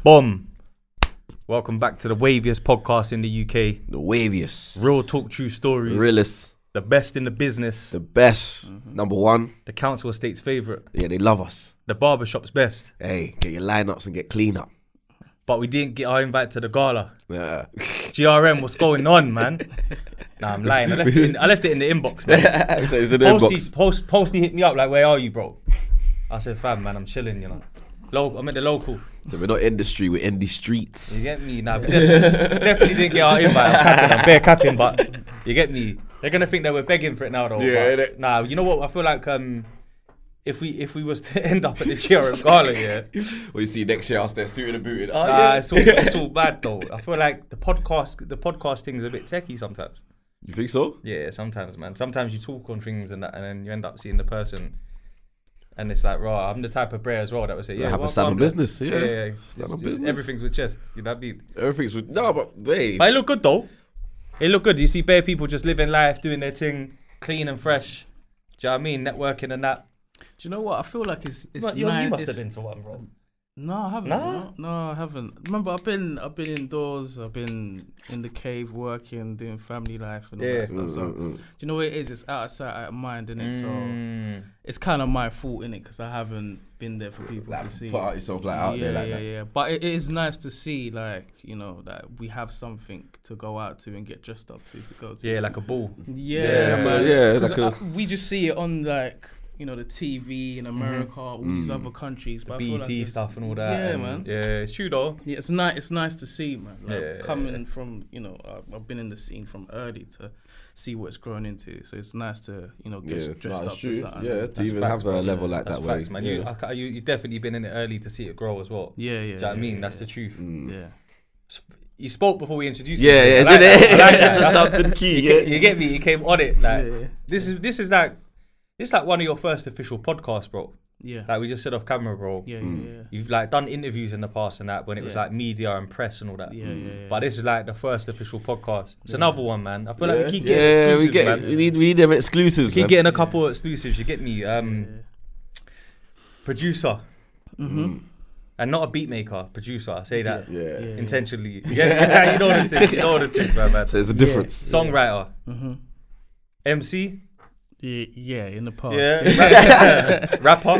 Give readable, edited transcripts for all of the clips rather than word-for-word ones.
Boom. Welcome back to the waviest podcast in the UK. The waviest. Real talk, true stories. Realest. The best in the business. The best. Number one. The council estate's favourite. Yeah, they love us. The barbershop's best. Hey, get your lineups and get clean up. But we didn't get our invite to the gala. Yeah. GRM, what's going on, man? Nah, I'm lying. I left it in the inbox, man. So it's in the inbox. Posty hit me up like, where are you, bro? I said, fam, man, I'm chilling, you know. I'm at the local. So we're not in the street, we're in the streets. You get me? Nah, we definitely didn't get our invite. I'm bare capping, but you get me? They're gonna think that we're begging for it now, though. Yeah. Nah, you know what? I feel like if we was to end up at the GRM Gala, yeah. Well, you see next year us there suited and booted. Oh, Nah, yeah. it's all bad though. I feel like the podcast thing is a bit techie sometimes. You think so? Yeah, sometimes, man. Sometimes you talk on things and that, and then you end up seeing the person. And it's like, raw. I'm the type of brer as well that would say, yeah, have a stand on business. Yeah. Stand on business. Everything's with chest. You know what I mean? Everything's with but hey. But it look good though. It look good. You see bare people just living life, doing their thing, clean and fresh. Do you know what I mean? Networking and that. Do you know what? I feel like it's nice. You must have been to one, bro. No, I haven't. Nah? No, I haven't. Remember, I've been indoors. I've been in the cave working, doing family life and all that stuff. So, do you know what it is? It's out of sight, out of mind, innit? So it's kind of my fault, innit? Because I haven't been there for people Like, to see. put out yourself like out there like that. Yeah. But it is nice to see, like, you know, that we have something to go out to and get dressed up to go to. Yeah, like a ball. Yeah, man. Yeah, 'Cause like we just see it on like, you know, the TV in America, all these other countries, but I feel BET like stuff and all that. Yeah, and man. Yeah, it's true though. Yeah, it's nice. It's nice to see, man. Like, Yeah. coming from, you know, I've been in the scene from early to see what it's grown into. So it's nice to, you know, get dressed up to something. Yeah, to That's even facts, have bro. a level like That's that. facts, way. man. Yeah. You definitely been in it early to see it grow as well. Yeah. Do you know what I mean? That's the truth. Yeah. You spoke before we introduced Yeah, you. yeah, I like did it? that. I like that. Just up to the key. You get me? You came on it. Like Yeah. this is like one of your first official podcasts, bro. Yeah. Like we just said off camera, bro. Yeah. You've like done interviews in the past and that when it was Yeah. like media and press and all that. Yeah. But this is like the first official podcast. It's another one, man. I feel like we keep Yeah, getting we exclusives, man. we need them exclusives. Keep man. getting a couple of exclusives. You get me? Producer. And not a beat maker, producer. I say that Yeah. intentionally. You know what it is. You know what it is, man. So there's a difference. Songwriter. MC. Yeah, in the past. Yeah. Rapper.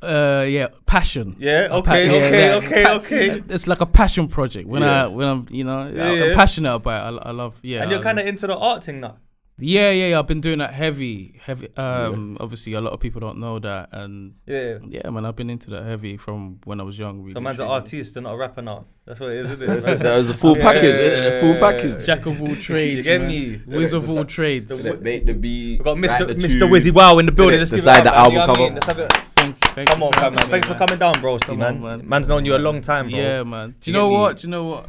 Yeah, passion. Yeah. A Okay. It's like a passion project. When I'm, you know, I'm passionate about it. I love. Yeah. And you're kind of into the art thing now. Yeah. I've been doing that heavy. Obviously, a lot of people don't know that, and Yeah. man, I've been into that heavy from when I was young. Really, So man's an artist and not a rapper now. That's what it is, isn't it? That was a full package. A full package. Jack of all trades. You get man. me? Whiz of all trades. Make the beat. We've got Mr. Wizzy Wow in the building. Let's give it Decide up, the man. album You know what I cover. mean? Let's have it. Thank Come you on, for fam, man. having me, Thanks for coming down, broski, Come man. on, man. Man's known you a long time, bro. Yeah, man. Do You you know get me? what?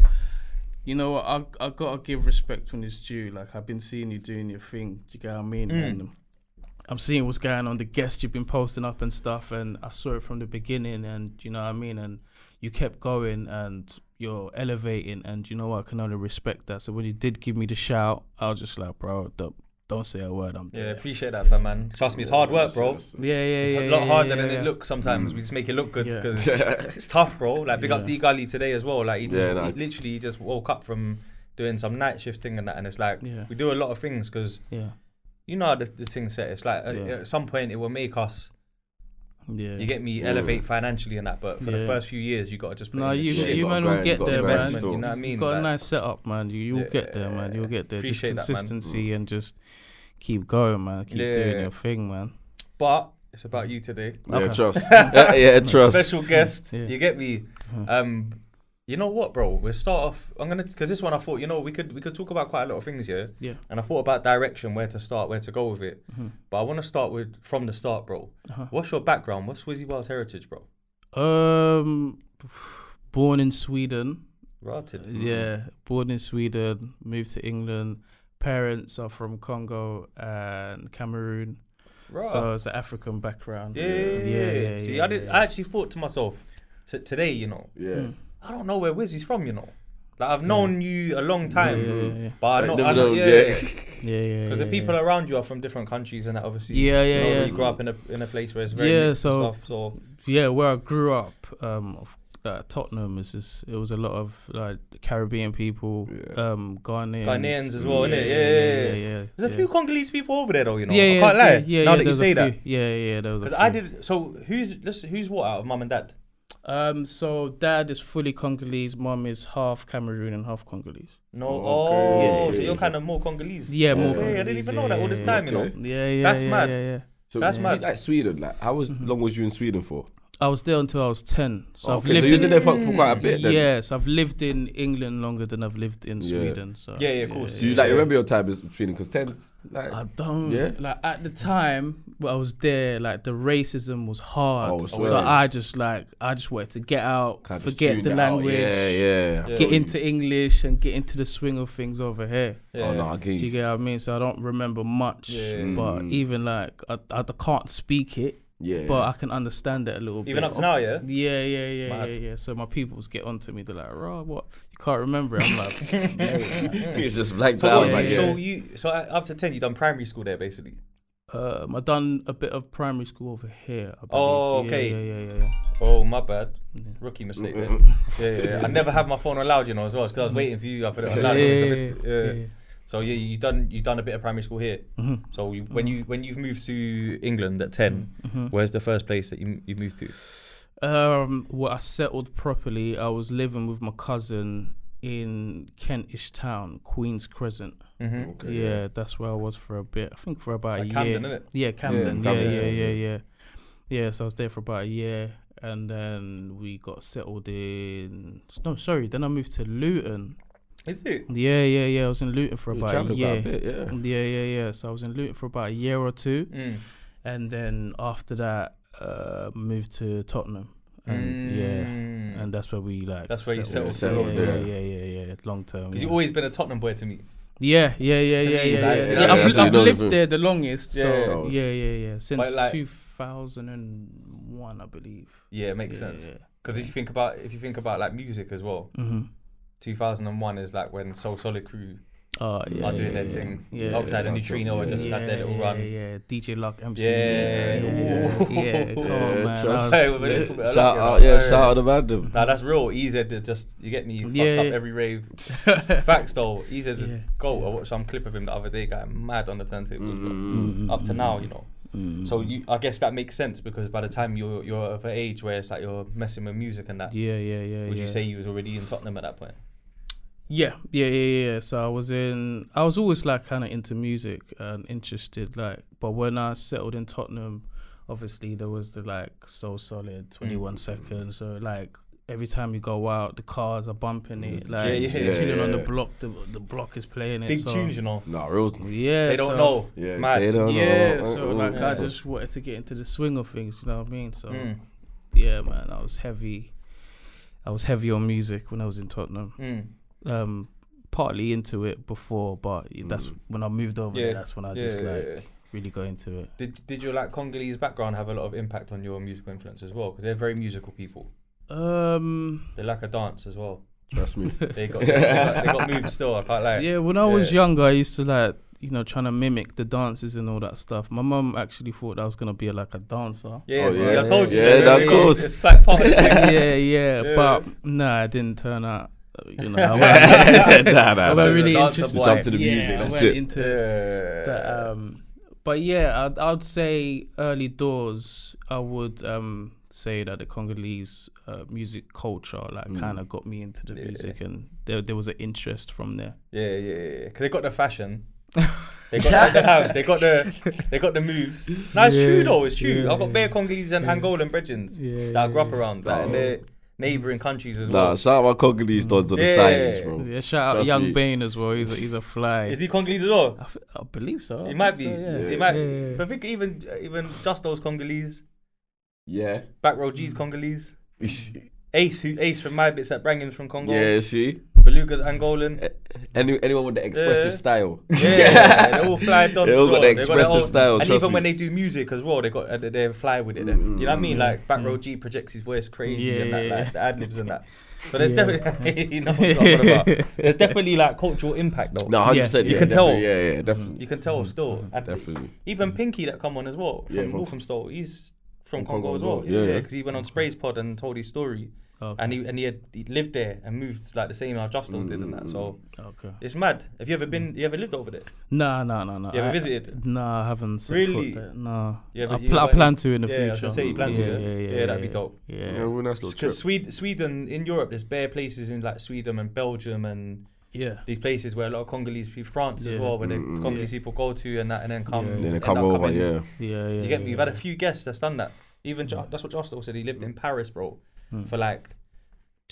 You know what? I gotta give respect when it's due. Like, I've been seeing you doing your thing. Do you get what I mean? And I'm seeing what's going on, the guests you've been posting up and stuff, and I saw it from the beginning, and you know what I mean? And you kept going and you're elevating, and you know what? I can only respect that. So when you did give me the shout, I was just like, bro, don't say a word. I'm Yeah, there. appreciate that, fam, man. Trust me, it's hard work, bro. Yeah. It's a lot harder than it looks sometimes. We just make it look good Yeah. because it's tough, bro. Like, big up D Gully today as well. Like, he literally just woke up from doing some night shift thing and that, and it's like, we do a lot of things because you know how the thing set. It's like at some point it will make us. Yeah. You get me? Elevate financially and that, but for the first few years you gotta just. Put in you man will get there, man. You know what I mean? You've got a nice setup, man. You'll get there, man. You'll get there. Just consistency and just keep going, man. Keep doing your thing, man. But it's about you today. Yeah, trust. Yeah, trust. Special guest. You get me? You know what, bro? We'll start off. Because this one I thought, you know, we could talk about quite a lot of things here. Yeah. And I thought about direction, where to start, where to go with it. But I want to start from the start, bro. What's your background? What's Wizzy Wow's heritage, bro? Born in Sweden. Rotted. Yeah, born in Sweden. Moved to England. Parents are from Congo and Cameroon. Right. So it's an African background. Yeah. See, I actually thought to myself today, you know. Yeah. I don't know where Wizzy's from, you know. Like, I've known you a long time, but I know, because the people around you are from different countries, and that obviously, you grew up in a place where it's very mixed and stuff. So where I grew up, Tottenham is just, it was a lot of like Caribbean people, Ghanaians as well, innit? Yeah. There's a few Congolese people over there though, you know. I can't lie. Now that you say that. Yeah, there was a few. I did. So who's what out of mum and dad? So dad is fully Congolese, mum is half Cameroon and half Congolese. So you're kind of more Congolese. Yeah, more. I didn't even know that all this time, you know. Yeah. That's mad. Yeah. So that's mad. Like Sweden, like how long was you in Sweden for? I was there until I was 10. So I've lived. So you was in there for quite a bit then. Yes, I've lived in England longer than I've lived in Sweden. So of course. Do you remember your time in Sweden? Because 10, like I don't. Yeah. Like at the time when I was there, like the racism was hard. So I just wanted to get out, forget the language, get into English and get into the swing of things over here. Oh no, I get you. You get what I mean? So I don't remember much, but even like I can't speak it. Yeah, but I can understand it a little bit. Even up to now, yeah? Yeah. So my peoples get onto me. They're like, "Raw, what? You can't remember it?" I'm like, He's just blanked out. So up to 10, you done primary school there, basically? I've done a bit of primary school over here, I believe. Oh, okay. Yeah. Oh, my bad. Rookie mistake there. Yeah. I never have my phone on loud, you know, as well, because I was waiting for you. I put it on loud. Yeah. So you done a bit of primary school here. So when you've moved to England at 10, where's the first place that you moved to? Well, I settled properly. I was living with my cousin in Kentish Town, Queen's Crescent. Yeah, that's where I was for a bit. I think for about a year. Camden, innit? Yeah, Camden. Yeah, so I was there for about a year, and then we got settled in. No, sorry. Then I moved to Luton. Is it? Yeah. I was in Luton for about a year. Yeah. So I was in Luton for about a year or two, and then after that, moved to Tottenham. And that's where we like. That's where you settled. Yeah. Long term. Because you've always been a Tottenham boy to me. Yeah. I've lived there the longest. So yeah. Since like, 2001, I believe. Yeah, it makes sense. Because if you think about like music as well. 2001 is like when Soul Solid Crew are doing their thing. Outside the Neutrino had just had their little run. Yeah, DJ Luck MC. Yeah. Come on, man. Shout out to Random. Nah, that's real. Easy to just, you get me, fucked up every rave. Facts though, Easy to go. I watched some clip of him the other day, got mad on the turntables. Up to now, you know. So I guess that makes sense because by the time you're of an age where it's like you're messing with music and that. Would you say you was already in Tottenham at that point? Yeah. So I was always like kind of into music and interested, like, but when I settled in Tottenham, obviously there was the like So Solid, 21 Seconds. So like every time you go out, the cars are bumping it, like chilling on the block. The block is playing it. Big tunes, you know. No, real. Yeah, they don't know. Yeah, mad. They don't know. So like I just wanted to get into the swing of things. You know what I mean? So yeah, man, I was heavy on music when I was in Tottenham. Partly into it before, but that's when I moved over there, that's when I just really got into it. Did your like Congolese background have a lot of impact on your musical influence as well? Because they're very musical people. They like a dance as well. Trust me. they got moves still, I can't lie. Yeah, when I was younger, I used to like, you know, trying to mimic the dances and all that stuff. My mum actually thought I was gonna be like a dancer. I told you. Yeah, of course. It's like part of the thing. Yeah. But nah, it didn't turn out. You know, I went really interested. Jump to the music. I went into that. But yeah, I'd say early doors, I would say that the Congolese music culture like kind of got me into the music, and there was an interest from there. Yeah. Because they got the fashion. They got the moves. No, it's true though. It's true. I've got bare Congolese and Angolan brethrens that I grew up around, like, and they're neighbouring countries as well. Shout out my Congolese dons on the stylish, bro. Yeah, shout out Young Bane as well. He's a fly. Is he Congolese as well? I believe so. He might be. He might. But I think even just those Congolese. Yeah. Back row G's Congolese. Ace from my bits at Brangham's from Congo. Yeah, see. Beluga's Angolan. Anyone with the expressive style. Yeah, they're all fly dons. They all got the expressive style. And even when they do music as well, they fly with it. You know what I mean? Like Back Row G projects his voice crazy and that, like the ad libs and that. So there's definitely, you know what I'm talking about. There's definitely like cultural impact though. No, 100%. You can tell. Yeah, definitely. You can tell still. Definitely. Even Pinky that come on as well from Northampton, he's from Congo as well. Yeah, because he went on Spray's pod and told his story. and he lived there and moved like the same how Justo did and that. So it's mad. Have you ever been? You ever lived over there? No. You ever visited? No, I haven't. Really? No. I plan to in the future. I was gonna say you plan to. Yeah, that'd be dope. Yeah, real nice little trip. Because Sweden in Europe, there's bare places in like Sweden and Belgium and these places where a lot of Congolese people, France as well, where the Congolese people go to and that, and then come. Then they come over. Yeah. You get me? You've had a few guests that's done that. Even that's what Justo said. He lived in Paris, bro, for like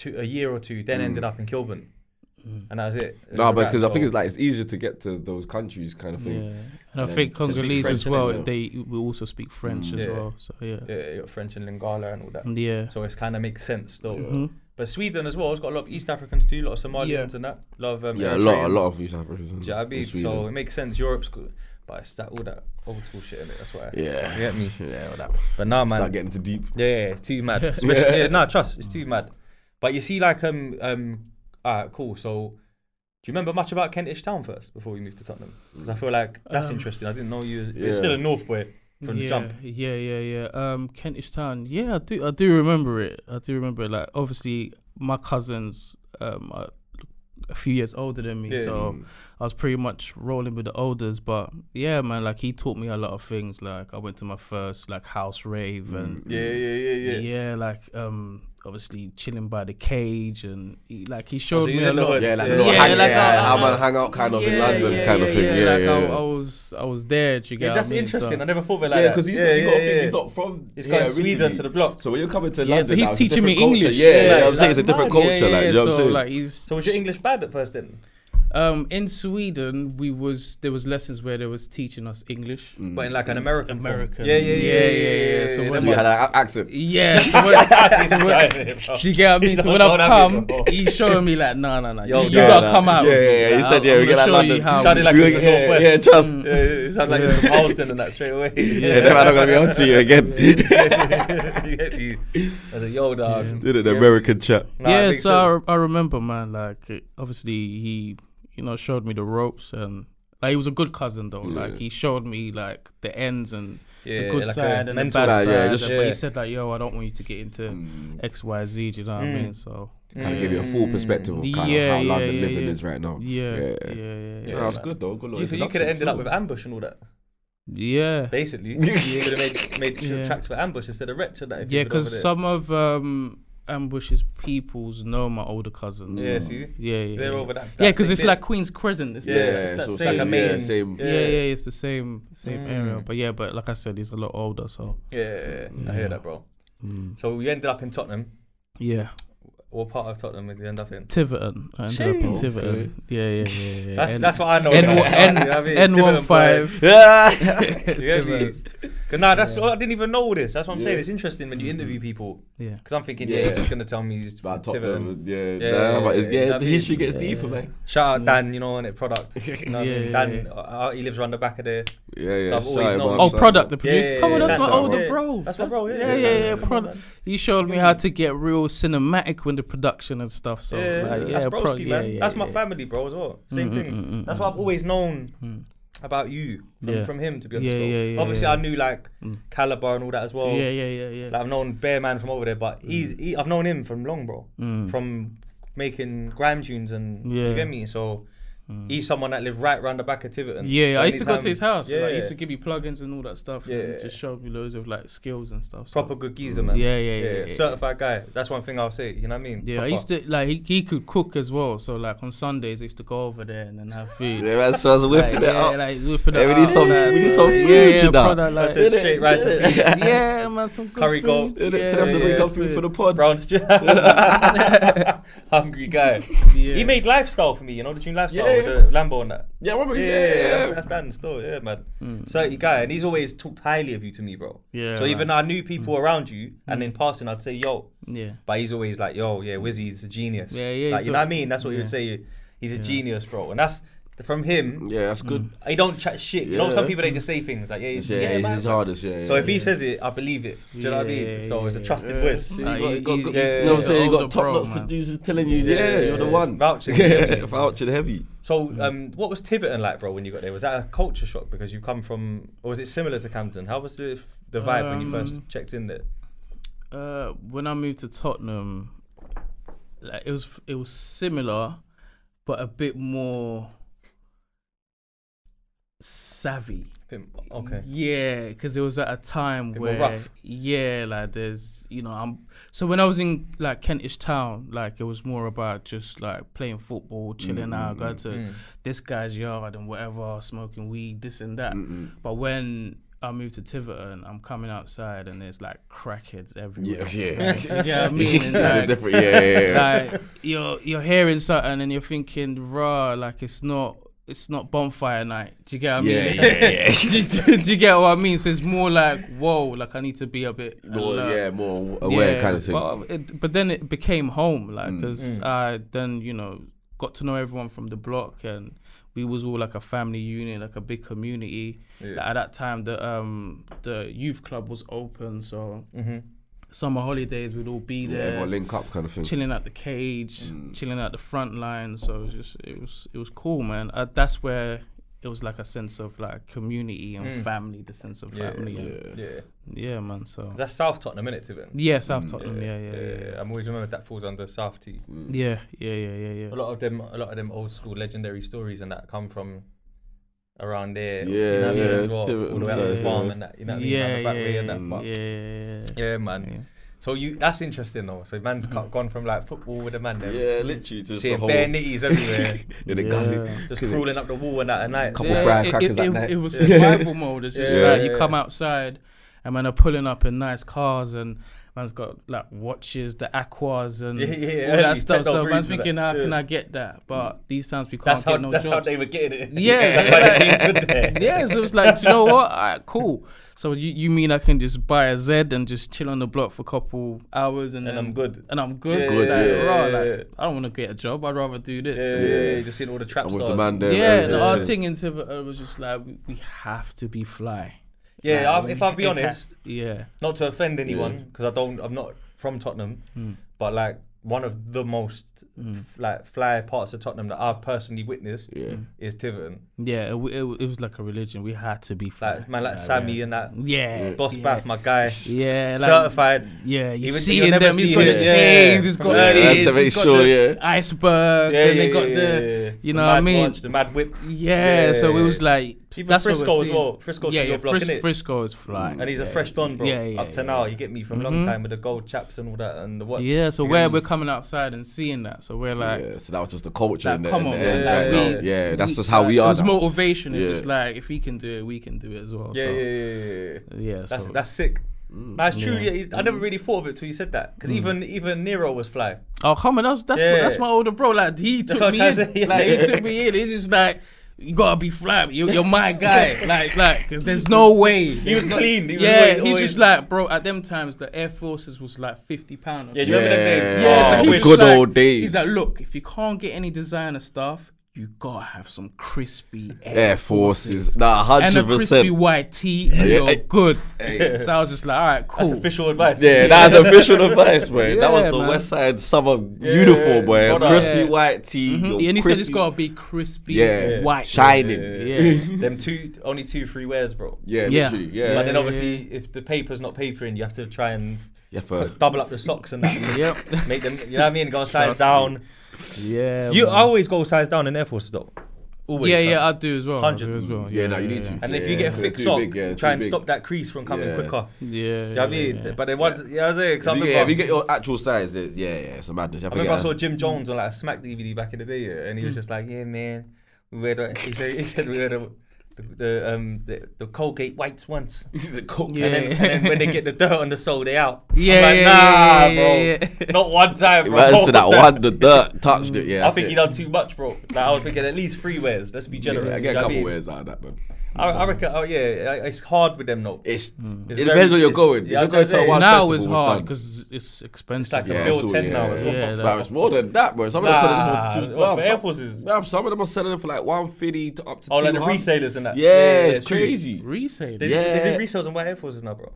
a year or two. Then ended up in Kilburn, and that was it. No, because I think it's easier to get to those countries, kind of thing. Yeah, and I think Congolese as well. They will also speak French as well. So you got French and Lingala and all that. Yeah. So it kind of makes sense though. But Sweden as well, it's got a lot of East Africans too, a lot of Somalians and that. A lot of a lot of East Africans. Do you know what I mean? So it makes sense. Europe's good, but it's all that old school shit in it. That's why. Yeah. You get me? Yeah, all that. But nah, man. Start getting too deep. Yeah, it's too mad. Especially, trust, it's too mad. But you see, like, alright, cool. So, do you remember much about Kentish Town first before we moved to Tottenham? Because I feel like that's interesting. I didn't know you. You're still a North boy from the jump. Yeah. Kentish Town. Yeah, I do remember it. Like, obviously, my cousins are a few years older than me, so I was pretty much rolling with the elders. But yeah, man, like he taught me a lot of things. Like I went to my first like house rave and like obviously chilling by the cage, and he showed me a lot. How man hang out kind of in London kind of thing. I was there. Do you get that's what I mean? interesting. I never thought of it like that. Because he's not from. He's going Sweden to the block. So when you're coming to London, so he's teaching me English. I'm saying it's a different culture. Like, you know what I'm saying? So was your English bad at first then? In Sweden, there was lessons where they was teaching us English, but in like an American. Yeah. So you had an accent. Yeah. Do you get what I mean? So when I've come, he's showing me like, no. You gotta come out. Yeah. He said, we get that London. You sounded like you're from Northwest. Yeah, trust. You sound like you're from Halston and that straight away. Yeah, they're not gonna be on to you again. You get me? I said, yo, dog. Did it, the American chat. Yeah, so I remember, man. Like, obviously he. Showed me the ropes, and like he was a good cousin though. Like he showed me like the ends and the good like side and the bad side. But he said like, "Yo, I don't want you to get into X, Y, Z." Do you know what I mean? So kind of give you a full perspective of kind of how London living is right now. Yeah. That's good though. Good you could have ended up with Ambush and all that. Yeah, basically, you could have made tracks for Ambush instead of Wretch and that. Yeah, because some of Ambush's peoples know my older cousins. Yeah, see? Yeah. They're over that. Yeah, because it's like Queen's Crescent. It's it's like a main. Same. Yeah, it's the same area. But like I said, he's a lot older, so. Yeah. I hear that, bro. So we ended up in Tottenham. Yeah. What part of Tottenham did you end up in? Tiverton. I ended up in Tiverton. Yeah. That's what I know. N15. Yeah. You get me? Nah, I didn't even know this. That's what I'm saying. It's interesting when you interview people. Yeah. Because I'm thinking, you're just gonna tell me he's about Tiverton. The history gets deeper, man. Shout out Dan, on it, Product. Dan, he lives around the back of there. So I've always known. Product, the producer. Come on, that's my older bro. That's my bro. Yeah. Product. He showed me how to get real cinematic with the production and stuff. So that's broski, man. That's my family, bro, as well. Same thing. That's what I've always known about you from him, to be honest. Obviously, I knew like Caliber and all that as well. Yeah. Like I've known Bear Man from over there, but I've known him from long, bro. From making grime tunes and you get me. So he's someone that lived right around the back of Tiverton. Yeah, so I used to go to his house. Yeah, he used to give me plugins and all that stuff. And just showed me loads of like skills and stuff. So. Proper good geezer, man. Yeah. Certified guy. That's one thing I'll say. You know what I mean? Yeah, Proper. I used to like he could cook as well. So like on Sundays I used to go over there and then have food. Yeah, man, so I was whipping it up. Like whipping it up. We need some food, you know. Like, straight rice and peas. Yeah, man, some good curry food. goat. Tell us to bring some food for the pod. Brown stew. Hungry guy. Yeah. He made Lifestyle for me. The tune Lifestyle with the Lambo and that. Yeah, I remember. That's Dan still. Yeah, man. 30 guy, and he's always talked highly of you to me, bro. Yeah. So even though I knew people around you, and in passing I'd say yo. Yeah. But he's always like, yo, Wizzy is a genius. Yeah. Like, you know what I mean? That's what he would say. He's a genius, bro. And that's from him. Yeah, that's good. He don't chat shit. You know, some people, they just say things like, he's hardest. So if he says it, I believe it. Do you know what I mean? So it's a trusted voice. You got top-notch producers telling you, you're the one. Vouching heavy. So what was Tiverton like, bro, when you got there? Was that a culture shock because you come from, or was it similar to Camden? How was the vibe when you first checked in there? When I moved to Tottenham, like it was similar, but a bit more savvy. Okay. Yeah, because it was at a time where like there's so when I was in like Kentish town, like it was more about just like playing football, chilling out, going to this guy's yard and whatever, smoking weed, this and that. But when I moved to Tiverton, I'm coming outside and there's like crackheads everywhere. Yeah. You know what I mean? And like, like you're hearing something and you're thinking, raw, like it's not bonfire night. Do you get what I mean? Yeah. Do you get what I mean? So it's more like, whoa, like I need to be a bit more aware kind of thing. But then it became home, like, because I then, got to know everyone from the block, and we was all like a family unit, like a big community. Like at that time, the youth club was open, so summer holidays we'd all be there. Everyone link up kind of thing. Chilling at the cage, chilling at the front line. So it was cool, man. That's where it was like a sense of like community and family, the sense of family. Yeah, man. So that's South Tottenham, innit, Tiverton? Yeah, South Tottenham. Yeah. I'm always remembered that falls under South T. Yeah. A lot of them old school legendary stories and that come from around there, as well, all the way up to the farm and that, yeah, man. Yeah. So that's interesting though. So man's gone from like football with the man there, literally to seeing bare nitties everywhere in the gully, just crawling up the wall and that at night. Couple fried crackers at night. It was survival mode. It's just like you come outside and man are pulling up in nice cars and man's got like watches, the Aquas and all that stuff. So man's thinking, how can I get that? But these times we can't get no jobs. That's how they were getting it. Yeah. That's why the beans were there. Yeah, so it's like, you know what? All right, cool. So you mean I can just buy a Z and just chill on the block for a couple hours and I'm good. And I'm good. Like, I don't want to get a job. I'd rather do this. Yeah, just seeing all the trap stars. With the man there. Yeah, and our thing in Tiverton was just like, we have to be fly. Yeah, if I'll be honest, not to offend anyone, because I'm not from Tottenham, but like one of the most like fly parts of Tottenham that I've personally witnessed is Tiverton. Yeah, it was like a religion. We had to be fly. Like man, like Sammy and that. Yeah, Boss Bath, my guy. Yeah, certified. Yeah, you see them. He's got the chains. He's got this. He's got the icebergs. And they got the, you know what I mean? The mad whips. Yeah, so it was like. Even Frisco as well. Frisco's your block, innit? Frisco is flying. And he's a fresh don, bro. Up to now, you get me from a long time with the gold chaps and all that and the watch. Yeah, so we're coming outside and seeing that. So we're like... so that was just the culture. Like, come on, man. That's just how we are. It was motivation. It's just like, if he can do it, we can do it as well. Yeah. That's sick. That's true. Yeah, I never really thought of it till you said that. Because even Nero was fly. Oh, come on, that's my older bro. Like he took me in. Like he took me in. He's just like, you gotta be fly. You're my guy. like, cause there's no way. He was clean. He's just like, bro. At them times, the Air Forces was like £50. Yeah, you remember them days? Yeah, so the good old days. He's like, look, if you can't get any designer stuff, you gotta have some crispy Air Forces. Nah, 100%. And a crispy white tee, you're good. So I was just like, all right, cool. That's official advice. Yeah, that's official advice, man. That was the West Side summer uniform, boy. Crispy white tee. And he said it's gotta be crispy white. Shining. Them only two free wears, bro. Yeah, literally. Yeah. But then obviously, if the paper's not papering, you have to try and double up the socks and that. Make them, you know what I mean? Go size down. Yeah, I always go size down in Air Force though. Always. Yeah, I do as well. 100 as well. Yeah, no, you need to. And if you get a thick sock, try and stop that crease from coming quicker. Yeah, you know what I mean? But then what? Yeah, I was saying, if you get your actual size, it's a madness. I remember I saw Jim Jones on like a Smack DVD back in the day, and he was just like, "Yeah, man, he said we had the Colgate whites once." The Colgate. And then when they get the dirt on the sole, they out. Yeah, bro. Not one time, bro. Right, so that one, the dirt touched it. Yeah, I think he done too much, bro. Like I was thinking at least 3 wears. Let's be generous. I get a couple wears out of that, man. I reckon. Oh yeah, it's hard with them though. It depends where you're going. Yeah, going to one now it's hard because it's expensive. It's like a bill 10 now as well. Yeah, it's more than that, bro. Some of them for Air Forces. Some of them are selling them for like 150 to up to 200. Oh, like the resellers and that. Yeah, it's crazy. Resellers. They do resales on white Air Forces now, bro.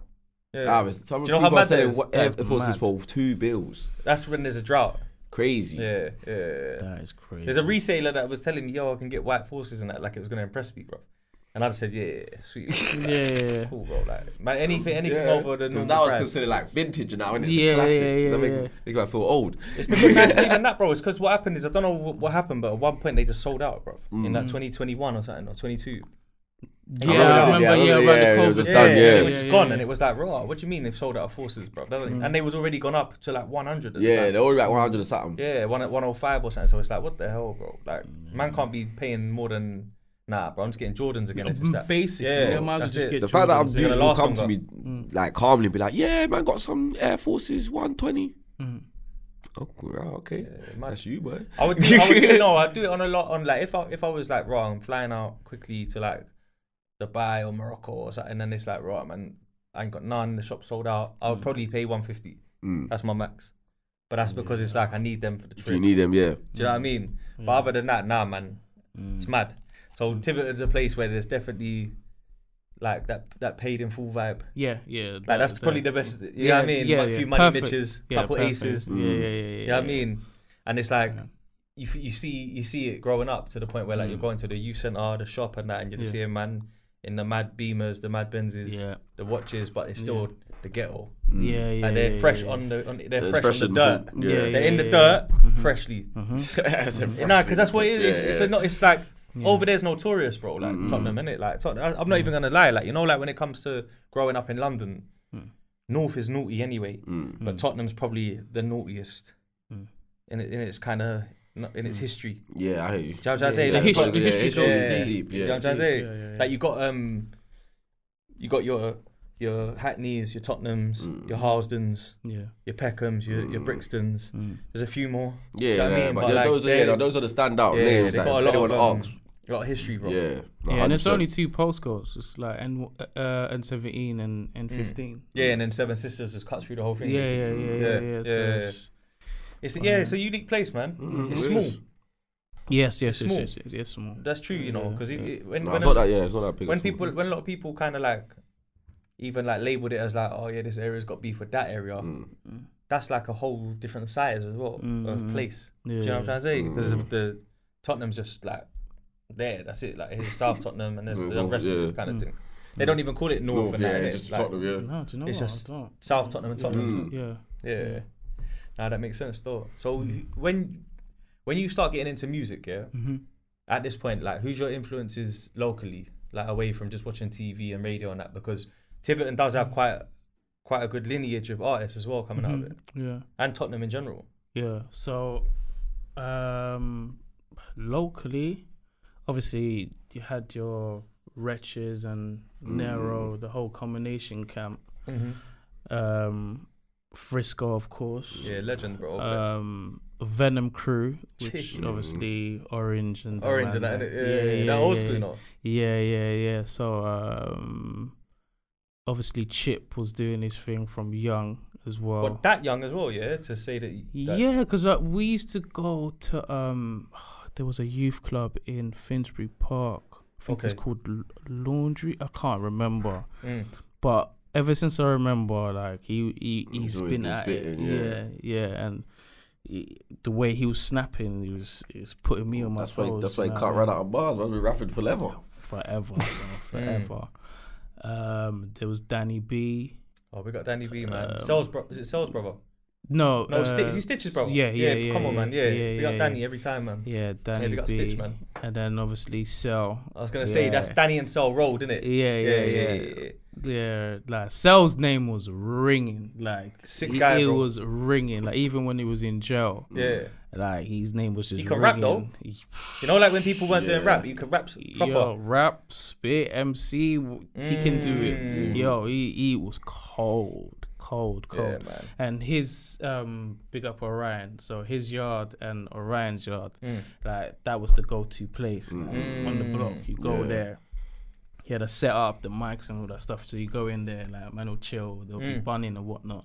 Yeah. Some people are selling Air Forces for £2. That's when there's a drought. Crazy. Yeah. That is crazy. There's a reseller that was telling me, yo, I can get white Forces and that, like it was gonna impress me, bro. And I just said, yeah, sweet. Cool, bro. Like, man, anything over the normal that was price. considered like vintage now, and it's a classic. Make I feel old. It's because not even that, bro. It's because what happened is, I don't know what happened, but at one point they just sold out, bro. In like 2021 or something, or 22. I remember, it was just gone, and it was like, raw. What do you mean they've sold out of forces, bro? And they was already gone up to like 100. Yeah, they're already like 100 or something. Yeah, 105 or something. So it's like, what the hell, bro? Like, man can't be paying more than. Nah, bro, I'm just getting Jordans again. If it's that. Basically, might as well just get the fact that I'm dudes will come to me like calmly and be like, yeah, man, got some Air Forces 120. Oh, okay. Yeah, that's you, boy. I'd do it on a lot on like if I was like, right, I'm flying out quickly to like Dubai or Morocco or something, and then it's like, right, man, I ain't got none, the shop sold out. I would probably pay 150. That's my max. But that's because it's like I need them for the trip. You need them, yeah. Do you know what I mean? But other than that, nah, man, it's mad. So Tiverton's a place where there's definitely like that paid in full vibe. Yeah. Like that's probably the best. You know what I mean? Like a few money Mitches, couple aces. Yeah. You know what I mean? And it's like you see it growing up to the point where like you're going to the youth centre, the shop and that, and you're just seeing man in the mad Beamers, the mad Benzes, the watches, but it's still the ghetto. And they're fresh on the fresh on the dirt. They're in the dirt freshly. Nah, because that's what it is. It's like. Over there's notorious, bro. Like Tottenham, innit? Like I'm not even gonna lie. Like, you know, like when it comes to growing up in London, North is naughty anyway, but Tottenham's probably the naughtiest in its kind of in its history. Yeah, I hear you. Do you know what I'm trying to say? The history goes deep. You know what I'm trying to say? Like you got your Hackneys, your Tottenhams, your Harlesdons, your Peckhams, your Brixtons. There's a few more. Yeah, do you know what I mean? But those are the standout names. They've got a lot of history, bro. Yeah, and it's only 2 postcodes. It's like N17 and N15. Yeah, and then Seven Sisters just cuts through the whole thing. Yeah. It's a unique place, man. It's small. Yes, small. That's true, you know, because it's not that big. When a lot of people kind of like even like labeled it as like, oh yeah, this area's got beef with that area. That's like a whole different size as well of place. Do you know what I'm trying to say? Because of the Tottenham's just like there. That's it. Like it's South Tottenham and there's the rest of it kind of thing. They don't even call it North and that. It's just like, Tottenham. Yeah. No, do you know it's what? just South Tottenham and Tottenham. Yeah. Now that makes sense though. So when you start getting into music, at this point, like who's your influences locally, like away from just watching TV and radio and that? Because Tiverton does have quite a good lineage of artists as well coming out of it. Yeah. And Tottenham in general. Yeah. So locally, obviously you had your Wretches and Nero, the whole combination camp. Frisco, of course. Yeah, legend, bro. Venom Crew, which obviously Orange and that. Yeah, that old school, no? Yeah. So obviously Chip was doing his thing from young as well. What, that young as well, yeah? To say that. Yeah, because we used to go to there was a youth club in Finsbury Park. I think it's called Laundry. I can't remember, but ever since I remember, like he's been at it, and the way he was snapping, he was putting me on my toes. That's why he can't run out of bars. I've been rapping forever. Forever. There was Danny B. Oh, we got Danny B, man. Is it Cell's brother? No, is he Stitch's brother? Yeah. Come on, man. We got Danny every time, man. Yeah, Danny we got B. Stitch, man. And then obviously Cell. I was gonna say that's Danny and Cell rolled, isn't it? Yeah. Like Cell's name was ringing. Like sick guy, it bro. was ringing. Like even when he was in jail. Yeah. Like his name was just. He can ringing. rap though. You know, like when people weren't doing rap, he could rap proper. Yo, rap, spit, MC. He can do it. Yo, he was cold. Yeah, man. And his big up Orion, so his yard and Orion's yard, like that was the go-to place on the block. You go there, he had to set up the mics and all that stuff, so you go in there, like man will chill, there'll be bunning and whatnot,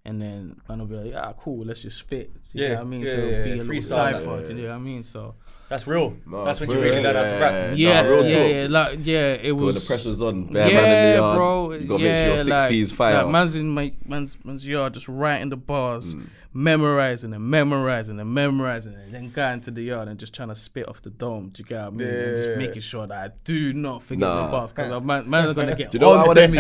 and then man will be like, yeah, cool, let's just spit. You know what I mean? So it'll be a little cypher, you know what I mean? So That's real. That's when you really learn how to rap. It was. When the pressure's on, bare man in the yard, bro. you gotta make sure your 60s fire. Man's in man's yard, just writing the bars, memorizing, and then going to the yard and just trying to spit off the dome. Do you get what I mean? And just making sure that I do not forget the bars, because man's are gonna get. Do you know what I would have?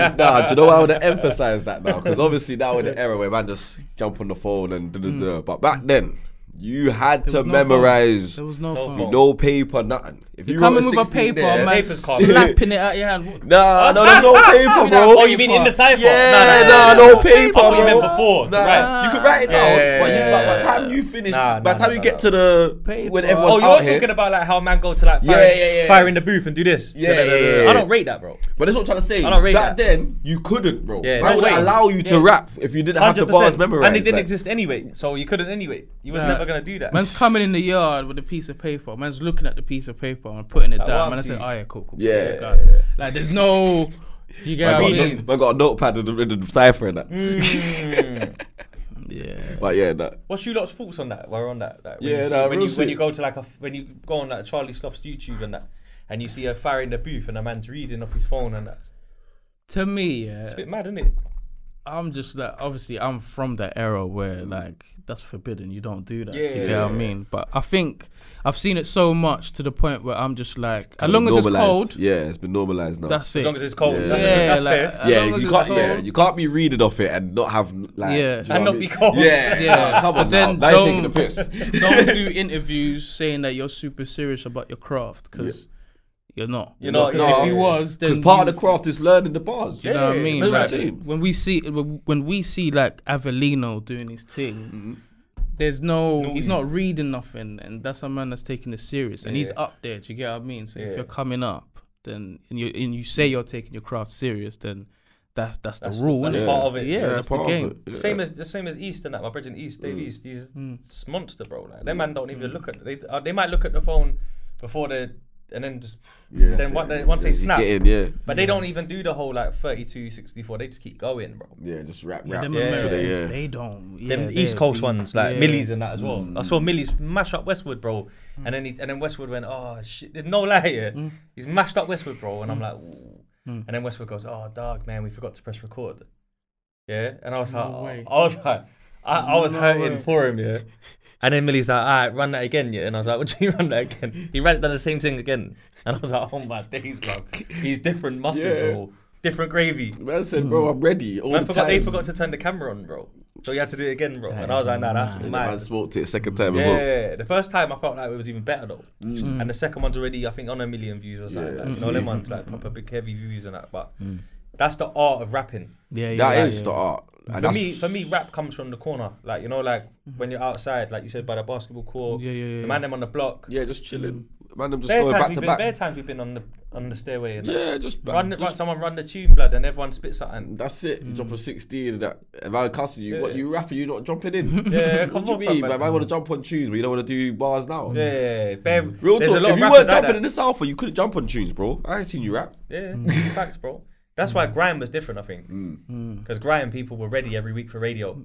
Do you know why I would have emphasized that now? Because obviously that was the era where man just jump on the phone and but back then. You had to memorize. There was no phone. With no paper, nothing. If you come in with a paper, man, slapping it out your hand. Nah, no, there's no paper, bro. Oh, you mean in the cipher? Yeah, no paper, bro. You meant before. Nah, you could write it down. But by the time you finish, by the time you get to the when everyone's out here. Oh, you're talking about like how man go to like fire in the booth and do this. Yeah. I don't rate that, bro. But that's what I'm trying to say. I don't rate that. Back then, you couldn't, bro. Yeah, man wouldn't allow you to rap if you didn't have the bars memorized. And it didn't exist anyway, so you couldn't anyway. You was never gonna do that. Man's coming in the yard with a piece of paper. Man's looking at the piece of paper and putting it down. Man, I said, "Oh yeah, cool." Yeah. Like there's no. Do you get what I mean? I got a notepad in the cipher and that. Yeah. But yeah, that. What's you lot's thoughts on that? We're on that. Like, when you go to like when you go on like Charlie Sloth's YouTube and that, and you see a fire in the booth and a man's reading off his phone and that. To me, it's a bit mad, isn't it? I'm just like, obviously I'm from that era where like that's forbidden. You don't do that. You know what I mean? But I think I've seen it so much to the point where I'm just like, as long as it's cold. Yeah, it's been normalized now. That's it. As long as it's cold. That's fair. You can't be reading off it and not have like and not be cold. Come on, then now you're taking the piss. Don't do interviews saying that you're super serious about your craft, because you're not. If you was, then because part of the craft is learning the bars. You know what I mean? Like, when we see like Avellino doing his thing, there's he's not reading nothing, and that's a man that's taking it serious, and he's up there. Do you get what I mean? So if you're coming up, then and you say you're taking your craft serious, then that's the rule. That's part of it. Yeah, that's the game. The same as East and that. My brother in East, Dave East, he's monster, bro. Like them man don't even look at. They might look at the phone before they. And then just once they snap, but they don't even do the whole like 32, 64. They just keep going, bro. Yeah, just rap. They don't. Them East Coast ones like Millie's and that as well. I saw Millie's mash up Westwood, bro, and then Westwood went, oh shit, there's no lie here. He's mashed up Westwood, bro, and I'm like, ooh. And then Westwood goes, oh dog, man, we forgot to press record. Yeah, and I was I was hurting for him, yeah. And then Millie's like, all right, run that again, yeah? And I was like, what do you run that again? He done the same thing again. And I was like, oh my days, bro. He's different mustard, bro. Different gravy. Man said, bro, I'm ready. They forgot to turn the camera on, bro. So you had to do it again, bro. And I was like, nah, that's mad. Man smoked it second time as well. Yeah, the first time I felt like it was even better, though. And the second one's already, I think, on 1 million views or something. Like, you know, them ones, like, proper big, heavy views and that. But that's the art of rapping. That is the art. For me, rap comes from the corner. Like, you know, like when you're outside, like you said, by the basketball court, the man them on the block. Yeah, just chilling. Man them just going back to back. Bare times we've been on the stairway. And just someone run the tune, blood, and everyone spits something. That's it. Drop a 16 and that. If I cussing you, what, you rapping, you not jumping in? Yeah, what do you mean? Like, I want to jump on tunes, but you don't want to do bars now. Yeah, real talk. If you weren't jumping in the South, you couldn't jump on tunes, bro. I ain't seen you rap. Yeah, facts, bro. That's why grime was different, I think. Because grime people were ready every week for radio.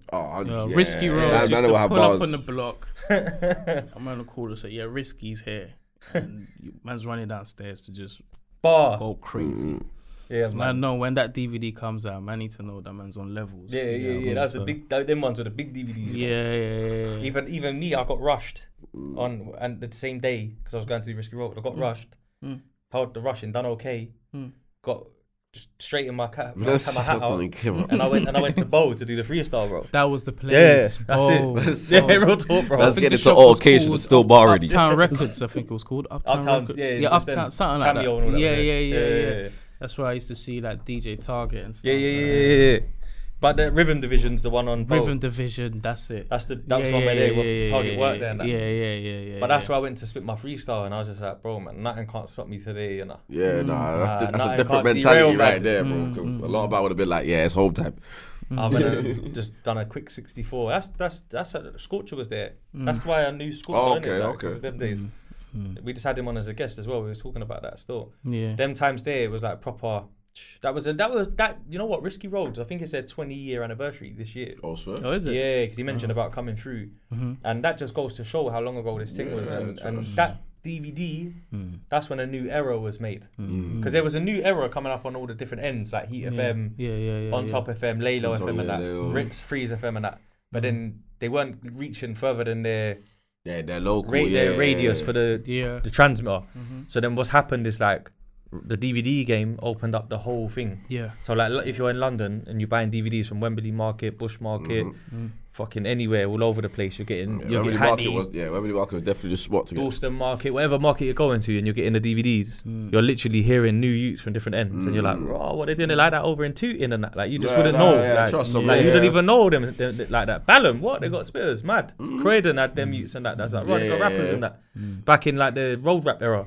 Risky Roads used to pull up on the block. I'm going to call and say, yeah, Risky's here. And man's running downstairs to just go crazy. Yeah, man. No, when that DVD comes out, man, I need to know that man's on levels. Yeah. That's a big. Them ones were the big DVDs. Yeah. Even me, I got rushed on the same day because I was going to do Risky Road. I got rushed. Held the rushing, done okay. Got just straight in my hat out, and I went to Bow to do the freestyle, bro. That was the place. Yeah, that's it. Real talk, bro. Let's get into altercation. It's still bar already. Uptown Records, I think it was called. Uptown, Uptown, something like that. Yeah. That's where I used to see like DJ Target and stuff. Yeah. But the Rhythm Division's the one on Bow. Rhythm Division, that's it. That was one where Target worked there. And that. Yeah. But that's where I went to spit my freestyle, and I was just like, bro, man, nothing can't stop me today, you know. Yeah, that's a different mentality right there, bro. Because a lot of it would have been like, yeah, it's home time. I've just done a quick 64. That's Scorcher was there. That's why I knew Scorcher. Okay. Them days. We just had him on as a guest as well. We was talking about that still. Yeah. Them times there, it was like proper. That was you know what, Risky Roads, I think it's their 20-year anniversary this year. Oh, swear? Oh, is it? Yeah, because he mentioned about coming through, and that just goes to show how long ago this thing was, and that DVD, that's when a new era was made. Because there was a new era coming up on all the different ends, like Heat FM, On Top FM, Laylo FM and that, Rips, Freeze FM and that. But then they weren't reaching further than their local their radius for the transmitter. So then what's happened is like the DVD game opened up the whole thing. So like if you're in London and you're buying DVDs from Wembley Market, Bush Market, fucking anywhere, all over the place, you're getting Wembley Market was definitely the spot to get. Dalston Market, whatever market you're going to, and you're getting the DVDs. You're literally hearing new youths from different ends, and you're like, oh, what they doing? They like that over in Tooting and that. Like you just wouldn't know. Like you don't even know them like that. Ballum, what they got spitters, mad. Croydon had them youths and that. That's like got rappers and that. Back in like the road rap era.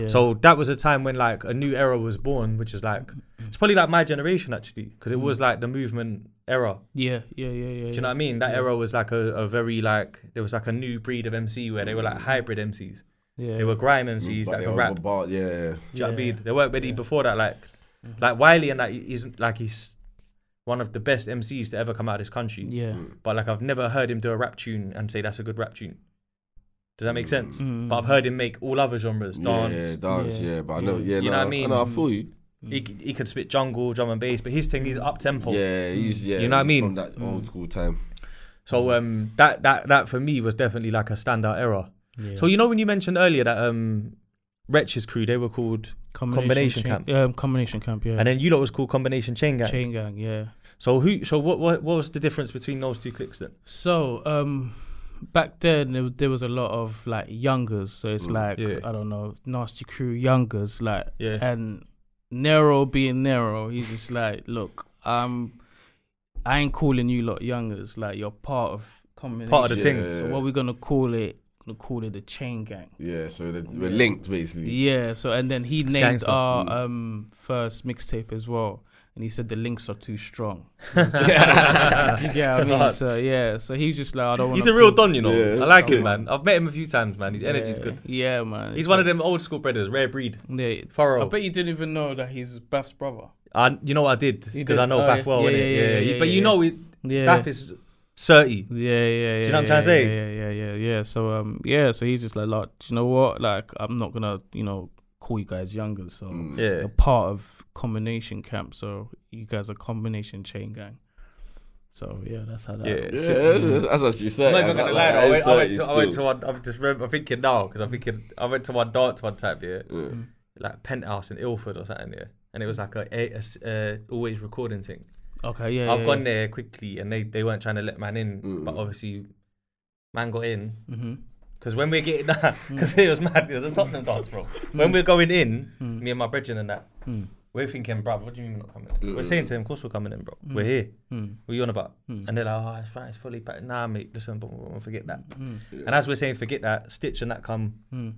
So that was a time when like a new era was born, which is like it's probably like my generation actually, because it was like the movement era. Do you know what I mean? That era was like a very like there was like a new breed of MC where they were like hybrid MCs. They were grime MCs that could rap. Do you know what I mean? They weren't ready before that. Like Wiley and that he's one of the best MCs to ever come out of this country. But like I've never heard him do a rap tune and say that's a good rap tune. Does that make sense? But I've heard him make all other genres, dance. But I know, you know what I mean? I feel you. He could spit jungle, drum and bass, but his thing, he's up tempo. You know what I mean? From that old school time. So that for me was definitely like a standout era. So you know when you mentioned earlier that Wretch's crew, they were called Combination Camp. Combination Camp, yeah. And then you lot was called Combination Chain Gang. Chain Gang, yeah. So what was the difference between those two cliques then? So back then there was a lot of like youngers, so it's like I don't know, Nasty Crew youngers, like and Nero being Nero, he's just like, look, I ain't calling you lot youngers, like you're part of combination. Part of the thing. So what we're gonna call it? Gonna call it the Chain Gang. So we're linked basically. So and then he named our first mixtape as well. And he said the links are too strong. I mean? So he's just like, I don't want. He's a real don, you know. I like him, man. I've met him a few times, man. His energy's good. Yeah, man. He's one of them old school brothers, rare breed. Yeah, thorough. I bet you didn't even know that he's Bath's brother. You know what I did, because I know Bath well, innit? But you know, Bath is 30. Do you know what I'm trying to say? Yeah. So so he's just like, you know what? Like, I'm not gonna, call you guys younger. So you're part of Combination Camp. So you guys are Combination Chain Gang. So that's how that. That's what you said. I'm not even gonna lie. I went to one. I'm thinking now because I went to one dance one time, like Penthouse in Ilford or something, and it was like a always recording thing. Okay, I've gone there quickly, and they weren't trying to let man in, but obviously, man got in. Because when we're getting that, because it was mad, it was a Tottenham dance, bro. When we're going in, me and my brethren and that, we're thinking, bruv, what do you mean we're not coming in? We're saying to him, of course we're coming in, bro. We're here. What are you on about? And they're like, oh, it's fine, it's fully packed. Nah, mate, listen, but we'll forget that. And as we're saying, forget that, Stitch and that come,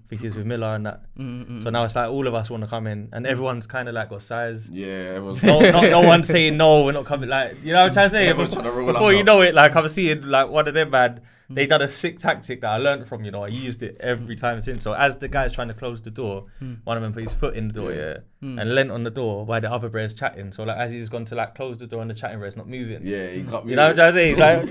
because with Miller and that. So now it's like all of us want to come in, and everyone's kind of like got size. Everyone's no one's saying no, we're not coming. Like, you know what I'm trying to say? Before you know it, like I'm seeing like one of them, man. They done a sick tactic that I learned from, I used it every time since. So as the guy's trying to close the door, one of them put his foot in the door, and leant on the door while the other brother's chatting. So like as he's gone to like close the door and the chatting brother's not moving. He can't move. You know what I'm saying? He's like,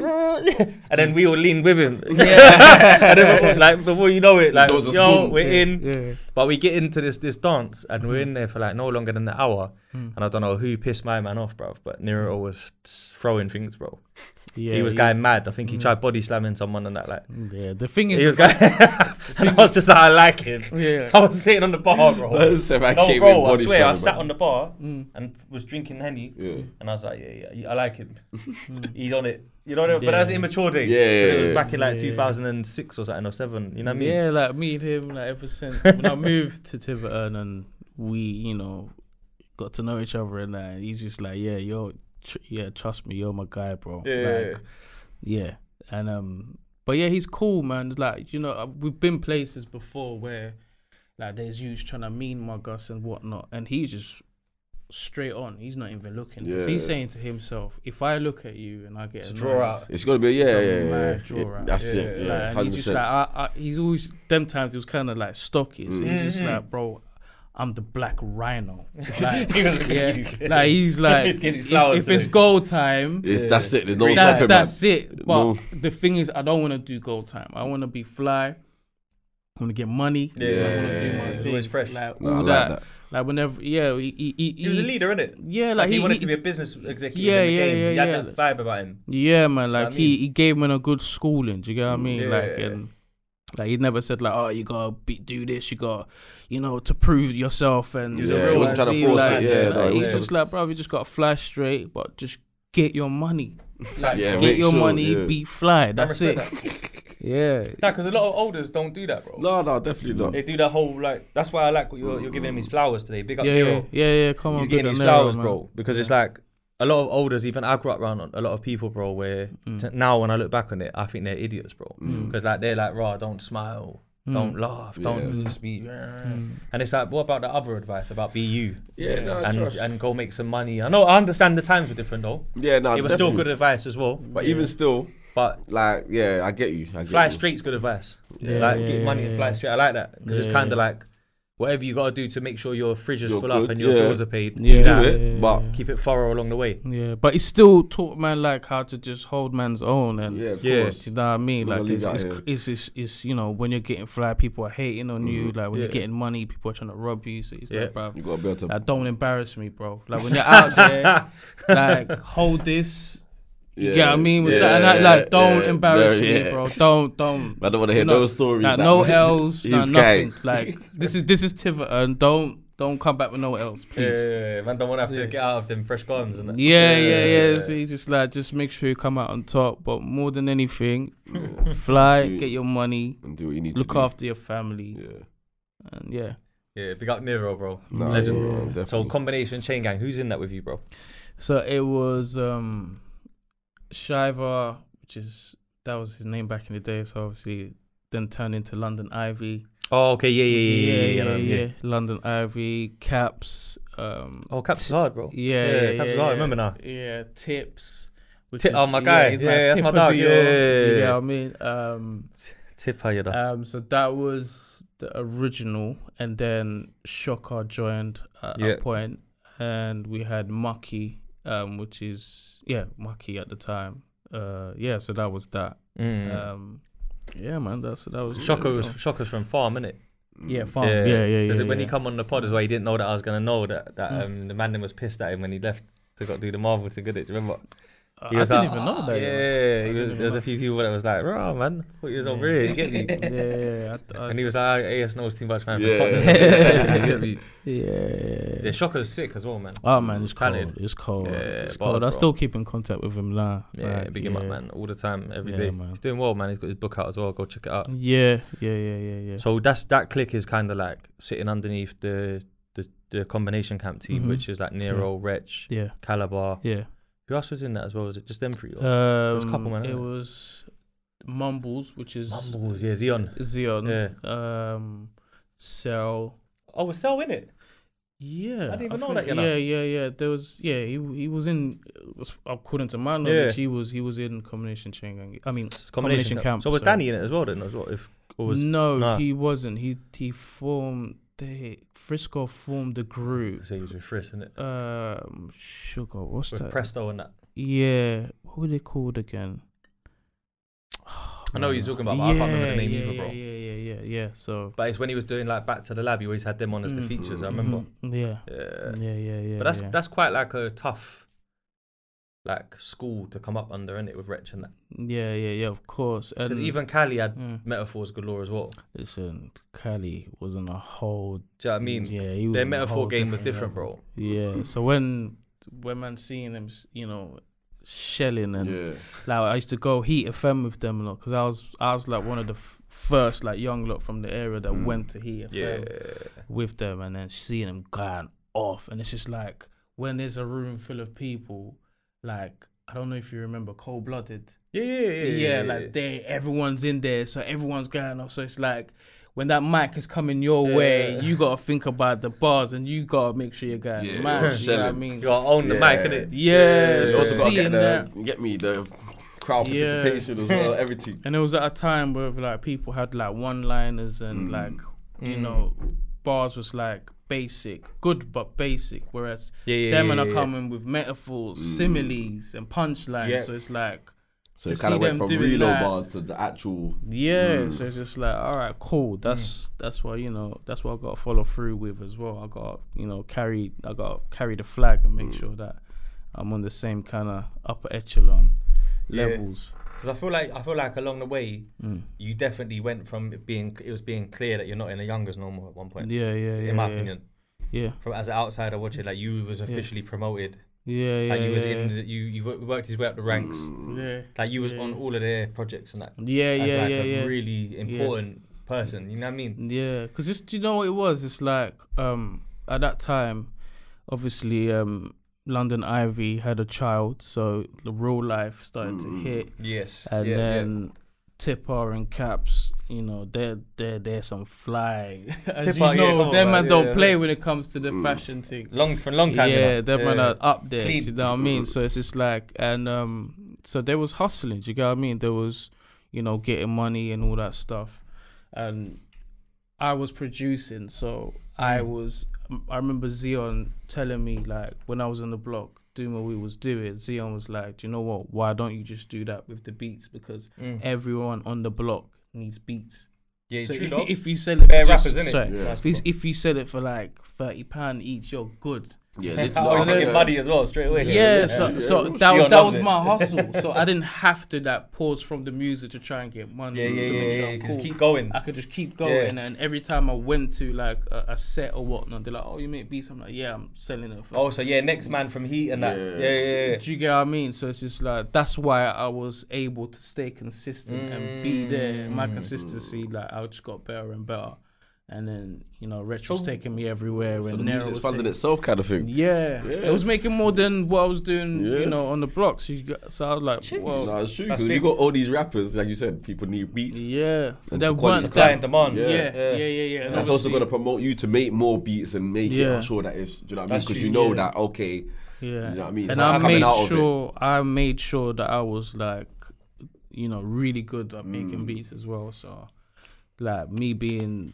and then we all lean with him. And then like before you know it, like, we're in. But we get into this dance and we're in there for like no longer than an hour. And I don't know who pissed my man off, bro. But Nero was throwing things, bro. He was going mad. I think he tried body slamming someone and that. Like, the thing is, he was going, and I was just like, I like him. I was sitting on the bar, bro. I swear, I sat on the bar and was drinking Henny, and I was like, I like him. He's on it. You know, but that's immature days. It was back in like 2006 or something, or 7. You know what I mean? Yeah, like me and him, like ever since when I moved to Tiverton and we, got to know each other and that. And he's just like, trust me, you're my guy, bro. And but he's cool, man. Like, we've been places before where like there's youths trying to mean mug us and whatnot, and he's just straight on. He's not even looking. He's saying to himself, if I look at you and I get a draw out, it's gonna be draw out. That's it. Like, and he's just like, he's always them times he was kind of like stocky. So he's just like, bro, I'm the Black Rhino. Like, he's like, if it's goal time, that's it. There's no stopping. That's it. But the thing is, I don't want to do goal time. I want to be fly. I want to get money. Yeah, I want to do my thing. Always fresh. Like No, all I that. like that. Like whenever, he was a leader, innit? Yeah, like he wanted to be a business executive yeah, in the game. Yeah, he had that vibe about him. Yeah, man. Like what I mean? he gave man a good schooling. Do you get what I mean? Yeah. Like and like he never said like, oh, you gotta do this. You got, you know, to prove yourself. And He wasn't trying to force it. Yeah, no, he just like, bro, you just gotta fly straight, but just get your money. Like, Yeah, get your sure, money, yeah. be fly. That's it. Yeah. Nah, because a lot of olders don't do that, bro. No, definitely not. They do that whole like. That's why I like what you're giving him his flowers today. Big up Yeah, Nero. yeah. Come on, He's big getting up his Nero, flowers, man. bro. Because it's like a lot of olders. Even I grew up around a lot of people, bro. Where now when I look back on it, I think they're idiots, bro. Because like they're like, raw, don't smile. Don't laugh, don't just be. And it's like, what about the other advice about be you? Yeah, no, and go make some money. I understand the times were different though. Yeah, no, it was still good advice as well. But even still, but like, yeah, I get you. Fly straight's good advice. Get money and fly straight. I like that because it's kind of like whatever you gotta do to make sure your fridge is full up and your bills are paid. Do it, but keep it thorough along the way. Yeah, but he still taught man like how to just hold man's own and of course. you know what I mean? Like it's you know, when you're getting fly, people are hating on you. Like when you're getting money, people are trying to rob you. So he's like, bro, you gotta be able to like, don't embarrass me, bro. Like when you're out there, like hold this. You get what I mean? Like don't embarrass me, bro. Don't. I don't want to hear those stories. Like no L's, nothing. Like this is Tiverton. Don't come back with no L's, please. Yeah, man, don't want to have to get out of them fresh guns and that. Yeah. So he's just like, just make sure you come out on top. But more than anything, fly, get your money, and do what you need. Look after your family. Yeah. And yeah. Yeah, big up Nero, bro. No, legend. Yeah, so combination chain gang. Who's in that with you, bro? So it was Shiva, that was his name back in the day. So obviously, then turned into London Ivy. Oh, okay, yeah. London Ivy, Caps. Caps is hard, bro. Caps is hard. I remember now. Yeah, Tips. Oh my guy, that's my dog. You know what I mean? Tipper, you know. So that was the original, and then Shocker joined at a point, and we had Mucky, which is Mucky at the time. So that was that. Yeah, man. That was Shocker's from Farm, innit? Yeah, Farm. Yeah. When he come on the pod as well, he didn't know that I was gonna know that the man was pissed at him when he left to go do the Marvel to get it. Do you remember? I didn't even know that. Yeah, there's a few people that was like, "Raw man, what is over here?" You get me? And he was like, "AS knows too much, man." For Tottenham. You get me? Yeah. Shocker's sick as well, man. Oh man, it's cold. It's cold. It's cold. I still keep in contact with him now. Yeah, big him up, man, all the time, every day. Man. He's doing well, man. He's got his book out as well. Go check it out. Yeah. So that clique is kind of like sitting underneath the combination camp team, which is like Nero, Wretch, Calabar. Yeah. Who else was in that as well? Was it just them three? There was a couple, man. It was Mumbles, which is Zion. Yeah. Cell. Oh, was Cell in it? Yeah. I didn't even know that. You know? Yeah. There was. Yeah, he was in. According to my knowledge, he was in combination chain gang. I mean, combination camp. So was Danny in it as well? Then as well? He wasn't. He formed. Frisco formed the group. So he was with Frisk, isn't it? Sugar, what's with that? Presto and that. Yeah, what were they called again? I know what you're talking about, but I can't remember the name either, bro. Yeah. So, but it's when he was doing like Back to the Lab, he always had them on as the features. I remember. Yeah. But that's quite like a tough, like school to come up under, innit, with Wretch and that. Yeah, of course. Because even Cali had metaphors galore as well. Listen, Cali was on a whole. Do you know what I mean? Yeah, their metaphor game was different, bro. Yeah. So when man seeing them, shelling and like I used to go Heat FM with them a lot because I was like one of the first like young lot from the area that went to Heat FM with them, and then seeing them going off, and it's just like when there's a room full of people. Like, I don't know if you remember Cold Blooded. Yeah. Like everyone's in there, so everyone's going off. So it's like when that mic is coming your way, you gotta think about the bars and you gotta make sure you're going mad. You know what I mean? You gotta own the mic, innit? Yeah. You also gotta get the crowd participation as well, everything. And it was at a time where like people had like one-liners and like bars was like good but basic, whereas them are coming with metaphors, similes and punchlines. So it's like So it kind of went from reload bars to the actual. Yeah, so it's just like, all right, cool. That's what, you know, that's what I got to follow through with as well. I got, you know, carry the flag and make sure that I'm on the same kind of upper echelon levels. Because I feel like along the way, you definitely went from being clear that you're not in a youngers normal at one point. In my opinion. Yeah. From as an outsider watching, like you was officially promoted. You worked his way up the ranks. Like you was on all of their projects and that. As a really important person. You know what I mean? Yeah. Because just, you know what it was? It's like at that time, obviously. London Ivy had a child, so the real life started to hit. And then Tipper and Caps, you know, they're some fly. As Tipper, you know, them man don't play when it comes to the fashion thing. For a long time. Yeah, them man are up there. You know what I mean? So it's just like, and so there was hustling. Do you get what I mean? There was, you know, getting money and all that stuff, and I was producing, so I remember Zion telling me, like, when I was on the block doing what we was doing, Zion was like, do you know what, why don't you just do that with the beats? Because everyone on the block needs beats. Yeah, so true. If you sell it, rappers, if you sell it for like £30 each, you're good. Yeah, literally. So get money as well straight away. So that was my hustle. So I didn't have to pause from the music to try and get money. Just keep going. I could just keep going, and every time I went to like a set or whatnot, they're like, "Oh, you make beats." I'm like, "Yeah, I'm selling it." So next man from Heat and that. Do you get what I mean? So it's just like that's why I was able to stay consistent and be there. And my consistency, like, I just got better and better. And then, you know, Wretch was taking me everywhere. So and the music's funded itself kind of thing. Yeah. It was making more than what I was doing, you know, on the blocks. So I was like, well. No, it's true. Because you got all these rappers, like you said, people need beats. Yeah. So they weren't supply and demand. Yeah. And that's also going to promote you to make more beats and make it sure that it's, do you know what I mean? Because you know that, okay. Yeah. You know what I mean? And I made sure that I was like, you know, really good at making beats as well. So, like, me being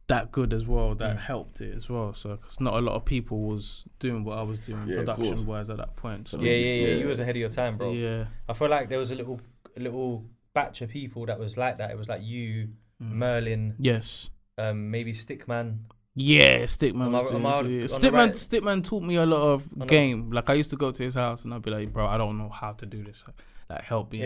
that good as well, that helped it as well. So, because not a lot of people was doing what I was doing production wise at that point. So you was ahead of your time, bro. Yeah, I feel like there was a little batch of people that was like that. It was like you, Merlin, maybe Stickman. Yeah, Stickman was doing Stickman taught me a lot of game. Like, I used to go to his house and I'd be like, bro, I don't know how to do this. Like, help me.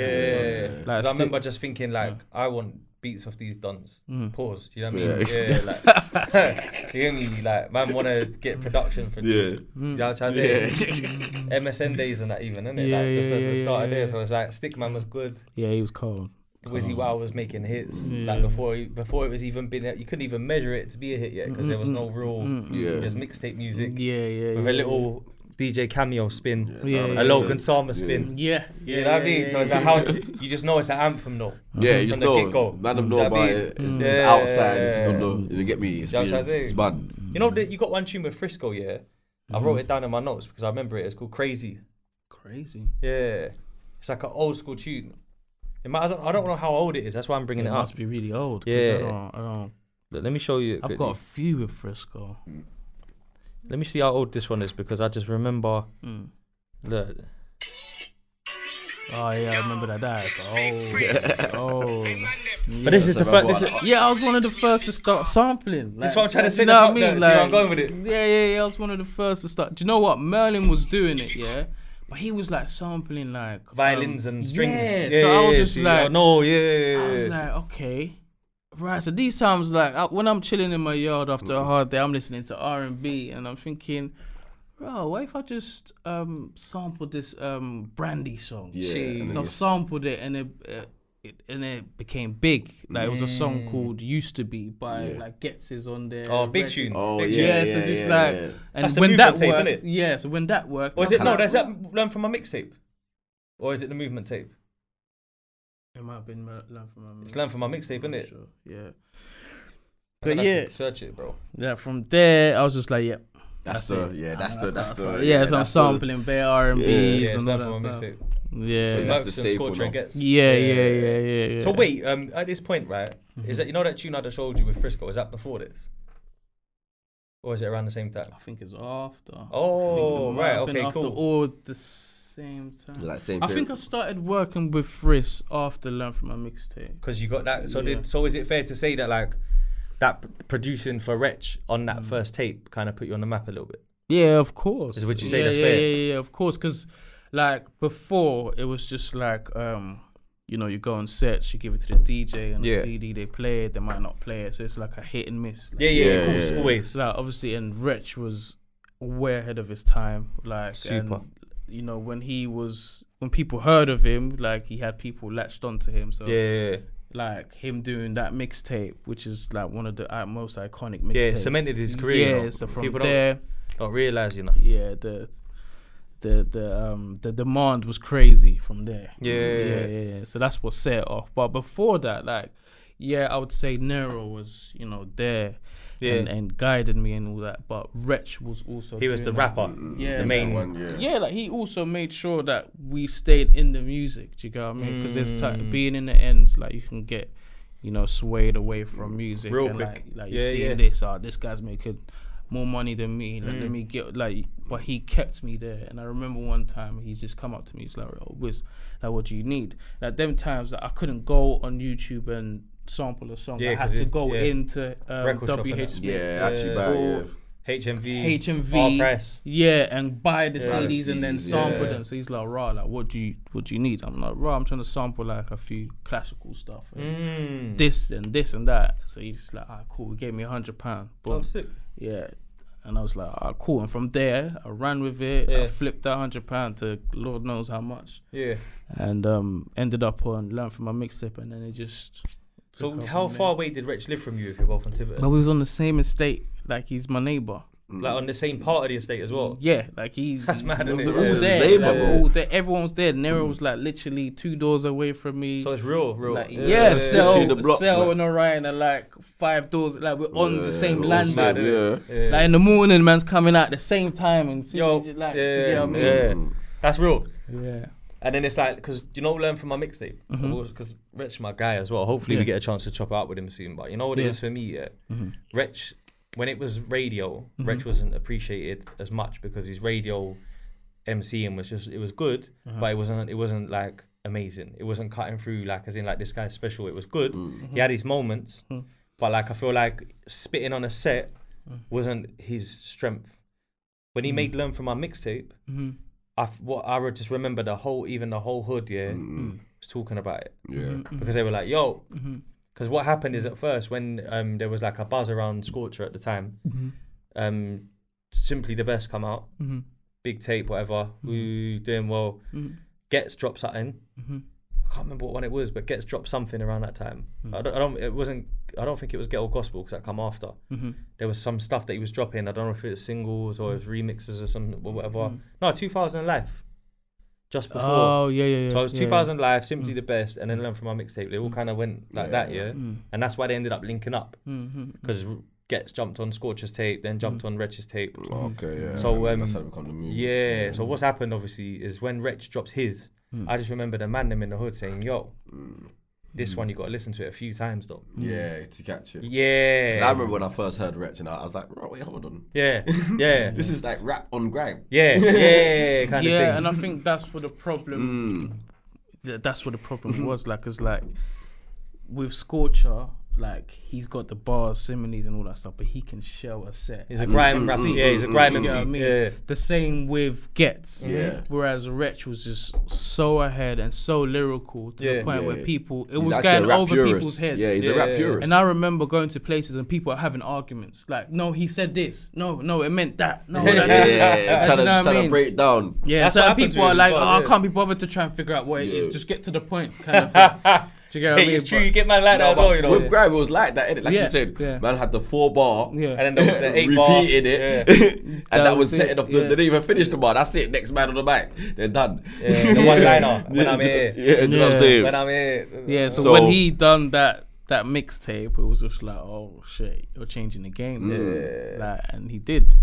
Like, I remember just thinking, like, I want beats off these dons. Pause. Do you know what I mean? Like, you hear me? Like, man, want to get production for this. You know what I'm saying? MSN days and that, even, innit? Like, just as the start of there. So it's like, Stickman was good. Yeah, he was cold. Wizzy Wow was making hits. Like, before it was even been, you couldn't even measure it to be a hit yet because there was no real, just mixtape music. With a little DJ Cameo spin, a Logan Sama spin. You know what I mean? So it's like how you just know it's an anthem though. Yeah, you just know. Man, know about it. It's outside. You don't know. You get me? It's fun. You know, you got one tune with Frisco. Yeah, I wrote it down in my notes because I remember it. It's called Crazy. Crazy. Yeah, it's like an old school tune. I don't know how old it is. That's why I'm bringing it up. It must be really old. Yeah. I don't. Let me show you. I've got a few with Frisco. Let me see how old this one is because I just remember. Look. Oh yeah, I remember that. Oh. But this is the first. I was one of the first to start sampling. Like, that's what I'm trying to say. You know what I mean? Like, see where I'm going with it. Yeah. I was one of the first to start. Do you know what? Merlin was doing it, but he was like sampling like violins and strings. So I was just like, I was like, okay. Right, so these times, like, when I'm chilling in my yard after a hard day, I'm listening to R&B, and I'm thinking, bro, what if I just sampled this Brandy song? So I sampled it, and it became big. Like, it was a song called "Used to Be" by like Wizzys on there. Oh, big tune. So it's just like, and that's when that tape, worked, so when that worked, or is it does that learn from my mixtape, or is it the movement tape? It might have been learned from my mixtape. It's learned from my mixtape, isn't it? Sure. Yeah. But search it, bro. Yeah, from there I was just like, that's it. So I'm sampling bare R&B. It's learned from my mixtape. Yeah, so that's the staple. Scorcher gets. Yeah. So wait, at this point, right? Is that, you know, that tune I just showed you with Frisco? Is that before this, or is it around the same time? I think it's after. Oh, right. Okay, after cool. All the same time. Like same I think I started working with Frisco after Learn From My Mixtape. Because you got that. So is it fair to say that like that producing for Wretch on that first tape kind of put you on the map a little bit? Yeah, of course. Would you say that's fair? Yeah, of course. Because like before, it was just like you know, you go on sets, you give it to the DJ and the CD, they play it, they might not play it, so it's like a hit and miss. Like, of course, always. So like obviously, and Wretch was way ahead of his time. Like, super. And, you know, when people heard of him, like he had people latched onto him. So like him doing that mixtape, which is like one of the most iconic mixtapes. Yeah, it cemented his career. Yeah, you know? so from people there, don't realize, you know. Yeah, the demand was crazy from there. Yeah. So that's what set it off. But before that, like, yeah, I would say Nero was, you know, there. And guided me and all that, but Wretch was also. He was the rapper, the main one. Yeah, like he also made sure that we stayed in the music. Do you get what I mean? Because there's being in the ends, like you can get, you know, swayed away from music real and quick. Like you see this, this guy's making more money than me. Like, let me get but he kept me there. And I remember one time he's just come up to me. He's like, "Oh, Wiz, like, what do you need?" Like them times that I couldn't go on YouTube and sample a song. I had to go into WH HMV, R-Press. And buy the CDs and then sample them. So he's like, "Raw, like, what do you need?" I'm like, "Raw, I'm trying to sample like a few classical stuff, and this and that." So he's just like, "Ah, cool." He gave me £100. Oh, sick. Yeah. And I was like, "Ah, cool." And from there, I ran with it. I flipped that £100 to Lord knows how much. Yeah. And ended up on Learn From My Mixtape, and then it just. So how far away did Wretch live from you if you're both on Tiverton? But we was on the same estate, like he's my neighbour. Like on the same part of the estate as well? Yeah, like he's... That's mad, isn't it? All there, like, all there. Everyone was there. Nero was like literally 2 doors away from me. So it's real. Like, Cell and Orion are like 5 doors. Like we're on the same land. Like in the morning, man's coming out at the same time and that's real. Yeah. And then it's like, because you know, Learn From My Mixtape, because Wretch my guy as well. Hopefully we get a chance to chop out with him soon. But you know what it is for me, Wretch, when it was radio, Wretch wasn't appreciated as much because his radio MCing was just, it was good, but it wasn't like amazing. It wasn't cutting through like as in like this guy's special. It was good. He had his moments, but like I feel like spitting on a set wasn't his strength. When he made Learn From My Mixtape. I just remember the whole hood, was talking about it. Because they were like, yo, because what happened is at first when there was like a buzz around Scorcher at the time, Simply the Best come out, big tape, whatever, we doing well. Gets dropped something. I can't remember what one it was, but Gets dropped something around that time. I don't think it was Get All Gospel because that come after. There was some stuff that he was dropping. I don't know if it was singles or it was remixes or something or whatever. No, 2000 Life. Just before. Oh yeah. So it was 2000 Life, Simply the Best, and then Learn From My Mixtape. They all kind of went like that, and that's why they ended up linking up because Gets jumped on Scorcher's tape, then jumped on Wretch's tape. Okay, yeah. So that's how it become the movie. Yeah. So what's happened obviously is when Wretch drops his. I just remember the man them in the hood saying, "Yo, this one you got to listen to it a few times though." Yeah, to catch it. Yeah. I remember when I first heard Wretch and I was like, "Oh, wait, hold on." Yeah. This is like rap on grime. Yeah, kind of thing. Yeah, and I think that's what the problem. That's what the problem was like. Cause like with Scorcher. Like he's got the bars, similes, and all that stuff, but he can shell a set. He's a grime rapper. Yeah, he's a grime MC. I mean? Yeah. The same with Gets. Yeah. Whereas Wretch was just so ahead and so lyrical to the point where people, it was He's going over purist. people's heads. Yeah, he's a rap purist. And I remember going to places and people are having arguments. Like, no, he said this. No, it meant that. No, trying to break it down. Yeah, so people are like, I can't be bothered to try and figure out what it is. Just get to the point, kind of thing. It's true, you get man like that as well, you know. With grime, it was like that, innit? Like you said, man had the 4 bar, and then the 8 bar, repeated it, and that was setting off. They didn't even finish the bar. That's it. Next man on the mic, they're done. The one liner. When I'm here. Yeah, you know what I'm saying. When I'm here. Yeah. So when he done that mixtape, it was just like, oh shit, you're changing the game. Like, and he did.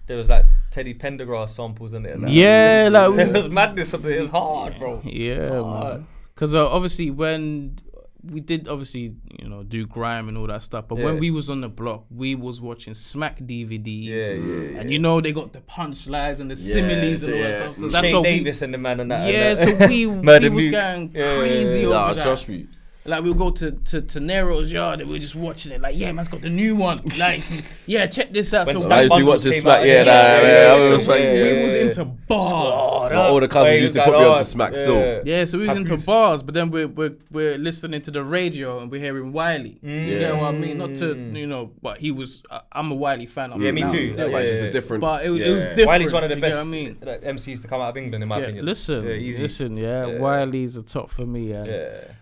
There was like Teddy Pendergrass samples in it. Yeah, like there was madness up there. It was hard, bro. Yeah, man. Because obviously when we did obviously, you know, do grime and all that stuff. But when we was on the block, we was watching Smack DVDs. And you know, they got the punchlines and the similes and all that stuff. So that's Shane what Davis and the man and that. Yeah, so we was going crazy over that. Trust me. Like we'll go to Nero's yard and we're just watching it. Like, yeah, man's got the new one. Like, yeah, check this out. So I used to watch this Smack. We was into bars. All the cousins used to put me onto Smack still. Yeah, so we was into bars, but then we're listening to the radio and we're hearing Wiley. Do you get what I mean? Not to, you know, but he was. I'm a Wiley fan. Yeah, me too. But it's just different. But it was different. Wiley's one of the best MCs to come out of England, in my opinion. Listen, Wiley's a top for me.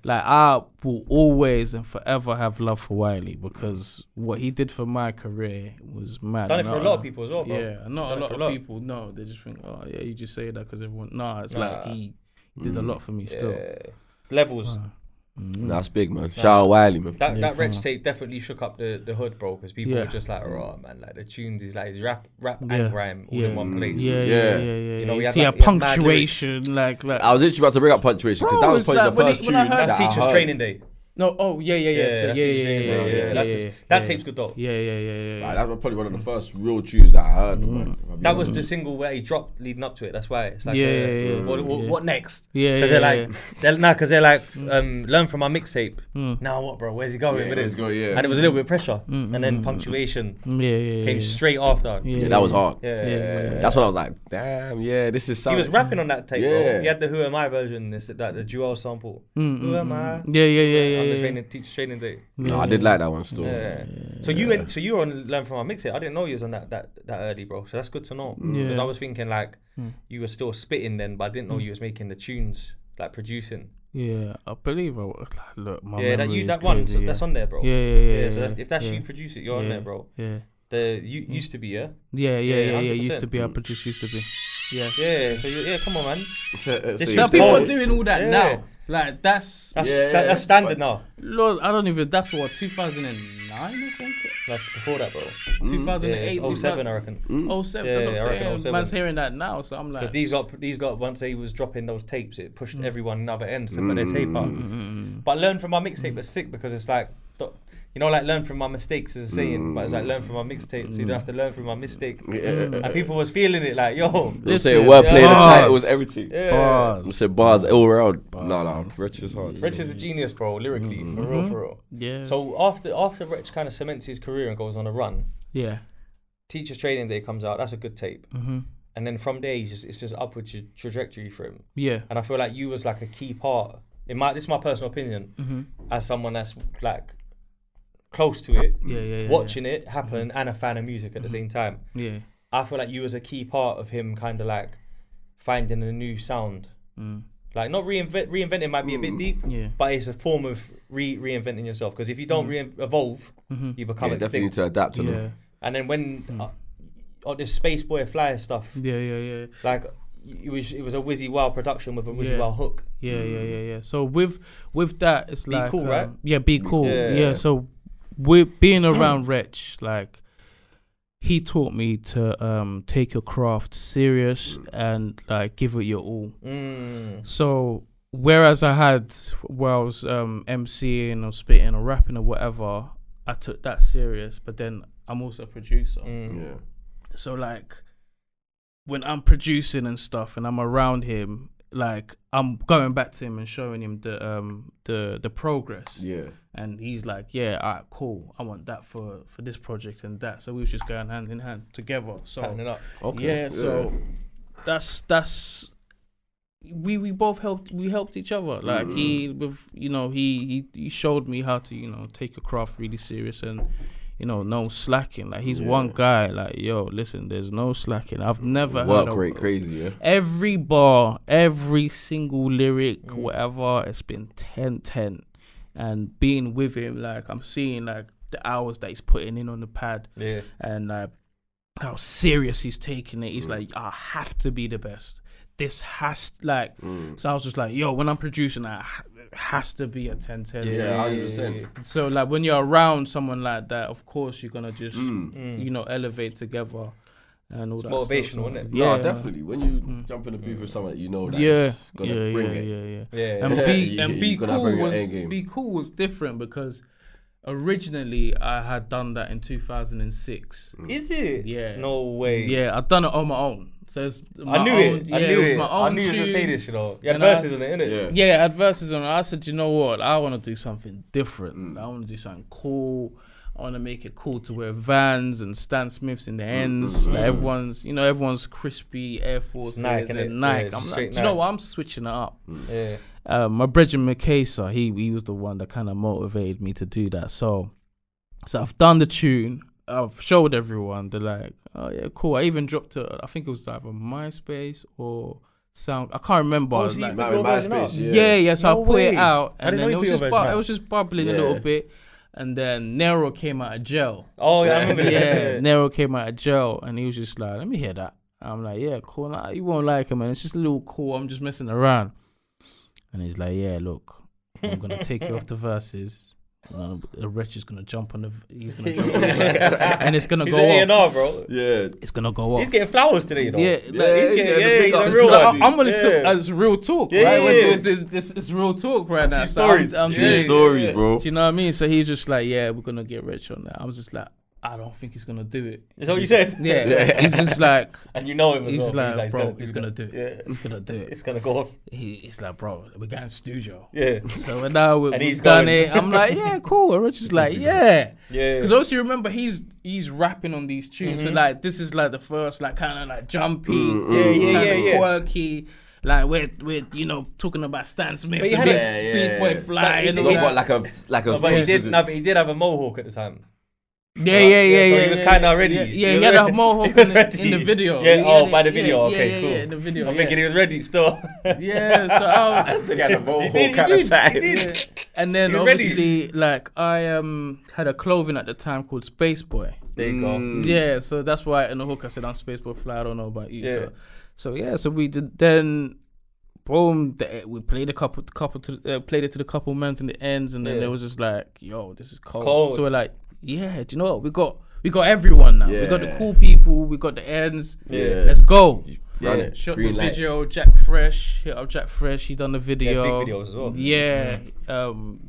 Like, I will always and forever have love for Wiley because what he did for my career was mad. Done it for a lot of people as well, bro. Yeah, not a lot of people. No, they just think, oh yeah, you just say that because everyone. Nah, it's like he did a lot for me still. Levels. That's big, man. Shout out Wiley, man. That Wretch tape definitely shook up the hood, bro, because people were just like, oh man, like the tunes is like rap and grime all in one place. Yeah. You know, we had punctuation, like. I was literally about to bring up punctuation because that was probably the first tune. That's Teacher's Training Day. No, yeah. That tape's good though. Yeah. Like, that was probably one of the first real tunes that I heard. Man. That was the single where he dropped leading up to it. That's why it's like, what next? Because they're like, learn from our mixtape. Now what, bro? Where's he going with it? And it was a little bit of pressure, and then punctuation came straight after. Yeah, that was hard. Yeah. That's when I was like, damn, this is something. He was rapping on that tape, bro. He had the Who Am I version, the Jewel sample. Who am I? Yeah. The Teacher's Training Day. No, I did like that one still. So you were on Learn From Our Mixtape. I didn't know you was on that early, bro. So that's good to know. Because I was thinking like you were still spitting then, but I didn't know you was making the tunes, like producing. Yeah, I believe I was. Look, my that one, so that's on there, bro. Yeah. So if that's you produce it, you're on there, bro. Yeah. The used to be, Yeah. Used to be. I produced used to be. Yeah. So come on, man. So people are doing all that now. Like that's standard now. Lord, I don't even. That's what 2009, I think. That's before that, bro. 2008, 07, I reckon. 07. That's what I'm saying. Man's hearing that now, so I'm like. Because these lot, once they was dropping those tapes, it pushed everyone in other ends to put their tape up. But Learn From My Mixtape was sick because it's like. You know, like learn from my mistakes is a saying, but it's like learn from my mixtape, so you don't have to learn from my mistake. And people was feeling it like, yo. Let's say wordplay, the titles, everything. Bars. Say bars all around. No, Wretch is hard. Wretch is a genius, bro, lyrically, for real. Yeah. So after Wretch kind of cements his career and goes on a run, Teacher's Training Day comes out, that's a good tape. And then from there, it's just upward trajectory for him. Yeah. And I feel like you was like a key part, this is my personal opinion, as someone that's like, close to it, watching it happen, and a fan of music at the same time. Yeah, I feel like you was a key part of him, kind of like finding a new sound. Like not reinventing might be a bit deep, but it's a form of reinventing yourself. Because if you don't evolve, you become extinct. Definitely need to adapt to them. And then when this Space Boy Flyer stuff, like. It was a Wizzy Wow production with a Wizzy Wow hook. Yeah. So with that, it's like be cool, right? Yeah, be cool. Yeah. So with being around Wretch, like he taught me to take your craft serious and like give it your all. So whereas where I was MCing or spitting or rapping or whatever, I took that serious. But then I'm also a producer. So like. When I'm producing and stuff and I'm around him, like I'm going back to him and showing him the progress. Yeah. And he's like, yeah, all right, cool. I want that for this project and that. So we was just going hand in hand together. So so that's we both helped each other. Like he showed me how to, take a craft really serious and no slacking. Like he's one guy. Like, yo, listen, there's no slacking. I've never heard rate crazy. Every bar, every single lyric, whatever, it's been 10-10. And being with him, like I'm seeing like the hours that he's putting in on the pad, and like how serious he's taking it. He's like, I have to be the best. This has so I was just like, yo, when I'm producing that, it has to be a 10-10. Yeah, 100%. So like when you're around someone like that, of course you're gonna just elevate together. and all that motivational, stuff. isn't it? Yeah, No, definitely. When you jump in the booth with someone, you know that it's gonna bring it. And be cool was different because originally I had done that in 2006. Is it? Yeah. No way. Yeah, I'd done it on my own. So I knew it. I knew it. My own I knew you were gonna say this, you know. You had And verses in it, innit? Yeah, I had verses on it. I said, you know what? I want to do something different. I want to do something cool. I want to make it cool to wear Vans and Stan Smiths in the ends. Like everyone's crispy Air Forces and Nike. I'm like, do you know what? I'm switching it up. Yeah. My brother Makesa, he was the one that kind of motivated me to do that. So I've done the tune. I've showed everyone. They're like, oh yeah, cool. I even dropped it. I think it was either MySpace or Sound. I can't remember. Oh, so MySpace, yeah. So no I put way. it out, and then it was just bubbling a little bit. And then Nero came out of jail. Oh yeah, I remember that. Yeah, Nero came out of jail, and he was just like, "Let me hear that." I'm like, "Yeah, cool. Nah, you won't like it, man. It's just a little cool. I'm just messing around." And he's like, "Yeah, look, I'm gonna take you off the verses. The Wretch is gonna jump on the. He's gonna jump on the verse, and it's gonna go off, A&R, bro. Yeah, it's gonna go off. He's getting flowers today, you know. Yeah, he's a real one. I'm gonna talk. It's real talk, right? This is real talk right now. True stories, bro. Do you know what I mean? So he's just like, yeah, we're gonna get Wretch on that. I was just like, I don't think he's gonna do it. Is that what you said? Yeah. He's just like, and you know him as he's well. Like, bro, he's gonna do it. Yeah. He's gonna do it. It's gonna go off. He's like, bro, we're going to studio. Yeah. So now we've he's done it. I'm like, yeah, cool. And Wretch is like, yeah. Because obviously remember he's rapping on these tunes. So like this is like the first like kind of like jumpy, quirky. Like we're talking about Stan Smith, Beast Boy Fly. He got like a. But he did have a mohawk at the time. Yeah. So he was kind of ready. Yeah, he had a mohawk in the video. Yeah, by the video. Okay, cool. Yeah, in the video. I'm thinking he was ready still. Yeah, so I still had a mohawk at the time. Yeah. And then obviously, like I had a clothing at the time called Space Boy. There you go. Yeah, so that's why in the hook I said I'm Space Boy Fly. I don't know about you. Yeah. So we did then. Boom! We played played it to the couple mans in the ends, and then it was just like, "Yo, this is cold." So we're like, "Yeah, do you know what? We got everyone now. We got the cool people. We got the ends. Yeah, let's go." Run it. Shot Green the light. video. Jack Fresh hit up Jack Fresh. He done the video. Yeah, big videos as well. Yeah,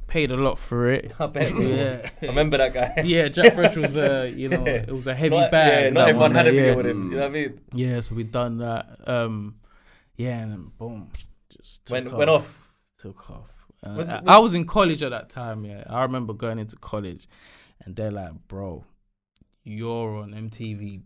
paid a lot for it. I bet. Yeah, I remember that guy. Yeah, Jack Fresh was it was a heavy bag. Yeah, not everyone had a video with him. You know what I mean? Yeah, so we done that. Yeah, and then boom. Went off. Took off. I was in college at that time. Yeah, I remember going into college, and they're like, "Bro, you're on MTV."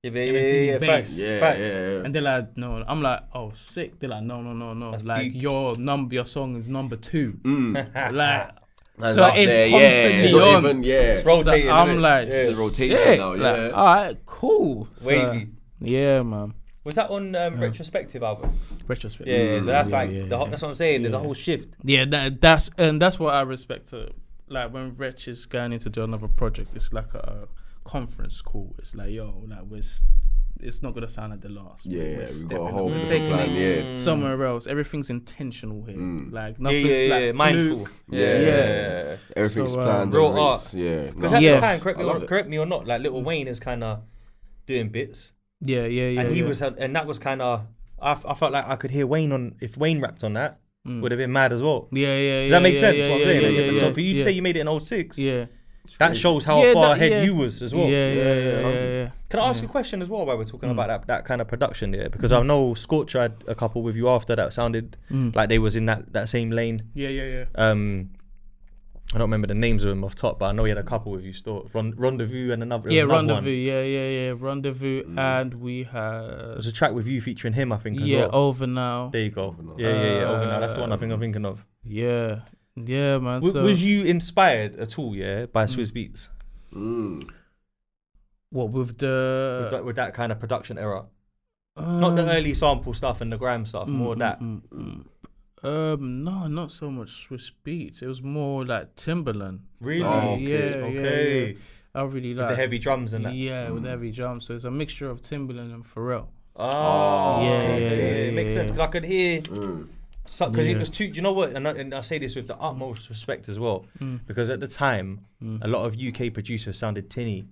Yeah, facts. And they're like, "No." I'm like, "Oh, sick." They're like, "No." That's like deep. your song is number 2. Like, so it's constantly on. It's rotating. So I'm like, it's a rotation now. Yeah. Like, all right, cool. Wavy. Yeah, man. Was that on Retrospective album? Retrospective. Yeah, so that's that's what I'm saying. There's a whole shift. Yeah, that's what I respect to. Like when Wretch is going in to do another project, it's like a conference call. It's like, yo, like it's not gonna sound like the last. Yeah, we've got a whole taking plan. it somewhere else. Everything's intentional here. Like nothing's like mindful. Yeah. Everything's planned. Real art. Yeah. Because at the time, correct me or not, like Lil Wayne is kind of doing bits. Yeah. And he was, and that was kind of. I felt like I could hear Wayne on. If Wayne rapped on that, would have been mad as well. Yeah. Does that make sense? What I'm saying? Yeah, so for you to say you made it in 06, yeah, that shows how far ahead you was as well. Yeah. Can I ask you a question as well while we're talking about that kind of production there? Because I know Scorcher had a couple with you after that sounded like they was in that same lane. Yeah. I don't remember the names of them off top, but I know he had a couple with you still. Rendezvous and another. Rendezvous. One. Yeah. Rendezvous, and we had. There was a track with you featuring him, I think. As well. Over now. There you go. Yeah. Over now. That's the one I think I'm thinking of. Yeah, man. Was you inspired at all? Yeah, by Swizz Beats. What with that kind of production era? Not the early sample stuff and the gram stuff. More that. No, not so much Swizz Beats. It was more like Timberland. Really? Okay. I really like the heavy drums and that. Yeah, with the heavy drums. So it's a mixture of Timberland and Pharrell. It makes sense because I could hear. Because it was too. Do you know what? And I say this with the utmost respect as well, because at the time, a lot of UK producers sounded tinny.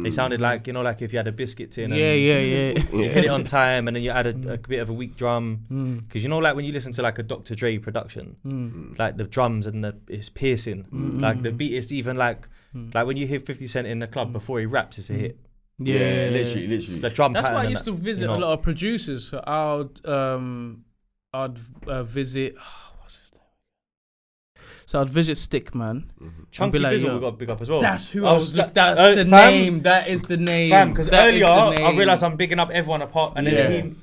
They sounded like, you know, like if you had a biscuit tin. And yeah. You hit it on time, and then you added a bit of a weak drum. Because you know, like when you listen to like a Dr. Dre production, like the drums and it's piercing. Like the beat is even like when you hear 50 Cent in the club before he raps, it's a hit. Yeah, literally. The drum. That's why I used that, to visit a lot of producers. So I'd visit. What's his name? So I'd visit Stickman. Chunky Bizzle we got big up as well. That's who I was. That's the name. That is the name. Fam, because earlier I realised I'm bigging up everyone apart, and then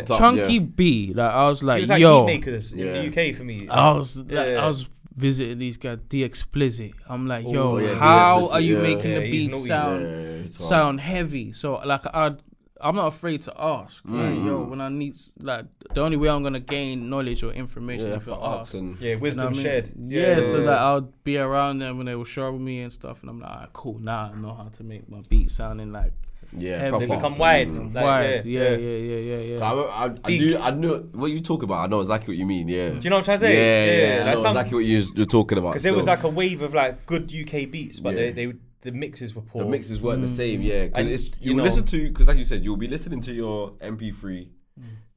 Chunky B. Like I was like, he was like yo, beat makers in the UK for me. I was visiting these guys, the Explicit. I'm like, yo, how are you making the beat sound heavy? So like I'm not afraid to ask. Like, yo, when I need, like, the only way I'm gonna gain knowledge or information is to ask. Wisdom shared. So that I'll be around them when they will show me and stuff, and I'm like, alright, cool. Now I know how to make my beat sounding like. They become wide. Wide. Yeah. I knew what you talk about. I know exactly what you mean. Yeah. Do you know what I'm trying to say? Yeah. I know exactly what you're talking about. Because there was like a wave of like good UK beats, but the mixes were poor. The mixes weren't the same. Yeah. Because you listen to, because like you said, you'll be listening to your MP3.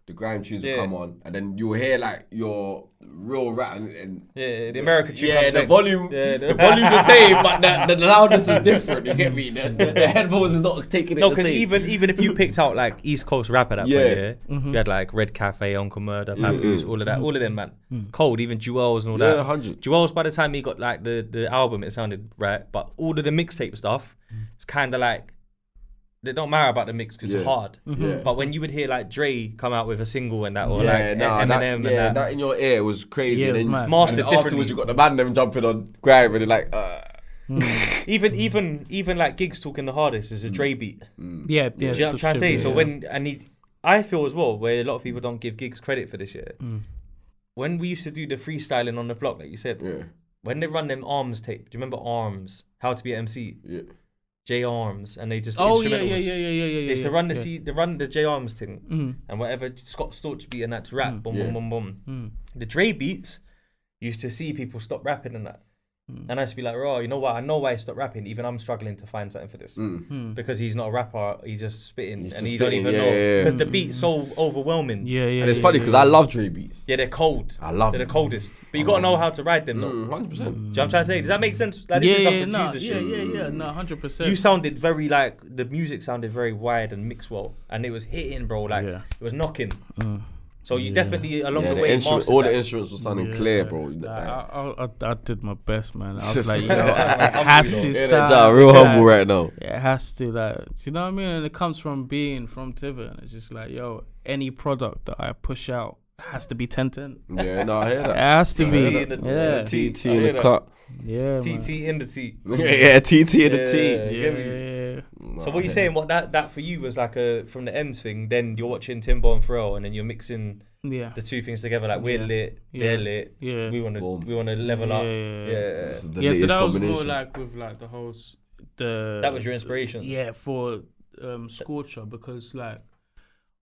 The grime tunes will come on, and then you'll hear like your real rap and the American tune. Yeah, the volume, the volume's the same, but the loudness is different. You get me? The headphones is not taking it. No, because even if you picked out like East Coast rap at that point, you had like Red Cafe, Uncle Murder, Papoose, all of them, man. Cold, even Jewels and all that. 100. Jewels, by the time he got like the album, it sounded right, but all of the mixtape stuff, it's kind of like. They don't matter about the mix because it's hard. But when you would hear like Dre come out with a single and that, or like Eminem and that in your ear was crazy. Yeah, and then mastered differently. Afterwards, you got the man them jumping on grime and they're like, even like Gigz talking the hardest is a Dre beat. Yeah. Do you know what I'm trying to say? So when I feel as well, where a lot of people don't give Gigz credit for this year. When we used to do the freestyling on the block, like you said, when they run them Arms tape, do you remember Arms? How to be an MC? Yeah. J Arms, and they just They used to run the J Arms thing, and whatever Scott Storch beat and that's rap, boom, boom, boom, boom. The Dre beats, used to see people stop rapping and that. And I used to be like, oh, you know what? I know why he stopped rapping. Even I'm struggling to find something for this. Because he's not a rapper. He's just spitting. And he don't even know. Because the beat's so overwhelming. And it's funny because I love Dre beats. Yeah, they're cold. I love them. They're the coldest. But you got to know how to ride them though. 100%. Do you know what I'm trying to say? Does that make sense? Like, this is some producer shit. No, 100%. You sounded very like, the music sounded very wide and mixed well. And it was hitting, bro. Like, it was knocking. So you definitely along the way all the instruments were sounding clear, bro. I did my best, man. I was like, it has to sound real humble right now. It has to, like, do you know what I mean? And it comes from being from Tiverton. It's just like, yo, any product that I push out has to be 10-10. Yeah, no, I hear that. It has to be. TT in the cut. Yeah, TT in the T. Yeah, TT in the T. Yeah. So what you saying? What that for you was like from the M's thing. Then you're watching Timbo and Pharrell, and then you're mixing the two things together. Like we're lit, they're lit. Yeah, we want to level up. Yeah. So that was more like with like the whole that was your inspiration. Yeah, for Scorcher, because like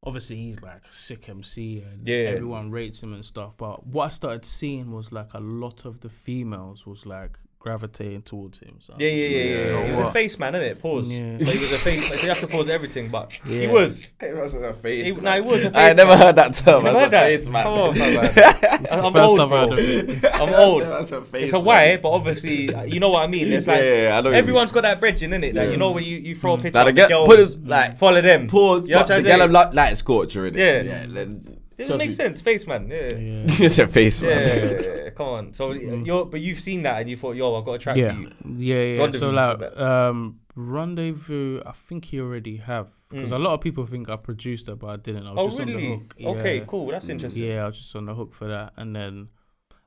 obviously he's like a sick MC and everyone rates him and stuff. But what I started seeing was like a lot of the females was like gravitating towards him. So He was a face man, innit? Pause. Yeah. But he was a face. Like, so you have to pause everything, but he was. He wasn't a face. He was a face. I never heard that term. Never heard that. Face man. Come on, man. I'm old, bro. I'm old. It's a why, but obviously, you know what I mean. It's like everyone's got that bridging, innit? Like you know when you throw a picture of the girls, like follow them. Pause. You know what I'm saying? The girl like Scorcher, innit? Yeah. It makes sense, face man. It's a face man. Yeah, come on. So but you've seen that and you thought, yo, I've got a track for you. Yeah. So like Rendezvous, I think he already have, because a lot of people think I produced it, but I didn't. I was just on the hook. Okay, cool. That's interesting. Yeah, I was just on the hook for that, and then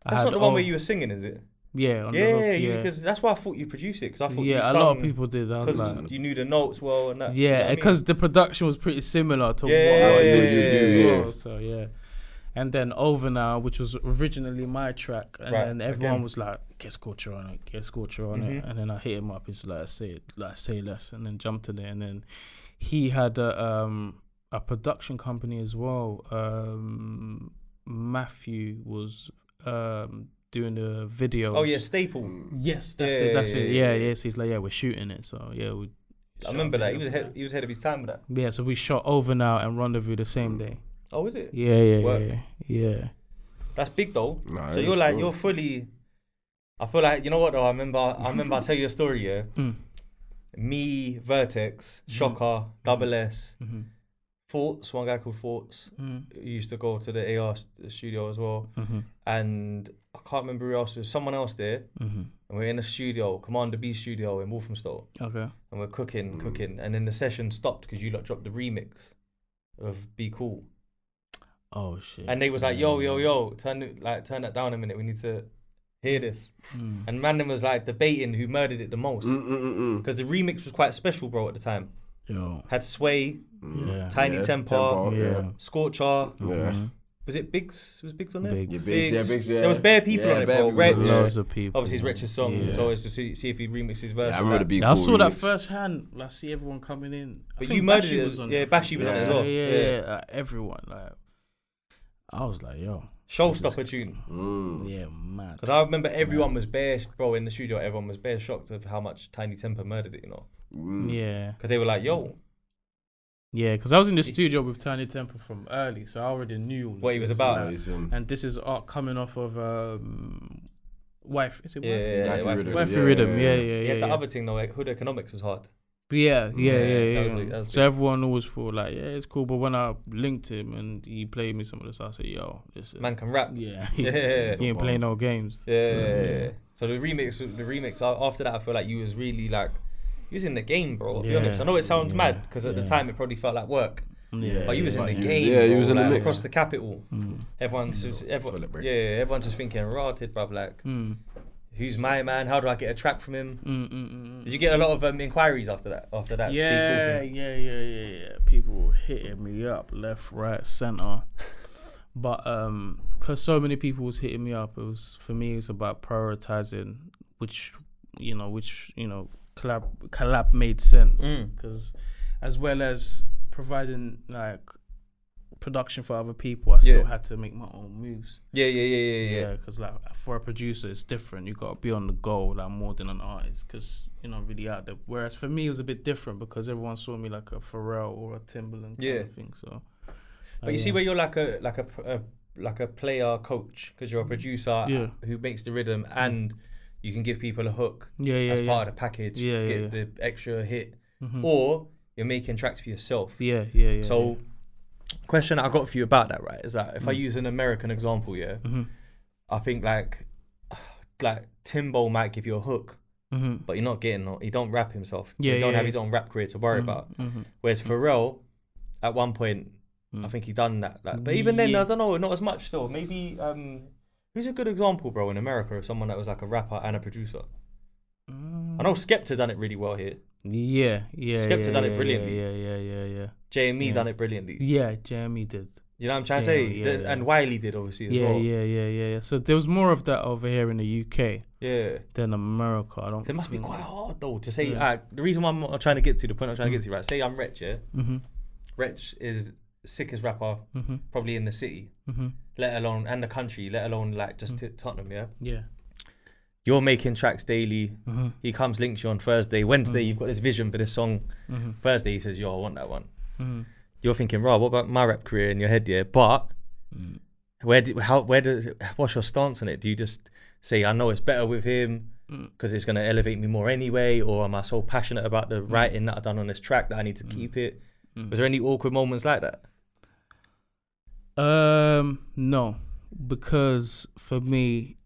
that's not the one where you were singing, is it? Yeah, on the hook, because that's why I thought you produced it. Because I thought you a lot of people did. Because like, you knew the notes well and that. Yeah, because the production was pretty similar to what I was doing as well. So yeah. And then Over Now, which was originally my track, and then everyone was like, "Get Scorcher on it, get Scorcher on it." And then I hit him up. He's like, "Say less," and then jumped in it. And then he had a production company as well. Matthew was doing the videos. Oh yeah, Staple. Yes, that's it. Yeah. So he's like, "Yeah, we're shooting it." So yeah, I remember that. He was ahead of his time with that. Yeah, so we shot Over Now and Rendezvous the same day. Oh, is it? Yeah. That's big though. Nah, so you're fully. I feel like, you know what though. I remember. I tell you a story. Yeah. Me, Vertex, Shocker, Double S, Thoughts. One guy called Thoughts. Who used to go to the AR studio as well. And I can't remember who else. There's someone else there. And we're in a studio, Commander B studio in Walthamstow. Okay. And we're cooking. And then the session stopped because you lot dropped the remix of Be Cool. Oh shit. And they was like, yo, turn that down a minute. We need to hear this. And Random was like debating who murdered it the most. Because the remix was quite special, bro, at the time. Yo. Had Sway, Tiny Temper, Scorcher. Was it Bigz? Was Bigz on there? Bigz. There was bare people on it, bro. Wretch. Loads of people. Obviously, it's Wretch's song. So it's to see if he remixed his verse. I remember the I saw that first hand. I see everyone coming in. But you murdered it. Bashy was on it as well. Yeah. Everyone. Like, I was like, yo. Showstopper tune. Yeah, man. Because I remember everyone was bare, bro, in the studio. Everyone was bare shocked of how much Tiny Temper murdered it, you know? Yeah. Because they were like, yo. Yeah, because I was in the studio with Tiny Temper from early, so I already knew what he was about. And this is coming off of Wife. Is it Wife? Yeah, Wifey Rhythm. Yeah. The other thing though, like, Hood Economics was hard. But yeah. That was so everyone always thought like, yeah, it's cool. But when I linked him and he played me some of the stuff, I said, yo, this man can rap. Yeah, he ain't playing no games. Yeah. So the remix. After that, I feel like you was really like. He was in the game, bro. I'll be honest. I know it sounds mad because at the time it probably felt like work. But he was in the game. Yeah, he was in the mix. Across the capital. Everyone's just thinking, rotted, bruv. Like, who's my man? How do I get a track from him? Did you get a lot of inquiries after that? Yeah. People hitting me up left, right, center. But because so many people was hitting me up, for me it was about prioritizing which collab made sense, because as well as providing like production for other people, I still had to make my own moves. Yeah. Because like for a producer, it's different. You gotta be on the go like more than an artist, because you're not really out there. Whereas for me, it was a bit different because everyone saw me like a Pharrell or a Timbaland kind of thing. So, but you see where you're like a player coach, because you're a producer who makes the rhythm and you can give people a hook as part of the package to get the extra hit, or you're making tracks for yourself. So, question I got for you about that, right, is that if I use an American example, I think like Timbo might give you a hook, but you're not getting. He don't rap himself. So he don't have his own rap career to worry about. Whereas Pharrell, at one point, I think he done that. But even then, I don't know, not as much though. Maybe. Who's a good example, bro, in America of someone that was like a rapper and a producer? I know Skepta done it really well here. Yeah. Skepta done it brilliantly. Yeah. JME done it brilliantly. Yeah, JME did. You know what I'm trying to say? And Wiley did obviously as well. Yeah. So there was more of that over here in the UK. Yeah. Than America. I don't. It must be quite hard though to say. The reason why I'm trying to get to the point I'm trying to get to, right? Say I'm Wretch, yeah. Wretch is sickest rapper probably in the city, let alone and the country, let alone like just Tottenham. Yeah. You're making tracks daily. He comes, links you on Thursday, Wednesday. You've got this vision for this song. Thursday he says, "Yo, I want that one." You're thinking, "Right, what about my rap career?" In your head, but what's your stance on it? Do you just say, "I know it's better with him because it's gonna elevate me more anyway," or am I so passionate about the writing that I've done on this track that I need to keep it? Was there any awkward moments like that? No, because for me,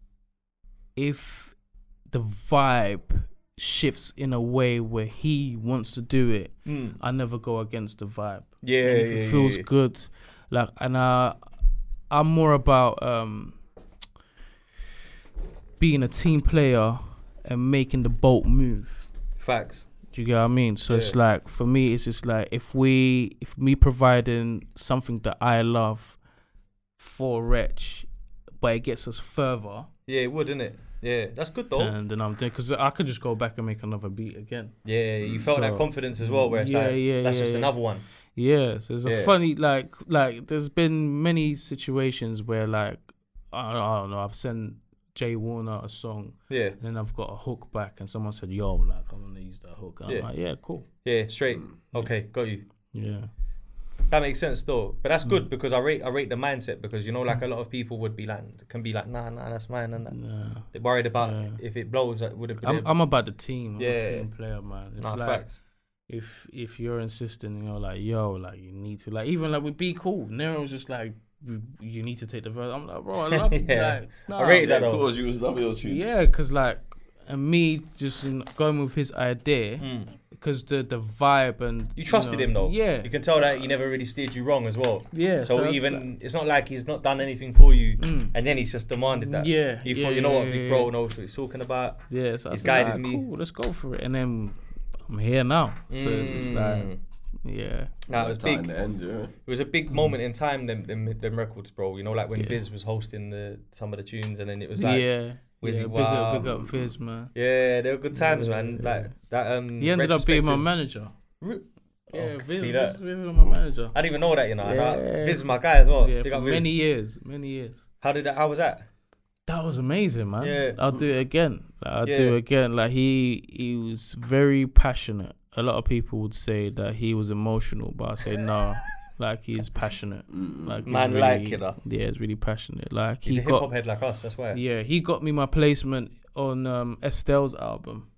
if the vibe shifts in a way where he wants to do it, I never go against the vibe. If it feels good, like, and I'm more about being a team player and making the boat move. Facts. Do you get what I mean? So it's like, for me, it's just like if me providing something that I love for Wretch, but it gets us further. Yeah, it would, innit? Yeah, that's good though. And then I'm doing, because I could just go back and make another beat again. Yeah, you felt that confidence as well, where it's that's just another one. Yeah, so there's a funny, like there's been many situations where like, I don't know, I've sent Jay Warner a song. Yeah. And then I've got a hook back, and someone said, "Yo, like I'm gonna use that hook." And I'm like, "Yeah, cool." Yeah, straight. Okay, got you. Yeah. That makes sense though, but that's good because I rate the mindset, because you know, like a lot of people would be like, can be like, nah, that's mine, and that. Nah. They're worried about if it blows, like, would it be? I'm about the team. I'm a team player, man. It's nah, like, facts. If you're insisting, you know, like, yo, like you need to, like, even like with Be Cool, Nero was just like, you need to take the verse. I'm like, bro, I love it. Like, nah, I rate that though. Because you was loving your tune. Yeah, because like, and me just going with his idea, because the vibe and you trusted him though. Yeah, you can tell that he never really steered you wrong as well. Yeah, so even like, it's not like he's not done anything for you, and then he's just demanded that. Yeah, he thought, you know what, big bro knows what he's talking about. Yeah, so he's guided like, me. Cool, let's go for it. And then I'm here now, so it's just like, yeah. Nah, it was big. End, yeah. It was a big moment in time. Them records, bro. You know, like when Bigz was hosting some of the tunes, and then it was like. Wizzy Wow. Big up Fizz, man. Yeah, they were good times, man. Like that. He ended up being my manager. Yeah, Viz was my manager. I didn't even know that, you know. Yeah. Viz is my guy as well. Yeah, Big for up Viz. many years. How was that? That was amazing, man. Yeah. I'll do it again. I'll do it again. Like he was very passionate. A lot of people would say that he was emotional, but I say no. Like he's passionate. Like man, really, like, you know. Yeah, he's really passionate. Like he's a hip hop head like us. That's why. Yeah, he got me my placement on Estelle's album.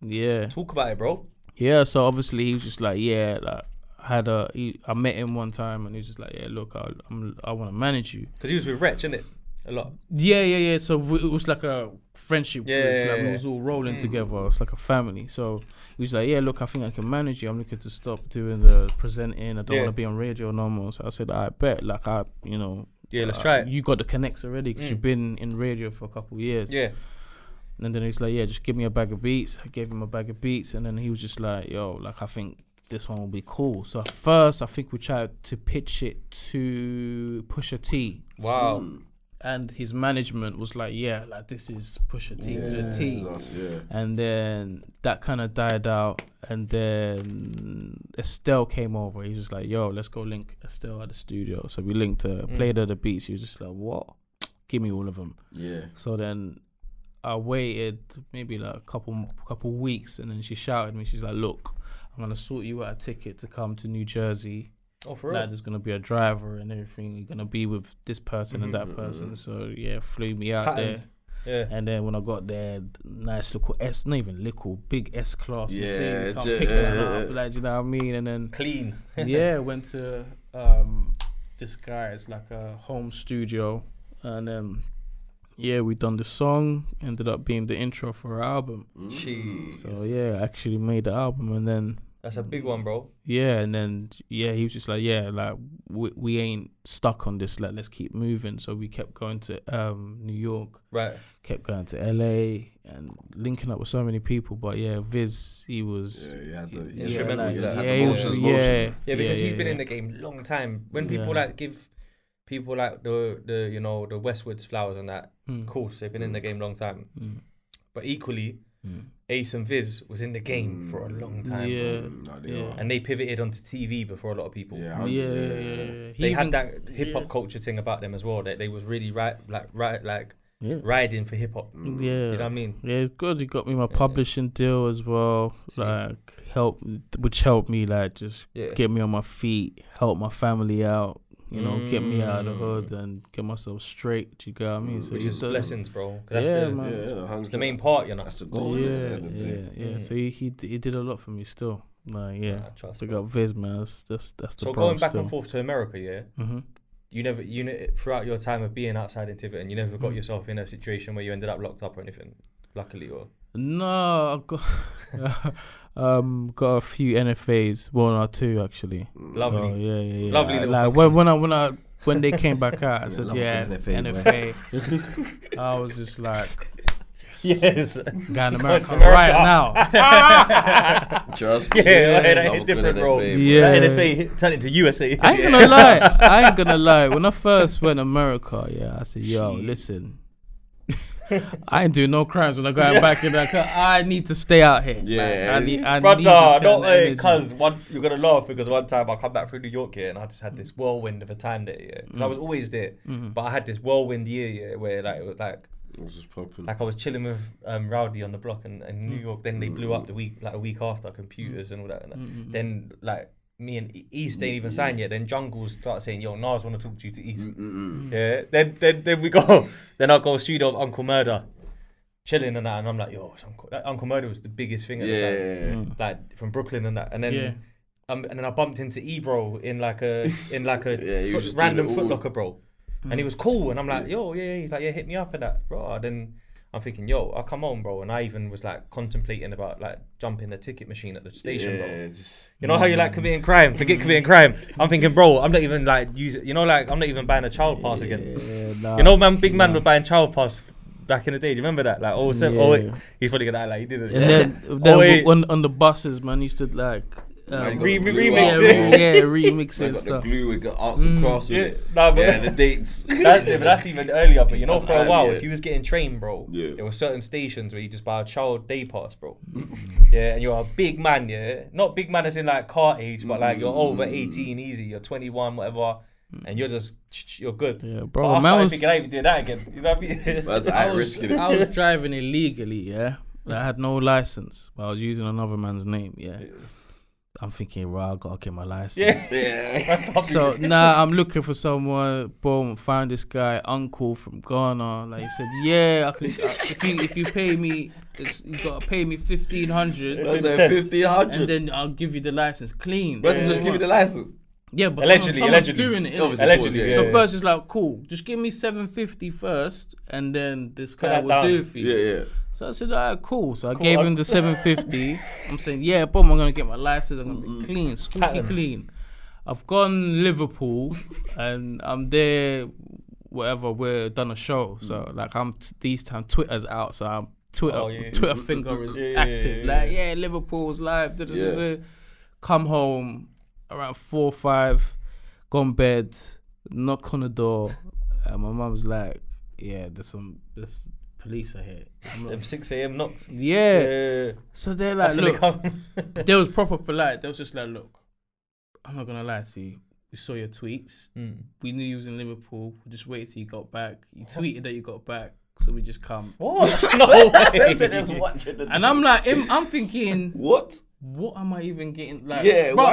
Yeah. Talk about it, bro. Yeah. So obviously he was just like, yeah, like I met him one time and he was just like, yeah, look, I want to manage you. Because he was with Wretch, isn't it? A lot. Yeah. So it was like a friendship group. Yeah. We was all rolling together. It's like a family. So he was like, yeah, look, I think I can manage you. I'm looking to stop doing the presenting. I don't want to be on radio no more. So I said, I bet. Like, yeah, let's try it. You got the connects already because you've been in radio for a couple of years. Yeah. And then he's like, yeah, just give me a bag of beats. I gave him a bag of beats. And then he was just like, yo, like, I think this one will be cool. So at first, I think we tried to pitch it to Pusha T. Wow. And his management was like, yeah, like this is Pusha T to the T. This is us, yeah. And then that kind of died out. And then Estelle came over. He was just like, yo, let's go link Estelle at the studio. So we linked her, played her the beats. He was just like, what? Give me all of them. Yeah. So then I waited maybe like a couple weeks, and then she shouted me. She's like, look, I'm going to sort you out a ticket to come to New Jersey. Oh, for real? Like, there's gonna be a driver and everything. You're gonna be with this person and that person. So yeah, flew me out there. Yeah. And then when I got there, nice little S, not even little, big S class machine. Can't pick that up, like, you know what I mean? And then clean. Yeah, went to this guy. It's like a home studio, and then we done the song. Ended up being the intro for our album. Jeez. So yeah, I actually made the album, and then. That's a big one, bro. Yeah, and then he was just like, yeah, like we ain't stuck on this. Like, let's keep moving. So we kept going to New York, right? Kept going to LA and linking up with so many people. But yeah, Viz, he was instrumental. Because he's been in the game a long time. When people like give people like the you know the Westwoods flowers and that, of course they've been in the game a long time. But equally. Ace and Viz was in the game for a long time, and they pivoted onto TV before a lot of people. They had that hip hop culture thing about them as well. That they was really riding for hip hop. You know what I mean? Yeah, it's good. He got me my publishing deal as well. Which helped me like just get me on my feet, help my family out. You know, get me out of the hood and get myself straight. You get what I mean? So which is blessings, bro. That's that's the main part, you know. That's the goal. Yeah. So he did a lot for me still. Like, so got Viz, man. That's the. So going back and forth to America, you never throughout your time of being outside in Tiverton, you never got yourself in a situation where you ended up locked up or anything. Luckily, or no, I got a few NFAs, one or two actually. Lovely, so, yeah. Lovely. Like when they came back out, I said, NFA. I was just like, yes, going to America right now. Just me. That hit different, bro. That NFA turned into USA. I ain't gonna lie. When I first went to America, I said, yo, listen. I ain't doing no crimes when I go back in there. I need to stay out here. Yeah, I need to cause you're gonna laugh because one time I come back from New York and I just had this whirlwind of a time there. I was always there, but I had this whirlwind year where like it was like was just popping. Like I was chilling with Rowdy on the block in New York. Then they blew up a week after, computers and all that. Then like me and East ain't even signed yet. Then Jungle start saying, "Yo, Nas want to talk to you to East." Yeah. Then we go. Then I go studio of Uncle Murder, chilling and that, and I'm like, "Yo, Uncle Murder was the biggest thing at the time, like from Brooklyn and that." And then and then I bumped into Ebro in like a random Foot Locker, bro. And he was cool, and I'm like, yo, he's like, hit me up and that, bro. Then I'm thinking, yo, I'll come on, bro. And I even was like contemplating about like jumping the ticket machine at the station, bro. You know how you like committing crime, forget committing crime. I'm thinking, bro, I'm not even like I'm not even buying a child pass again. You know, man, big man was buying child pass back in the day. Do you remember that? Like, he's probably gonna act like he didn't. And then on the buses, man, used to like. Remix it. Got the glue, we got arts and crafts with it. The dates. That's even earlier. But you know, for a while, if you was getting trained, bro, there were certain stations where you just buy a child day pass, bro. And you're a big man, not big man as in like car age, but like you're over 18, easy. You're 21, whatever, and you're good. Yeah, bro. But I was thinking I even do that again. You know what I mean? That's risking it. I was driving illegally. I had no license, but I was using another man's name. I'm thinking, right, I gotta get my license. So now I'm looking for someone. Boom, find this guy, Uncle from Ghana. Like he said, I can. If you pay me, you gotta pay me 1,500. That's 1,500, and then I'll give you the license clean. Doesn't just give you the license. Yeah, but allegedly doing it. Allegedly. So first it's like, cool, just give me 750 first, and then this guy will do it for you. Yeah. So I said, alright, cool. So I gave him the 750. I'm saying, boom, I'm gonna get my license. I'm gonna be clean, squeaky clean. I've gone Liverpool, and I'm there. Whatever, we're done a show. So like, these time Twitter's out, so I'm Twitter finger is active. Like, Liverpool's live. Come home around 4 or 5, gone bed, knock on the door, and my mum's like, there's police are here. Them 6 a.m. knocks. So they're like, look, they was proper polite. They was just like, look, I'm not gonna lie to you. We saw your tweets. We knew you was in Liverpool. We just waited till you got back. You tweeted that you got back, so we just come. What? No way. And I'm like, I'm thinking, what am I even getting? Like, bro,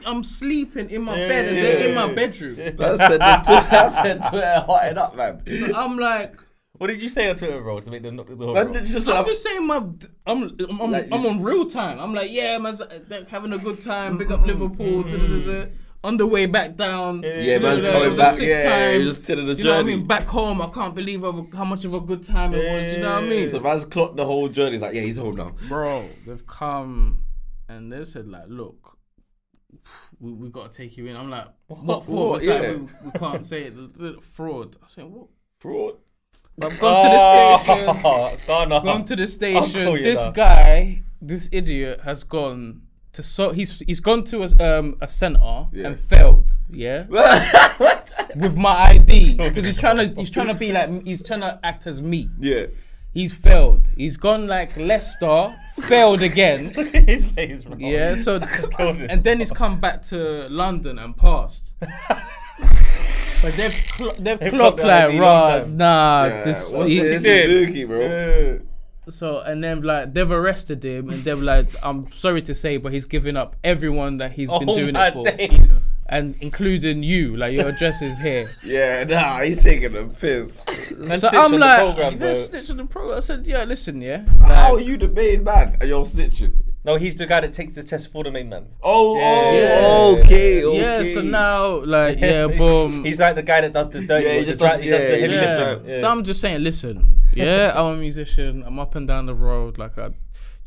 I'm sleeping in my bed and they're in my bedroom. That's Twitter hotting up, man. So I'm like, what did you say on Twitter, bro, to make them knock the door? I'm just saying I'm on real time. I'm like, man, they're having a good time. Big up Liverpool. On the way back down. Man's coming back. Time. Just telling the journey. You know what I mean? Back home, I can't believe how much of a good time it was. You know what I mean? So man's clocked the whole journey. He's like, he's home now. Bro, they've come and they said like, look, we got to take you in. I'm like, what for? Like, we can't say it. Fraud. I said, what? Fraud. I've gone to the station. This guy, this idiot, has gone to he's gone to a centre and failed. With my ID because he's trying to be like he's trying to act as me. He's failed. He's gone like Leicester, failed again. His face, bro. So and then he's come back to London and passed. But they've clocked like, this is spooky, bro. So and then like they've arrested him and they're like, I'm sorry to say, but he's given up everyone that he's been doing it for, and including you. Like your address is here. He's taking a piss. So I'm like, let's snitch on the program. I said, listen, how are you the main man and you're snitching? No, he's the guy that takes the test for the main man. Okay. So now, like, boom. He's like the guy that does the dirty. He does the heavy lifting. So I'm just saying, listen, I'm a musician. I'm up and down the road. Like, do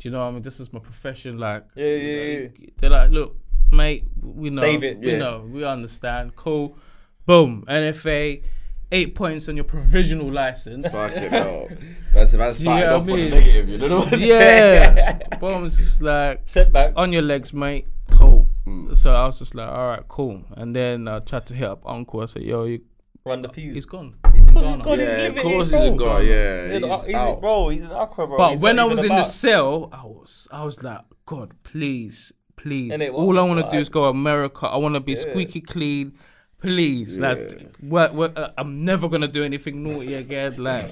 you know what I mean? This is my profession. Like, they're like, look, mate, we know. Save it. We know. We understand. Cool. Boom. NFA. 8 points on your provisional license. Fucking hell. That's starting off on the negative, you know what I'm saying? Boom, it's just like, setback. On your legs, mate. Cool. So I was just like, all right, cool. And then I tried to hit up Uncle. I said, yo, you run the pew. He's gone. Of course he's gone. He's out. Bro, he's an aqua, bro. But when I was in the cell, I was like, God, please. All I want to do is go to America. I want to be squeaky clean. Please, like, I'm never gonna do anything naughty again. Like,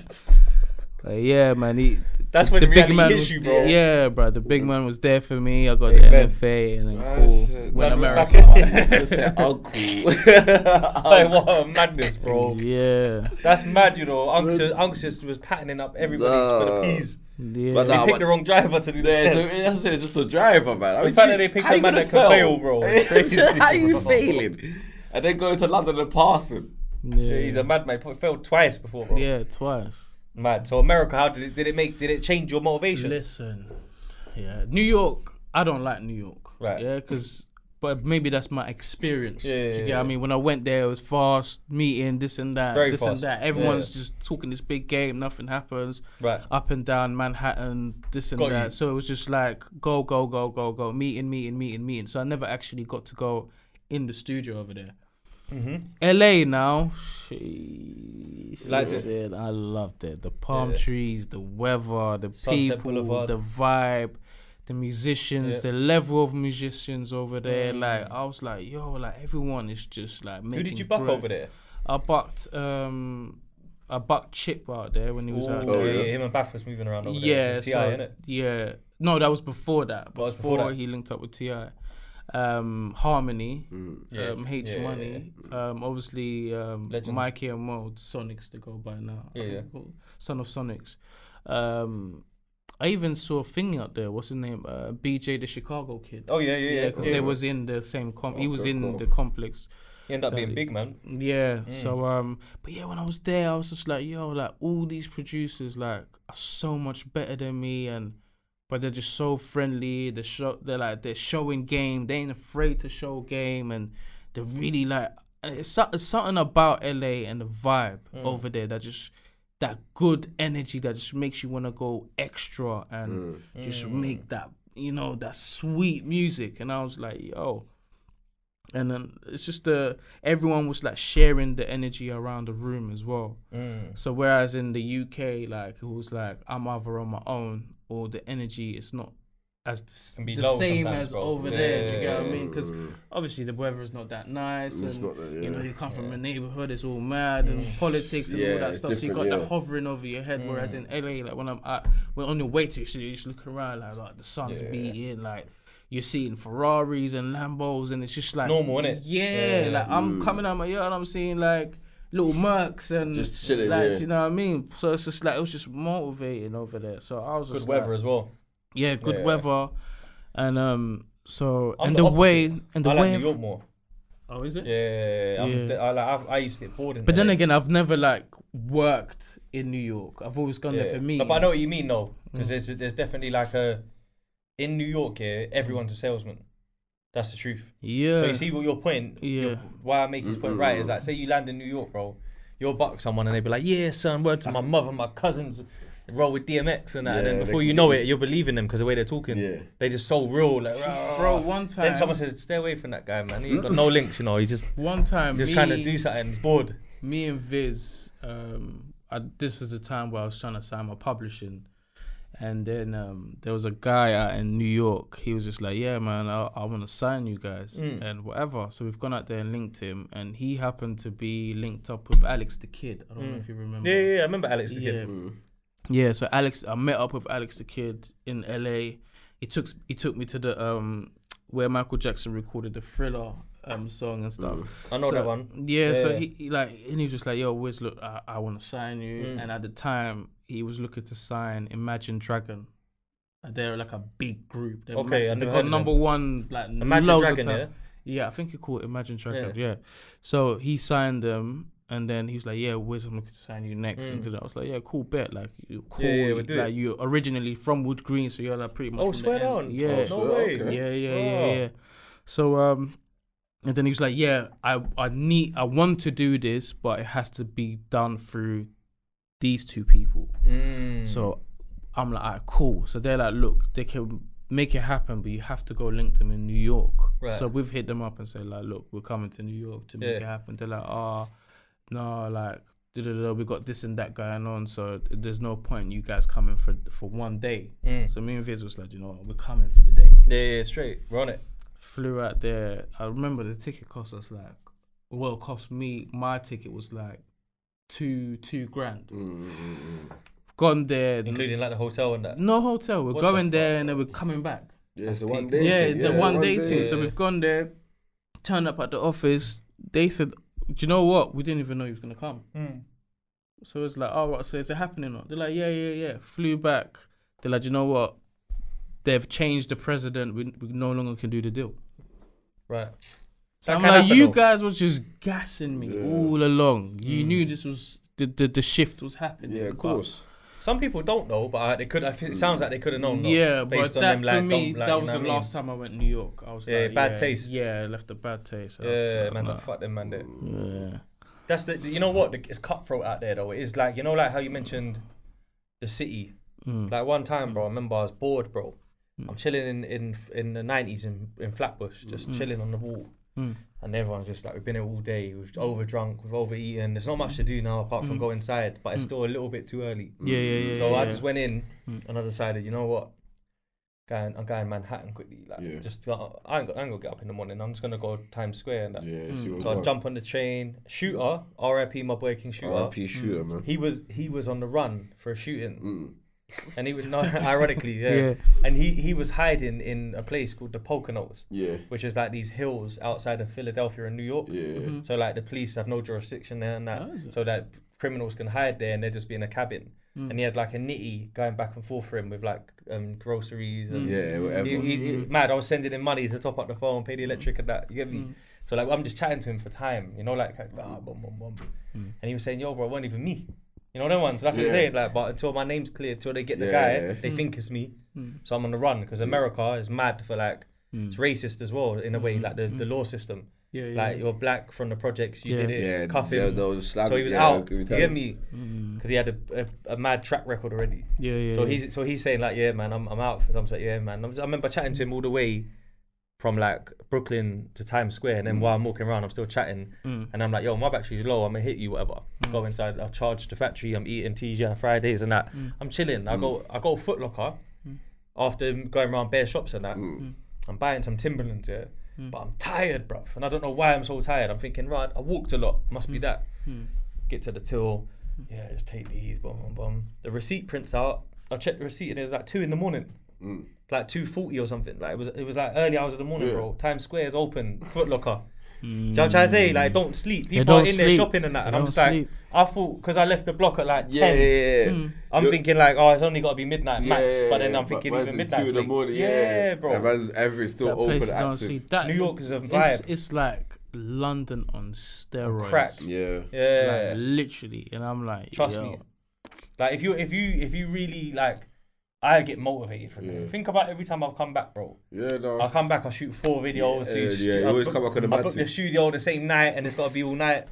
Yeah, man. That's when the big man hits you, bro. Yeah, bro. The big man was there for me. I got the NFA and then cool. When America, I said uncle. Like, what a madness, bro. Yeah, that's mad. You know, Uncle just was patterning up everybody for the peas. Yeah. But they picked the wrong driver to do the test. That's what it's just a driver, man. I mean, the fact that they picked a man that can fail, bro. Crazy, how you failing? And then going to London and passing. Yeah, he's a madman. He failed twice before, bro. Yeah, twice. Mad. So America, how did it change your motivation? Listen, yeah, New York. I don't like New York. Right. Yeah, but maybe that's my experience. Yeah. You get what I mean? When I went there, it was fast meeting, this and that, Very fast. and that. Everyone's just talking this big game. Nothing happens. Right. Up and down Manhattan, this and that. So it was just like go, meeting. So I never actually got to go in the studio over there. LA now, I loved it. The palm trees, the weather, the Sunset people, Boulevard. the vibe, the musicians, the level of musicians over there. Like I was like, yo, like everyone is just like making. Who did you buck over there? I bucked Chip out there when he was out there. Yeah, him and Bath was moving around over there. T.I., innit? Yeah. No, that was before that. Before he linked up with T.I. Harmony, H Money, obviously Mikey and Mo, Sonics they go by now. Son of Sonics. I even saw a thing out there. What's his name? BJ the Chicago Kid. Oh yeah. Because they was in the same he was in the complex. He ended up being big, man. Yeah. So but yeah, when I was there, I was just like, yo, like all these producers like are so much better than me, but they're just so friendly. They're showing game. They ain't afraid to show game, and they're really like it's something about LA and the vibe over there that good energy that just makes you want to go extra and just make that that sweet music. And I was like, yo. And then it's just everyone was like sharing the energy around the room as well. So whereas in the UK, like it was like I'm either on my own or the energy is not as the same as over there. Do you get what I mean? Because obviously the weather is not that nice, and you come from a neighborhood, it's all mad and politics and all that stuff. So you got that hovering over your head. Whereas in LA, like when we're on your way to, so you're just looking around like the sun's beating, like. You're seeing Ferraris and Lambos, and it's just like normal, innit? Yeah, like I'm coming out my yard, and I'm seeing like little Mercs and just chilling, like, you know what I mean? So it's just like it was just motivating over there. So I was just good weather as well. Yeah, good weather, and so I'm and the way and the way. I like New York more. Oh, is it? Yeah. I used to get bored in But LA. then again, I've never like worked in New York. I've always gone there for me. No, but I know what you mean, though, because there's definitely like in New York here, everyone's a salesman. That's the truth. Yeah. So you see what your point, why I make his point right is like, say you land in New York, bro, you'll buck someone and they be like, yeah, son, word to my mother, my cousins roll with DMX and that. And then before you know it, you're believing them because the way they're talking. Yeah. They just so real. Like, bro, one time. Then someone said, stay away from that guy, man. He ain't got no links, you know. He just, one time, just trying to do something. He's bored. Me and Viz, this was the time where I was trying to sign my publishing. And then there was a guy out in New York. He was just like, yeah, man, I want to sign you guys and whatever. So we've gone out there and linked him. And he happened to be linked up with Alex the Kid. I don't know if you remember. Yeah, I remember Alex the Kid. Yeah, so I met up with Alex the Kid in LA. He took me to the where Michael Jackson recorded the Thriller song and stuff. I know that one. Yeah, so he was just like, yo, Wiz, look, I want to sign you. And at the time, he was looking to sign Imagine Dragon. They're like a big group. They're massive. They got #1 like Imagine Dragon, yeah, I think he called Imagine Dragon. Yeah. So he signed them, and then he was like, "Yeah, Wiz, I'm looking to sign you next." And I was like, "Yeah, cool, bet. Like, you're cool. Yeah, we'll do like, you're originally from Wood Green, so you're like pretty much." Oh, swear down. Yeah. No way. Okay. Yeah. So and then he was like, "Yeah, I want to do this, but it has to be done through these two people." So I'm like, alright, cool. So they're like, look, they can make it happen, but you have to go link them in New York. Right. So we've hit them up and said like, look, we're coming to New York to make it happen. They're like, no, like, we got this and that going on, so there's no point you guys coming for one day. So me and Viz was like, you know what, we're coming for the day. Yeah, straight. We're on it. Flew out there. I remember the ticket cost us like, well, it cost me, my ticket was like $2,000. gone there, including like the hotel and that. No hotel. We're going there and then we're coming back. Yeah, it's the one day. Yeah, the one day thing. So we've gone there, turned up at the office. They said, "Do you know what? We didn't even know he was gonna come." So it's like, "Oh, what? So is it happening?" They're like, "Yeah." Flew back. They're like, "Do you know what? They've changed the president. We no longer can do the deal." Right. So I'm like, you guys was just gassing me all along. You knew this was the shift was happening. Yeah, of course. Some people don't know, but they could. It sounds like they could have known. Yeah, based but on them, for me, that was the last time I went to New York. I was bad taste. Yeah, left a bad taste. Yeah, man, fuck them, man. There. Yeah. That's you know what? It's cutthroat out there though. It is like, you know, like how you mentioned the city. Like one time, bro, I remember I was bored, bro. I'm chilling in the 90s in Flatbush, just chilling on the wall. And everyone's just like, we've been here all day, we've overdrunk, we've overeaten. There's not much to do now apart from go inside, but it's still a little bit too early. Yeah. So I just went in and I decided, you know what? I'm going Manhattan quickly. Like, just I ain't gonna get up in the morning. I'm just gonna go Times Square and that. So I jump on the train. Shooter, R.I.P. my boy King Shooter. R.I.P. Shooter, man. He was on the run for a shooting. And he was ironically, and he was hiding in a place called the Poconos, which is like these hills outside of Philadelphia and New York. So like the police have no jurisdiction there and that, so that criminals can hide there and they'll just be in a cabin. And he had like a nitty going back and forth for him with like groceries and whatever. Mad, I was sending him money to top up the phone, pay the electric and that. You get me? So like I'm just chatting to him for time, you know, like boom. And he was saying, "Yo, bro, it wasn't even me." You know them ones. That's what they say. Like, but until my name's cleared, until they get the guy, they think it's me. So I'm on the run because America is mad for like it's racist as well in a way. Like the law system. Like you're black from the projects, you did it. Cuff him. So he was out. You get me? Because he had a mad track record already. So he's saying like, yeah, man, I'm out. So I'm like, yeah, man. I remember chatting to him all the way from like Brooklyn to Times Square, and then while I'm walking around, I'm still chatting, and I'm like, yo, my battery's low, I'm gonna hit you, whatever. Go inside, I'll charge the factory, I'm eating TGI Fridays and that. I'm chilling. I go Foot Locker after going around bare shops and that. I'm buying some Timberlands, but I'm tired, bruv, and I don't know why I'm so tired. I'm thinking, right, I walked a lot, must be that. Get to the till, just take these, boom. The receipt prints out. I checked the receipt and it was like 2 a.m. Like 2:40 or something. Like it was like early hours of the morning, bro. Times Square is open. Foot Locker. Do you know what I'm trying to say? Like, don't sleep. People are in there shopping and that. And I'm just like, I thought, because I left the block at like 10. I'm thinking like, oh, it's only got to be midnight max. But then I'm thinking even midnight. 2 in the morning. Bro. Everything's still open and active. New York is a vibe. It's like London on steroids. Crack. Like, literally. And I'm like, trust me. Like if you really like, I get motivated from it. Think about every time I've come back, bro. I'll come back, I'll shoot 4 videos. You always come back on the I book the studio the same night and it's got to be all night.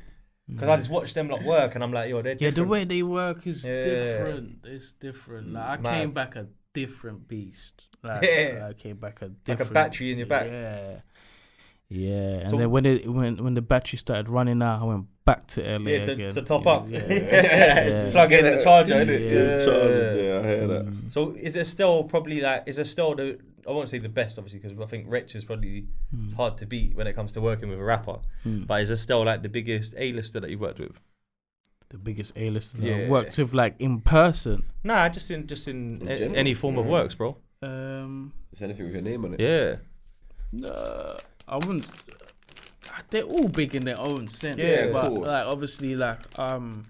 Because I just watch them like work and I'm like, yo, they're different. Yeah, the way they work is different. It's different. Like I came back a different beast. Like I came back a different... Like a battery in your back. Yeah, and so, then when the battery started running out, I went back to LA again. To top up. Plug in the charger, innit? I hear that. So is there still probably like, I won't say the best, obviously, because I think Wretch is probably hard to beat when it comes to working with a rapper. But is there still like the biggest A-lister that you've worked with? The biggest A-lister that I've worked with, like in person? Nah, just in any form of works, bro. Is anything with your name on it? Yeah. No. I wouldn't. They're all big in their own sense. But of course. Like obviously, like on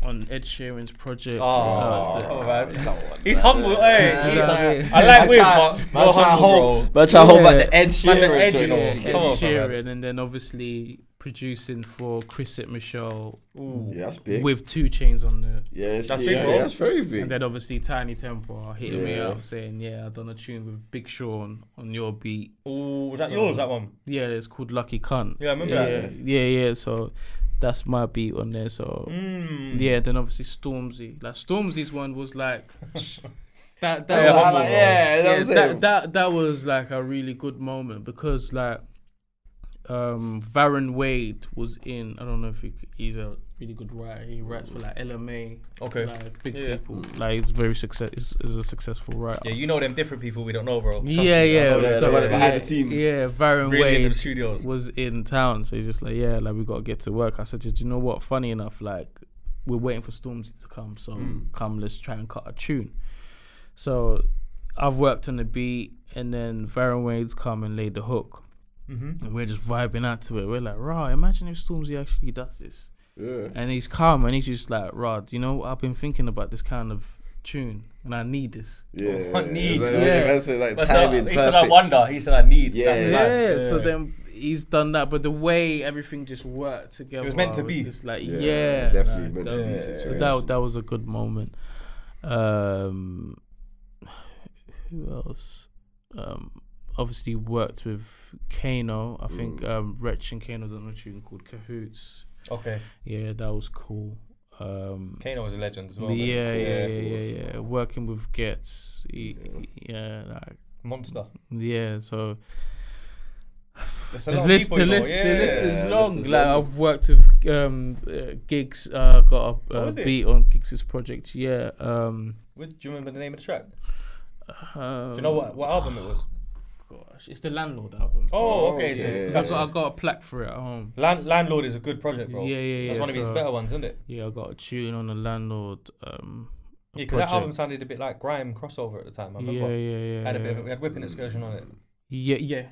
Ed Sheeran's project. He's humble. I like Wiz, but you're humble, bro. But try hold back the Ed Sheeran. Ed Sheeran, and then obviously producing for Crescent Michelle. That's big. With 2 Chainz on the. That's big, bro. That's very big. And then obviously Tiny Temple hitting me up saying, I done a tune with Big Sean on your beat. Was that yours, that one? Yeah, it's called Lucky Cunt. Yeah, I remember that. Yeah. So that's my beat on there. So then obviously Stormzy. Like Stormzy's one was like that was like a really good moment because like Varun Wade was in. I don't know if he's a really good writer. He writes for like LMA. Okay. Like big people. Like he's very is a successful writer. Yeah, you know them different people we don't know, bro. Behind the scenes. Yeah, Varun really Wade in the studios. was in town, so he's just like, we got to get to work. I said, did you know what? Funny enough, like we're waiting for Stormzy to come. So come, let's try and cut a tune. So I've worked on the beat, and then Varun Wade's come and laid the hook. And we're just vibing out to it. We're like, rah, imagine if Stormzy actually does this. Yeah. And he's calm, and he's just like, rah, you know, I've been thinking about this kind of tune, and I need this. Yeah, I need. Like timing. He said I wonder. He said I need. Yeah. So then he's done that, but the way everything just worked together, it was meant to be. Just like definitely meant to be. So that was a good moment. Who else? Obviously worked with Kano. I think Wretch and Kano done a tune called Cahoots. Okay. Yeah, that was cool. Kano was a legend as well. Yeah. Working with Gets. Like monster. Yeah, so the list is long. Like I've worked with Gigs. Got a beat on Giggs' project. Yeah. Do you remember the name of the track? Do you know what album it was? Gosh, it's the Landlord album. Oh, okay. So I got a plaque for it at home. Landlord is a good project, bro. Yeah. That's one of his better ones, isn't it? Yeah, I got a tune on the Landlord. Because that album sounded a bit like grime crossover at the time. I remember. Yeah. Had a bit of we had Whipping Excursion on it. Yeah.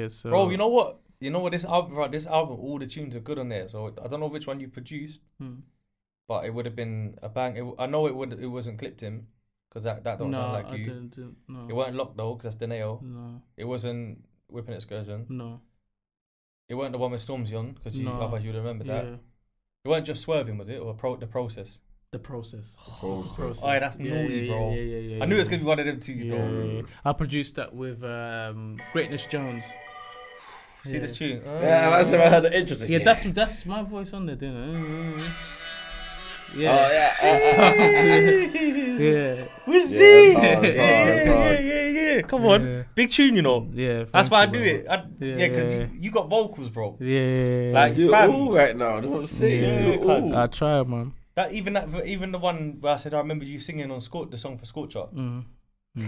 So, bro, you know what? This album, all the tunes are good on there. So I don't know which one you produced, but it would have been a bang. I know it wasn't Clipped Him. Because that don't sound like you. No. It weren't Locked though, because that's Deneo. No. It wasn't Whipping Excursion. No. It weren't the one with Stormzy on, because otherwise you would remember that. Yeah. It weren't Just Swerving, was it? Or The Process? The Process. Oh, that's naughty, bro. Yeah. I knew it was going to be one of them two, though. Yeah. I produced that with Greatness Jones. See this tune? I heard the interesting. Yeah, that's my voice on there, didn't it? Yeah. Yeah. Wizzy! Yeah. Come on. Big tune, you know. Yeah. That's why I do it. Because you got vocals, bro. Yeah. Like, do it all right now. That's what I'm saying. Yeah. I try, man. Even the one where I said I remember you singing on the song for Scorcher.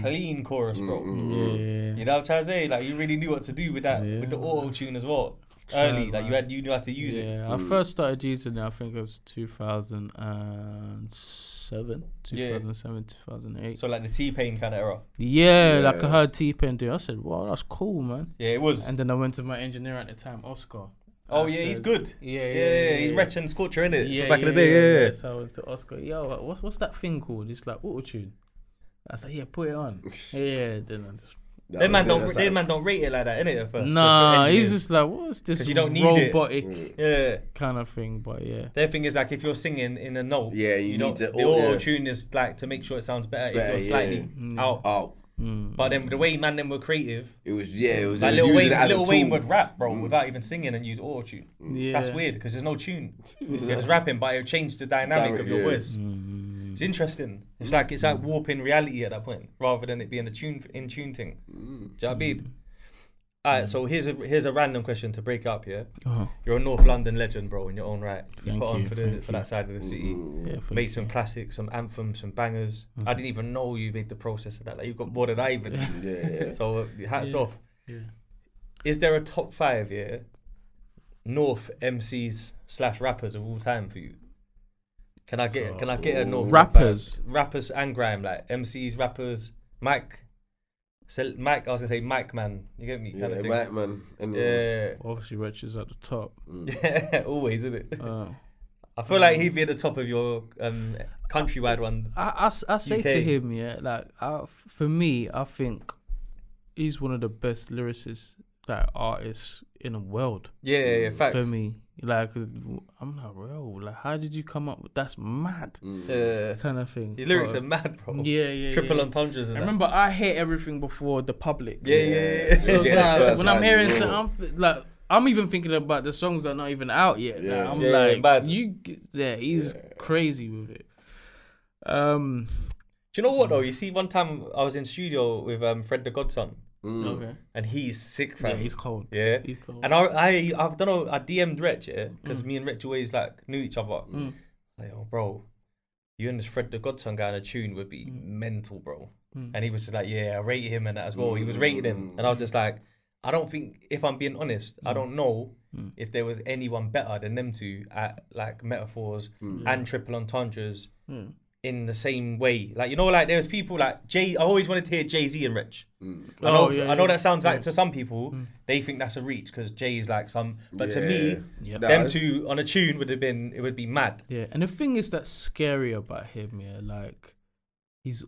Clean chorus, bro. Yeah. You know what I'm trying to say? Like, you really knew what to do with that, with the auto tune as well. Early, like you knew how to use it. Yeah, I first started using it. I think it was 2007, 2008. So like the T-Pain kind of era. Yeah, like I heard T-Pain do. I said, "Wow, that's cool, man." Yeah, it was. And then I went to my engineer at the time, Oscar. Oh yeah, he's good. Yeah. He's Wretch and Scorcher, innit? Yeah, back in the day. Yeah. So I went to Oscar. Yo, what's that thing called? It's like auto tune. I was like, yeah, put it on. Yeah, then I just. They man don't rate it like that, innit? At first, nah, he's just like, what's this you don't need robotic kind of thing? But yeah, their thing is like if you're singing in a note, you don't. The auto tune is like to make sure it sounds better if you're slightly out. But then the way them were creative, it was like Lil Wayne would rap, bro, without even singing and use auto tune. That's weird because there's no tune. You're just rapping, but it changed the dynamic of your voice. It's interesting. It's like warping reality at that point, rather than it being a tune thing. Do you know what I mean? Alright, so here's a random question to break up here. You're a North London legend, bro, in your own right. You put on for that side of the city. Made some classics, some anthems, some bangers. I didn't even know you made the process of that. Like you got more than I even. So hats off. Is there a top 5 North MCs / rappers of all time for you? Can I get a North rappers and grime, like MCs, rappers, Mike. So Mike, I was gonna say Mike man. You get me? Kind of thing. Mike man. And obviously Wretch is at the top. Yeah, always, isn't it? I feel like he'd be at the top of your countrywide one. I say to him, for me, I think he's one of the best lyricists, artists in the world. Yeah, facts. For me. Like, I'm like, bro, like, how did you come up with that's mad? Kind of thing. Your lyrics are mad, bro. Yeah. Triple entendres. I remember I hate everything before the public. Yeah. So like, when I'm hearing something, I'm even thinking about the songs that are not even out yet. Yeah. I'm like, bad. He's crazy with it. Do you know what though? You see, one time I was in studio with Fred the Godson. Okay. And he's sick, fam. Yeah, he's cold. Yeah. He's cold. And I don't know, I DM'd Wretch, because me and Wretch always knew each other. Like, oh, bro, you and this Fred the Godson guy on a tune would be mental, bro. And he was just like, yeah, I rate him and that as well. He was rating him. And I was just like, I don't think, if I'm being honest, I don't know if there was anyone better than them two at like metaphors and triple entendres in the same way. Like, you know, like there's people like Jay. I always wanted to hear Jay-Z and Wretch. I know that sounds like to some people they think that's a reach because Jay is like some, but to me, them two on a tune would be mad. Yeah, and the thing is that's scary about him. Yeah, like he's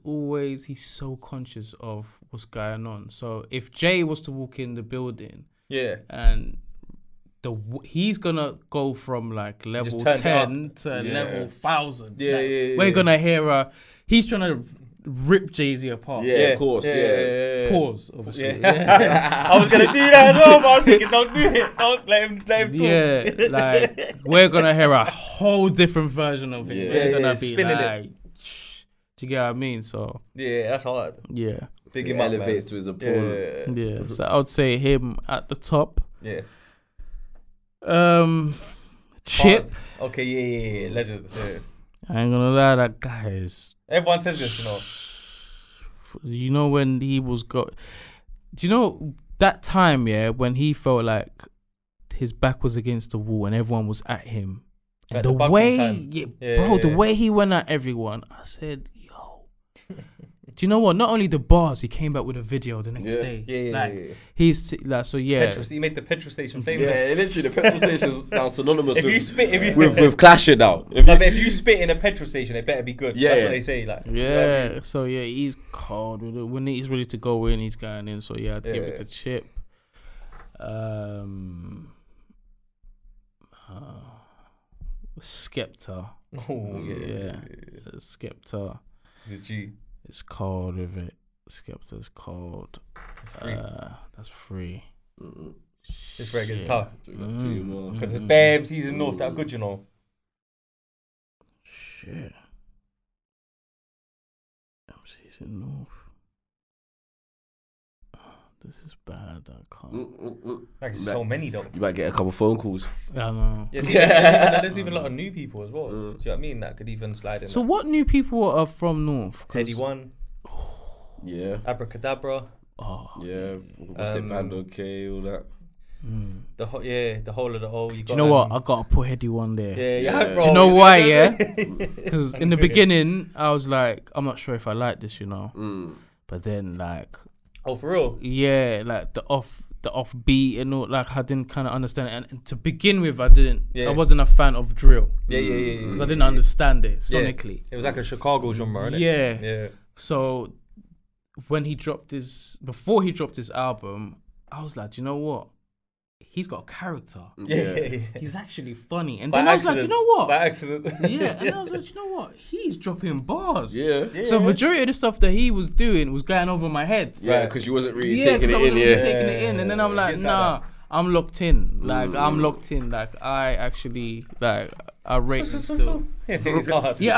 so conscious of what's going on. So if Jay was to walk in the building, and he's gonna go from like level 10 to level 1000. We're gonna hear he's trying to rip Jay-Z apart. Of course. Pause, obviously. I was gonna do that as well, but I was thinking, don't do it. Don't let him talk. Yeah, like we're gonna hear a whole different version of him. We're gonna be spinning like, do you get what I mean? So that's hard. Yeah, big him elevates to his opponent. Yeah. So I would say him at the top. Yeah. Chip. Okay, yeah, legend. Yeah. I ain't gonna lie, that guy is. Everyone says this, you know. You know when he was do you know that time? Yeah, when he felt like his back was against the wall and everyone was at him. Like the way, the way he went at everyone, I said, "Yo." Do you know what? Not only the bars, he came back with a video the next day. He's like, so he made the petrol station famous. Yeah, literally, the petrol station's now synonymous with clashing now. But if you spit in a petrol station, it better be good. That's what they say. Like, so he's cold. When he's ready to go in, he's going in. So I'd give it to Chip. Skepta. Skepta. The G. It's cold with it. Skepta's cold. That's free. This reg is tough. Because it's bare MCs in North that are good, you know. Shit. MCs in North. This is bad. I can't. Like so many though. You might get a couple phone calls. Yeah, I know. There's even a lot of new people as well. Do you know what I mean? That could even slide in. So what new people are from North? Heady One. Yeah. Abracadabra. Oh. Yeah. What's it? Bando K, all that. The whole of the whole. You got, do you know what? I gotta put Heady One there. Yeah. Bro. Do you know why? Yeah. Because in the beginning, I was like, I'm not sure if I like this, you know. But then like. Oh, for real? Yeah, like the offbeat and all. Like I didn't kind of understand it, and to begin with, I wasn't a fan of drill. Yeah. Because I didn't understand it sonically. It was like a Chicago genre, right? Yeah. So when before he dropped his album, I was like, you know what? He's got a character. Yeah. He's actually funny. And then I was like, you know what? By accident. Yeah. And I was like, you know what? He's dropping bars. Yeah. So majority of the stuff that he was doing was going over my head. Yeah, because you wasn't really taking it in. Taking it in. And then I'm like, nah, I'm locked in. Like, I'm locked in. Like, I actually, like, I rate him still. I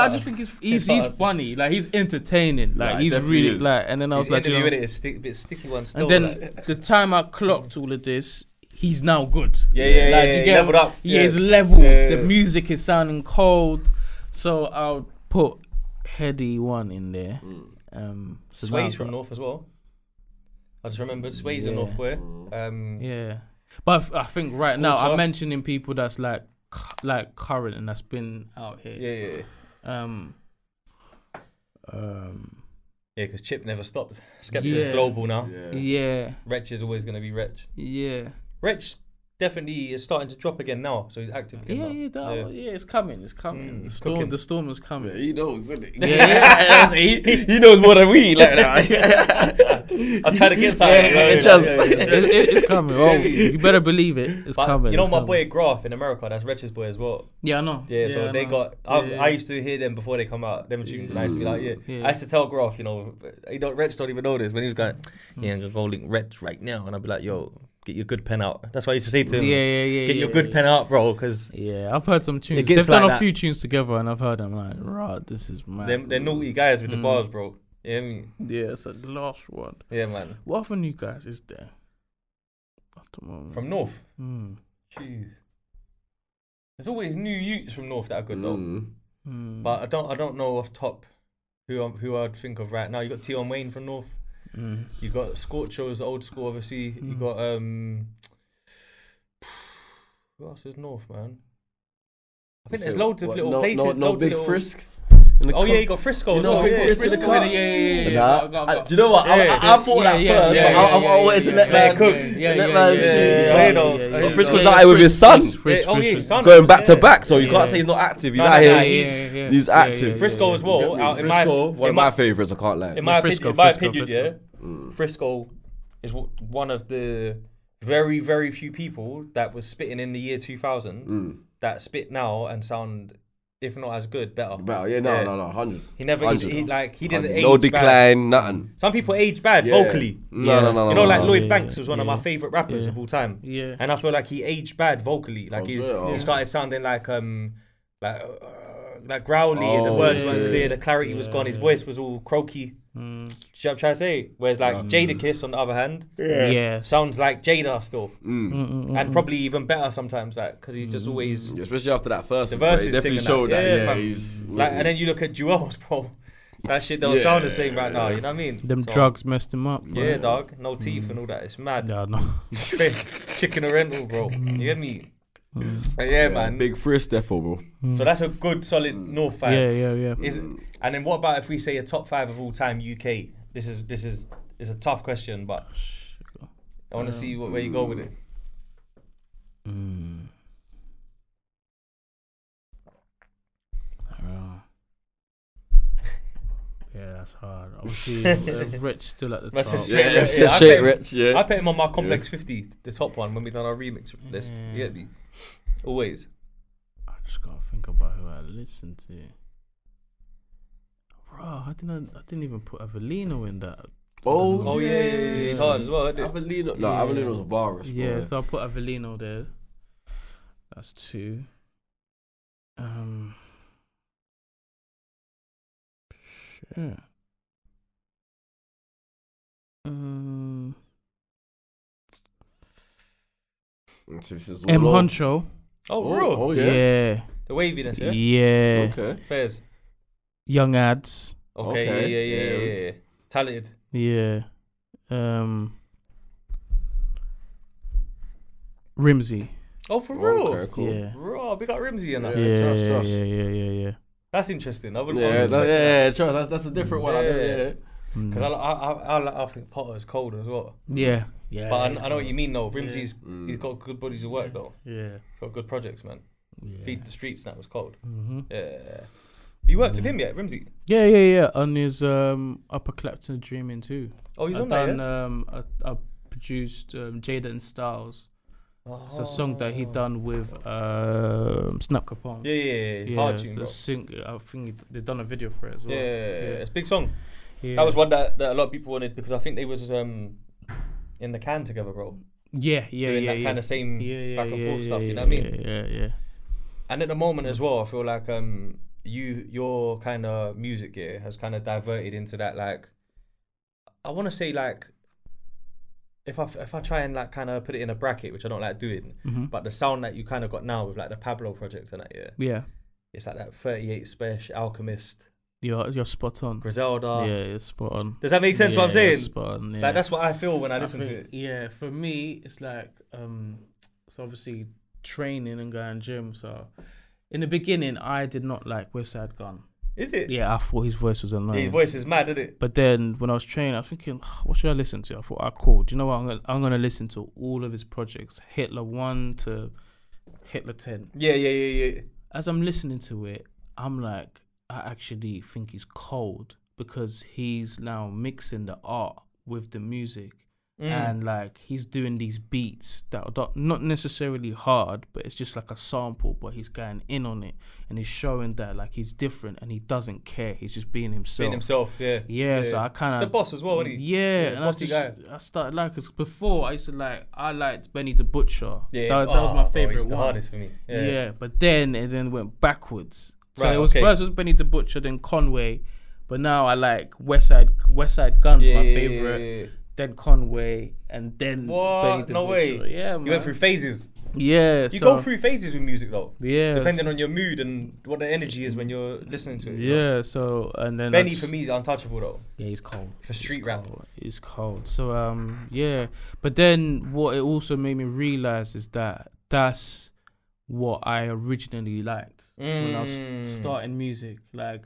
just think he's funny. Like, he's entertaining. Like, he's really, like, and then I was like, you know. It's a bit sticky one still. And then the time I clocked all of this, he's now good. Leveled up. Yeah, he's leveled. The music is sounding cold. So I'll put Heady One in there. Sway's from North as well. I just remembered Sway's in North Boy. Yeah. But I think right now I'm mentioning people that's like current and that's been out here. Because Chip never stopped. Skepta's global now. Yeah. Wretch is always going to be Wretch. Yeah. Wretch definitely is starting to drop again now, so he's active again now. Yeah, it's coming. The storm is coming. Yeah, he knows, isn't it? Yeah. he knows more than we. Like that. I'm trying to get something. It's coming. Oh, you better believe it. It's coming. You know my boy Graf in America, that's Wretch's boy as well. Yeah, I know. Yeah, so they got. I used to hear them before they come out. Them tunes, and I used to be like, I used to tell Graf, Wretch don't even know this when he was going, I'm gonna go link Wretch right now, and I'd be like, yo, get your good pen out. That's what I used to say to him. Get your good pen out, bro. Because I've heard some tunes. They've done a few tunes together, and I've heard them like, right, this is mad. They're naughty guys with the bars, bro. You know what I mean? Yeah, so the last one. Yeah, man. What other new guys is there at the moment? From North? Jeez. There's always new youths from North that are good though. But I don't know off top who I'd think of right now. You got Tion Wayne from North. You got Scorcher, old school, obviously. You got Who else is North, man? I think there's loads of little places. No big Frisk. Oh yeah, you got Frisco. No, Frisco. Yeah. Do you know what? I thought that first. I wanted to let man cook. Let man see. Frisco's out here with his son. Oh yeah, his son. Going back to back, so you can't say he's not active. He's out here. He's active. Frisco as well. Frisco, one of my favourites. I can't lie. In my opinion, yeah, Frisco is one of the very, very few people that was spitting in the year 2000 that spit now and sound, if not as good, better. Yeah, no, 100. He never, he didn't age no decline, bad. Nothing. Some people age bad vocally. No. You know, like Lloyd Banks was one of my favourite rappers of all time. Yeah. And I feel like he aged bad vocally. Like he started sounding like growly, the words weren't clear, the clarity was gone, his voice was all croaky. Do you know what I'm trying to say? Whereas like Jadakiss, on the other hand, sounds like Jada still, and probably even better sometimes, like because he's just always, especially after that first, the verses definitely showed that. He's like, and then you look at Jewels, bro. That shit don't sound the same right now. You know what I mean? Them drugs messed him up. Bro. Yeah, dog. No teeth and all that. It's mad. Yeah, no. Chicken or rental, bro. You hear me? Yeah, man. Big Frisk, therefore, bro. So that's a good, solid North 5. Yeah. And then what about if we say a top 5 of all time UK? This is a tough question, but I want to see where you go with it. Yeah, that's hard. Obviously, Wretch still at the top. Straight Wretch. Yeah. I put him on my Complex 50, the top one, when we done our remix list. Yeah, always. I just gotta think about who I listen to. Bro, I didn't even put Avellino in that. Oh yeah. It's hard as well, isn't it? Avellino. No, Avellino's a virus. Yeah, so I'll put Avellino there. That's 2. Shit. M Honcho. Oh, real? Oh, yeah. The waviness, yeah? Yeah. Okay. Fairs. Young Ads. Okay. Yeah. Talented. Yeah. Rimsey. Oh, for real? Okay, cool. Yeah. Bro, we got Rimsey in that. Trust. Yeah. That's interesting. I wouldn't trust. That's a different one. Because I think Potter's cold as well. Yeah. But I know what you mean though. Rimsey's he's got good bodies of work though. Yeah. He's got good projects, man. Yeah. Feed the Streets, that was cold. Yeah. You worked with him yet, Rimsey? Yeah. On his Upper Clapton Dreaming too. Oh, he's on there. I produced Jada and Styles. It's a song that he done with Snap Capone. Yeah. Hard tune, bro. I think they done a video for it as well. Yeah. It's a big song. Yeah. That was one that a lot of people wanted because I think they was in the can together, bro. Yeah. Doing that kind of same back and forth stuff. You know what I mean? Yeah. And at the moment as well, I feel like your kind of music has kind of diverted into that, like, I want to say, like, if I try and like kind of put it in a bracket, which I don't like doing, but the sound that you kind of got now with like the Pablo project and that, it's like that 38 Special, Alchemist. You're spot on. Griselda. Yeah, you're spot on. Does that make sense? What I'm saying? Spot on. Yeah. Like that's what I feel when I listen to it. Yeah, for me, it's like it's obviously training and going gym. So in the beginning, I did not like West Side Gun. Is it? Yeah, I thought his voice was annoying. His voice is mad, isn't it? But then when I was training, I was thinking, what should I listen to? I thought, cool. Do you know what? I'm gonna listen to all of his projects, Hitler 1 to Hitler 10. Yeah. As I'm listening to it, I'm like, I actually think he's cold because he's now mixing the art with the music. And like he's doing these beats that are not necessarily hard, but it's just like a sample, but he's going in on it and he's showing that like he's different and he doesn't care. He's just being himself. Yeah. So I kind of, it's a boss as well, isn't he? Yeah, and I started like, because before I liked Benny the Butcher. Yeah, that was my favorite one. The hardest for me. Yeah, but then it then went backwards. So it was first was Benny the Butcher, then Conway, but now I like West Side Gun's my favorite. Then Conway, and then Benny the Butcher. Way. Yeah, man. You went through phases. Yeah. You go through phases with music though. Yeah. Depending on your mood and what the energy is when you're listening to it. Yeah, so, and then Benny for me is untouchable though. Yeah, he's cold. For street rap. He's cold. So, yeah. But then what it also made me realise is that that's what I originally liked when I was starting music. Like,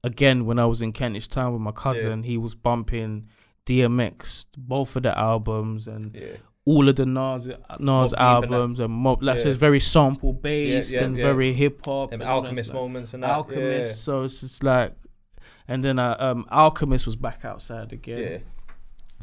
again, when I was in Kentish Town with my cousin, he was bumping DMX, both of the albums, and all of the Nas albums, and Mob. Like, so it's very sample based and very hip hop. And Alchemist moments and that. Alchemist, so it's just like, and then Alchemist was back outside again.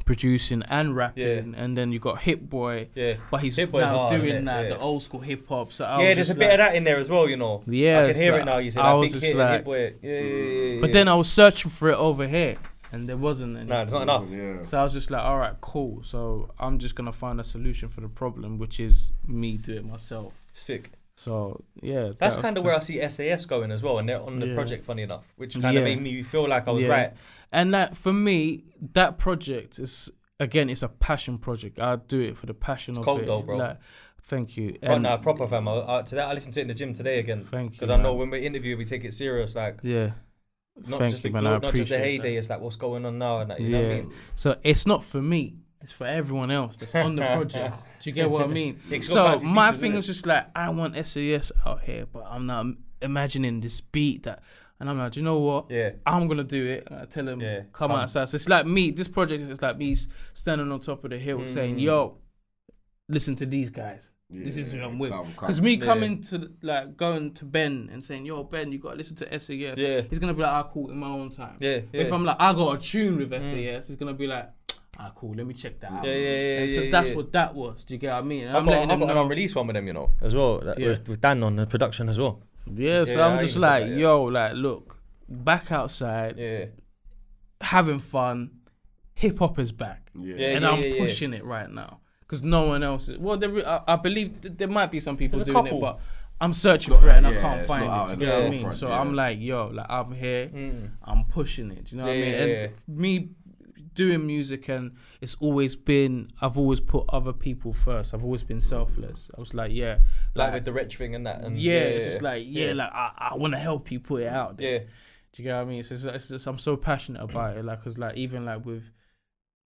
Producing and rapping, and then you got Hit Boy, but he's now doing the old school hip hop. So there's a bit of that in there as well, you know. Yeah, I can hear it now. You say that big hit, Hit Boy. But then I was searching for it over here, and there wasn't any. No, it's not enough. So I was just like, all right, cool. So I'm just gonna find a solution for the problem, which is me do it myself. Sick. So yeah, that's kind of where I see SAS going as well, and they're on the project, funny enough, which kind of made me feel like I was right. And that, for me, that project is, again, it's a passion project. I do it for the passion of it. Though, bro. Like, thank you. But no, proper fam. I listened to it in the gym today again. Thank you. Because I know when we interview, we take it serious. Like, not just the heyday. It's like what's going on now, and that, you know what I mean. So it's not for me. It's for everyone else that's on the project. Do you get what I mean? So my thing is just like, I want SAS out here, but I'm not imagining this beat that. And I'm like, do you know what? I'm going to do it. And I tell him, come outside. So it's like me, this project is like me standing on top of the hill saying, yo, listen to these guys. This is who I'm with. Because me coming to, like, going to Ben and saying, yo, Ben, you got to listen to SAS. He's going to be like, ah, cool, in my own time. If I'm like, I got a tune with SAS, he's going to be like, ah, cool, let me check that out. And so that's what that was. Do you get what I mean? And I've got an unreleased one with them, you know, as well, with Dan on the production as well. So I'm just like, yo, like, look, back outside, having fun, hip hop is back, and I'm pushing it right now because no one else is. Well, I believe there might be some people doing it, but I'm searching for it and I can't find it. Do you know what I mean? So I'm like, yo, like, I'm here, I'm pushing it. Do you know what I mean? And me doing music, and it's always been, I've always put other people first. I've always been selfless. I was like, like with the Wretch thing and that, and it's just like, like I want to help you put it out there. Do you get what I mean? It's just, I'm so passionate about it, like, cause like even like with,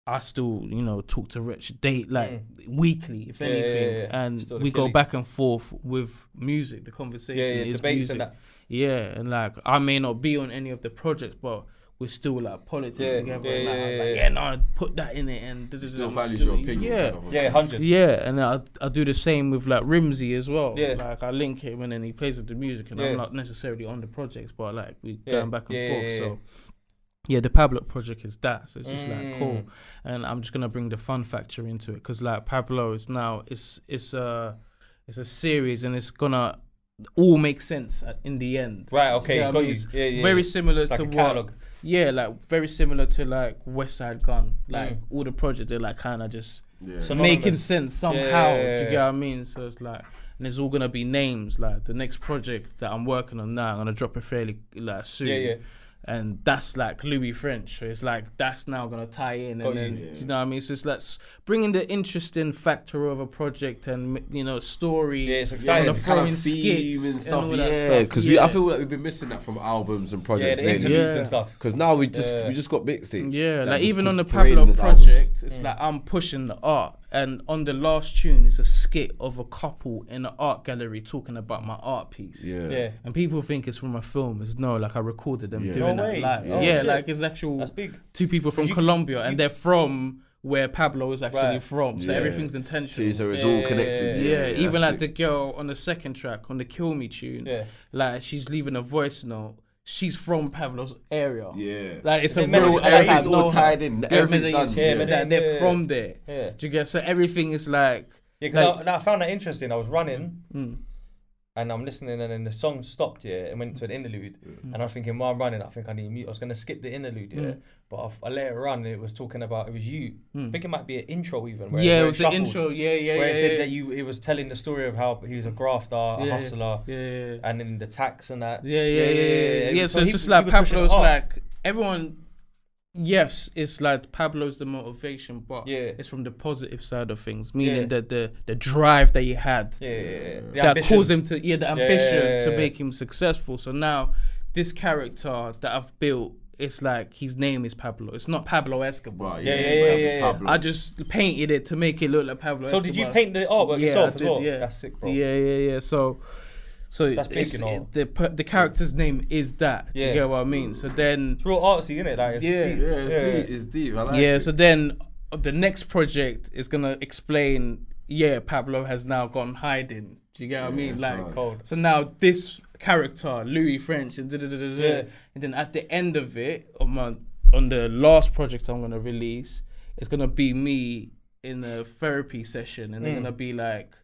I still, you know, talk to Wretch weekly, if anything, and we go back and forth with music. The conversation is music. And that. And like, I may not be on any of the projects, but we're still like politics together. No, put that in it, and still values your opinion. 100. And I do the same with like Rimsey as well. Like, I link him and then he plays the music, and I'm not necessarily on the projects, but like we going back and forth. So the Pablo project is that. So it's just like cool, and I'm just gonna bring the fun factor into it, because like Pablo is now it's a series, and it's gonna all make sense in the end. Right. Okay. Got you. Very similar to what. Catalog. Like very similar to like West Side Gun. Like all the projects, they're like kind of just making sense somehow. Do you get what I mean? So it's like, and it's all gonna be names. Like the next project that I'm working on now, I'm gonna drop it fairly like soon. And that's like Louis French. So it's like, that's now gonna tie in, and then you know what I mean. So it's like bringing the interesting factor of a project, and you know, story. It's exciting. Throwing skits and stuff. Because I feel like we've been missing that from albums and projects. The interludes and stuff. Because now we just got mixtapes. Like even on the Pablo project, it's like I'm pushing the art. And on the last tune is a skit of a couple in an art gallery talking about my art piece. And people think it's from a film. It's no, like I recorded them doing that live. Like it's actual. That's big. Two people from Colombia, and they're from where Pablo is actually from. So everything's intentional. So it's all connected. Even like the girl on the second track, on the Kill Me tune, like she's leaving a voice note. She's from Pablo's area. Like it's a real, everything's all tied in. Everything's done. They're from there. Do you get? So everything is like. Because I found that interesting. I was running, and I'm listening, and then the song stopped, and went to an interlude, and I was thinking, while I'm running, I think I need to mute. I was gonna skip the interlude, but I let it run, and it was talking about, it was you. I think it might be an intro even. Where it was the intro. Where it said that it was telling the story of how he was a grafter, a hustler, and then the tax and that. So it's just like Pablo's like everyone. Yes, it's like Pablo's the motivation, but it's from the positive side of things, meaning that the drive that he had, that caused him to the ambition to make him successful. So now this character that I've built it's like his name is Pablo. It's not Pablo Escobar. Yeah. I just painted it to make it look like Pablo Escobar. So did you paint the artwork yourself as well? Yeah. That's sick, bro. Yeah. So that's big, you know. The character's name is that. Do you get what I mean? So then it's real artsy, isn't it? Like, it's deep. I like it. So then the next project is gonna explain. Yeah, Pablo has now gone hiding. Do you get what I mean? Like, cold. So now this character, Louis French, and then at the end of it, on the last project I'm gonna release, it's gonna be me in a therapy session, and they're gonna be like,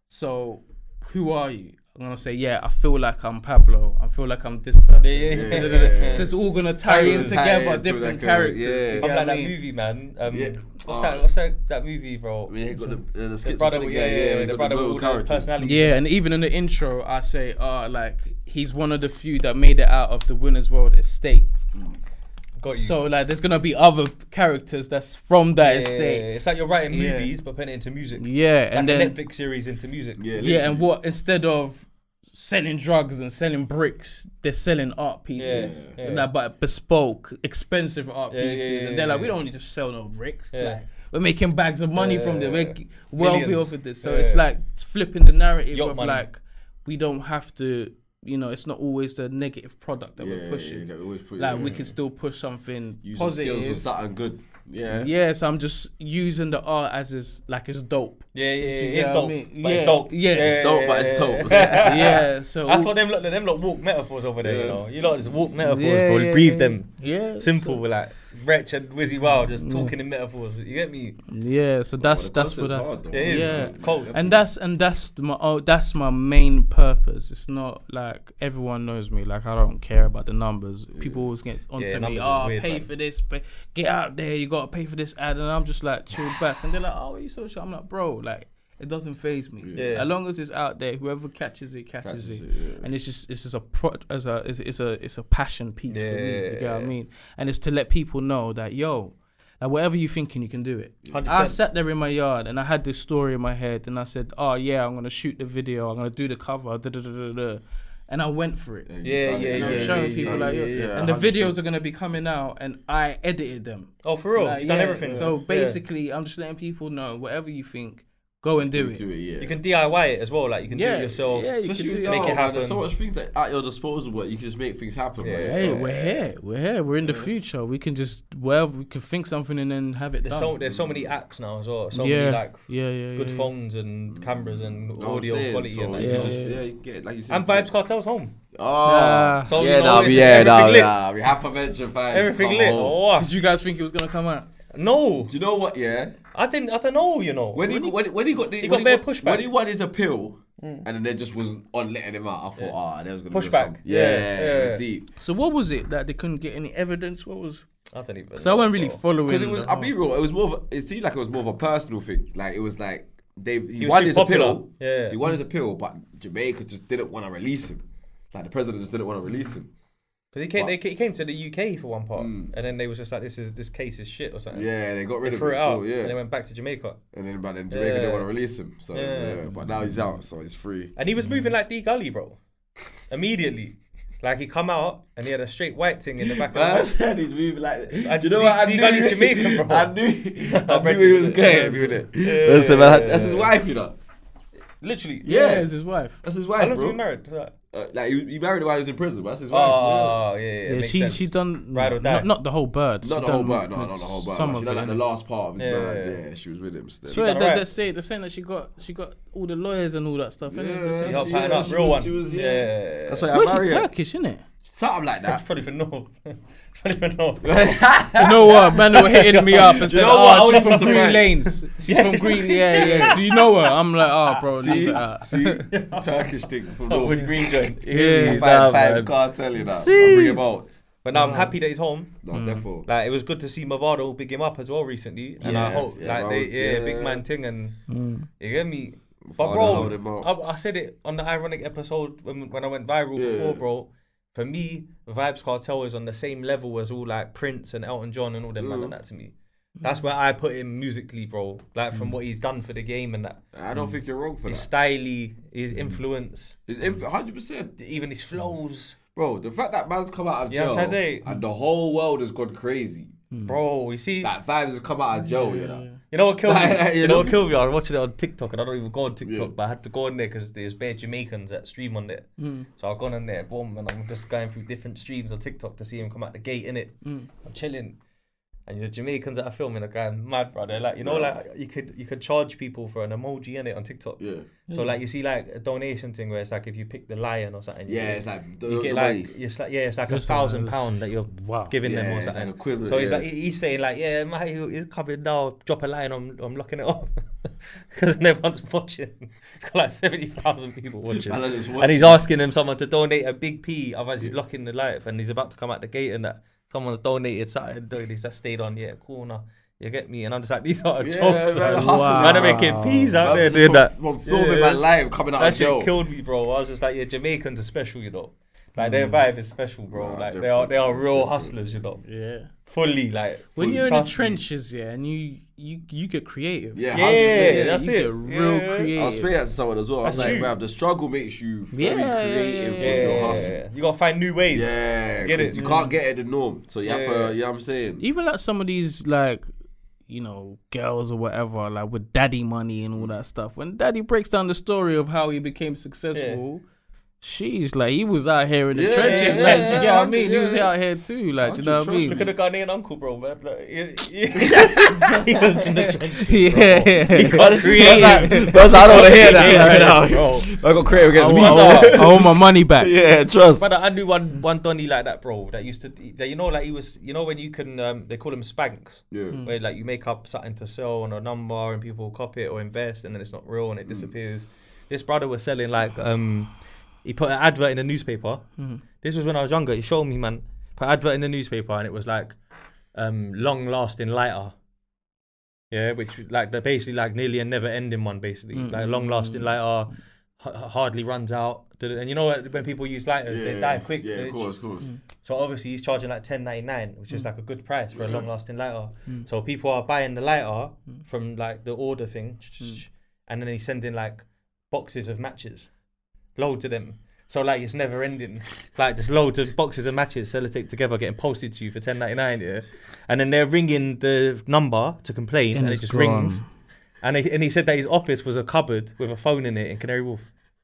"So, who are you?" I'm gonna say, yeah, I feel like I'm Pablo. I feel like I'm this person. So it's all gonna tie in together, different characters. I'm like that movie, man. What's that movie, bro? Yeah, got the brother, the brother with all the personality. Yeah, and even in the intro, I say, like, he's one of the few that made it out of the Winners World Estate. Got you. So like, there's gonna be other characters that's from that estate. It's like you're writing movies but putting it into music. Yeah, like and a then Netflix series into music. Yeah, and what instead of selling drugs and selling bricks, they're selling art pieces. Like, but bespoke, expensive art pieces. And they're like, we don't need to sell no bricks. Like, we're making bags of money from them. We're wealthy off of this. So it's like flipping the narrative of money. Like, we don't have to. You know, it's not always the negative product that we're pushing. We can still push something positive. Skills for something good. So I'm just using the art as it's dope. It's dope. But it's dope. It's dope, but it's dope. So that's what them lot walk metaphors over there. You know, you lot just walk metaphors, bro. You breathe them. Simple, like Wretch and Wizzy Wow just talking in metaphors. You get me? Yeah. So that's what it is. It's cold. And that's my main purpose. It's not like everyone knows me. Like, I don't care about the numbers. People always get onto me. Pay for this. Get out there. You gotta pay for this ad, and I'm just like chill back. And they're like, oh, are you so sure? I'm like, bro, like, it doesn't faze me. As long as it's out there, whoever catches it. And it's just it's a passion piece for me. Do you get what I mean? And it's to let people know that, yo, like, whatever you're thinking, you can do it. 100%. I sat there in my yard and I had this story in my head, and I said, oh yeah, I'm gonna shoot the video, I'm gonna do the cover, and I went for it. Showing people like, and the videos are gonna be coming out, and I edited them. Oh, for real? You've done everything. So basically, I'm just letting people know, whatever you think, go and do it. You can DIY it as well. Like, you can do it yourself. Yeah, you can make it happen. There's so much things that at your disposal, but you can just make things happen. Hey, we're here. We're in the future. We can just we can think something and then have it done. There's so many apps now as well. So many like good phones and cameras and audio quality. So and you can get it, like you said. And Vibes Cartel's home. So we have to mention Vibes. Everything lit. Did you guys think it was gonna come out? No. Do you know what? I don't know. You know, when he got pushback. When he won his appeal, and then they just wasn't on letting him out. I thought, there was gonna pushback. It was deep. So what was it that they couldn't get any evidence? What was? I don't even. So I wasn't really following. Because it was. I'll be real. It was more. It seemed like it was more of a personal thing. Like, it was like he won his appeal. Yeah. He won his appeal, but Jamaica just didn't want to release him. Like, the president just didn't want to release him. Because he came to the UK for one part, and then they was just like, this case is shit or something. Yeah, they got rid of it out, and they went back to Jamaica. And then Jamaica didn't want to release him. So but now he's out, so he's free. And he was moving like D Gully, bro. Immediately. Like, he come out and he had a straight white thing in the back of his head. He's moving like. You know what? D Gully's Jamaican, bro. I knew he was gay. Listen, man, that's his wife, you know. Literally. Yeah, it's his wife. That's his wife, How long bro. He married? Like, he married her while he was in prison, but that's his wife. Oh, yeah. She done Ride or die. Not the whole bird. Not the whole bird. Not the whole bird. She done like the last part of his bird. Yeah, she was with him still. So they're saying that she got all the lawyers and all that stuff. Yeah, she real one. She was, That's why Where's she Turkish, isn't it? Something like that. Probably for North. You know what? Man were hitting me up and said, "Oh, she's from Green Lanes. She's from Green. Yeah. Do you know her?" I'm like, "Oh, bro, leave it out." See, Turkish thing from North. With Green joint. Yeah, Five can't tell you that. I'll bring him out. But now I'm happy that he's home. No, therefore. Like, it was good to see Mavado big him up as well recently, and I hope big man thing, and you get me. But bro, I said it on the ironic episode when I went viral before, bro. For me, Vibes Cartel is on the same level as all like Prince and Elton John and all them man and that to me. That's where I put him musically, bro. Like, from what he's done for the game and that. I don't think you're wrong for his that. His styley, his influence. 100%. Even his flows. Bro, the fact that man's come out of jail and the whole world has gone crazy. Bro, you see that Vibes has come out of jail, you know. You know what killed me? You know what killed me? I was watching it on TikTok, and I don't even go on TikTok, but I had to go on there because there's bare Jamaicans that stream on there. So I've gone on there, boom, and I'm just going through different streams on TikTok to see him come out the gate, innit? I'm chilling. And the Jamaicans that are filming are going mad, bro. They're like, you know, like you could charge people for an emoji in it on TikTok. So like you see like a donation thing where it's like if you pick the lion or something. It's like you get like it's like it's like £1,000 that you're giving them or something. Like equivalent, so he's like he's saying like he's coming now. Drop a line. I'm locking it off because everyone's watching. It's got like 70,000 people watching, and he's asking them someone to donate a big P. Otherwise he's locking the light, and he's about to come out the gate and that. Someone's donated something, that stayed on, cool now. You get me? And I'm just like, these are jokes. Man, are making peas out there doing that. From filming my life, coming out of jail. That shit killed me, bro. I was just like, Jamaicans are special, you know. Like, their vibe is special, bro. Like, they are real hustlers, you know. Yeah. Fully, like. When you're in the trenches, and you get creative. Yeah, that's it. You get real creative. I'll explain that to someone as well. That's like, bruv, the struggle makes you very creative with your hustle. You gotta find new ways. Yeah, get it. You can't get it the norm. So you have to, you know what I'm saying? Even like some of these, like, you know, girls or whatever, like with daddy money and all that stuff. When daddy breaks down the story of how he became successful. She's like, he was out here in the trenches, like, do you get what I mean? He was out here too, like, do you know what I mean? Look at the Ghanaian uncle, bro, man. Like, he was in the trenches, bro. He got creative. That's I don't want to hear that right now, bro. I got creative against me. I want my money back. Yeah, trust. But I knew one Donny like that, bro, that used to, that, you know, like he was, you know, when you can, they call them spanks, where like you make up something to sell on a number and people copy it or invest and then it's not real and it disappears. This brother was selling like, he put an advert in the newspaper. This was when I was younger. He showed me, man. Put an advert in the newspaper, and it was like long-lasting lighter. Yeah, which like they're basically like nearly a never-ending one, basically. Like long-lasting lighter, hardly runs out. And you know when people use lighters, they die quick. Yeah, of course. So obviously he's charging like $10.99, which is like a good price for a long-lasting lighter. So people are buying the lighter from like the order thing, and then he's sending like boxes of matches. Loads of them. So like it's never ending. Like there's loads of boxes of matches sellotape together getting posted to you for $10.99, yeah. And then they're ringing the number to complain and it just rings. And he said that his office was a cupboard with a phone in it in Canary Wharf.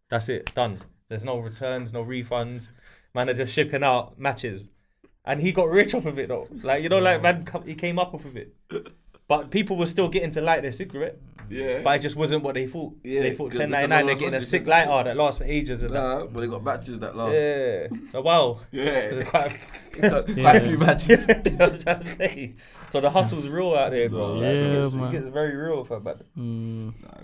That's it, done. There's no returns, no refunds. Man are just shipping out matches. And he got rich off of it though. Like, you know, like man, he came up off of it. But people were still getting to light their cigarette. Yeah. But it just wasn't what they thought. Yeah, they thought $10.99, they're getting a sick lighter that lasts for ages. And but they got matches that last. Yeah. Oh, wow. Yeah. Quite a few matches. You know what I'm trying to say? So the hustle's real out there, bro. It gets very real for bad.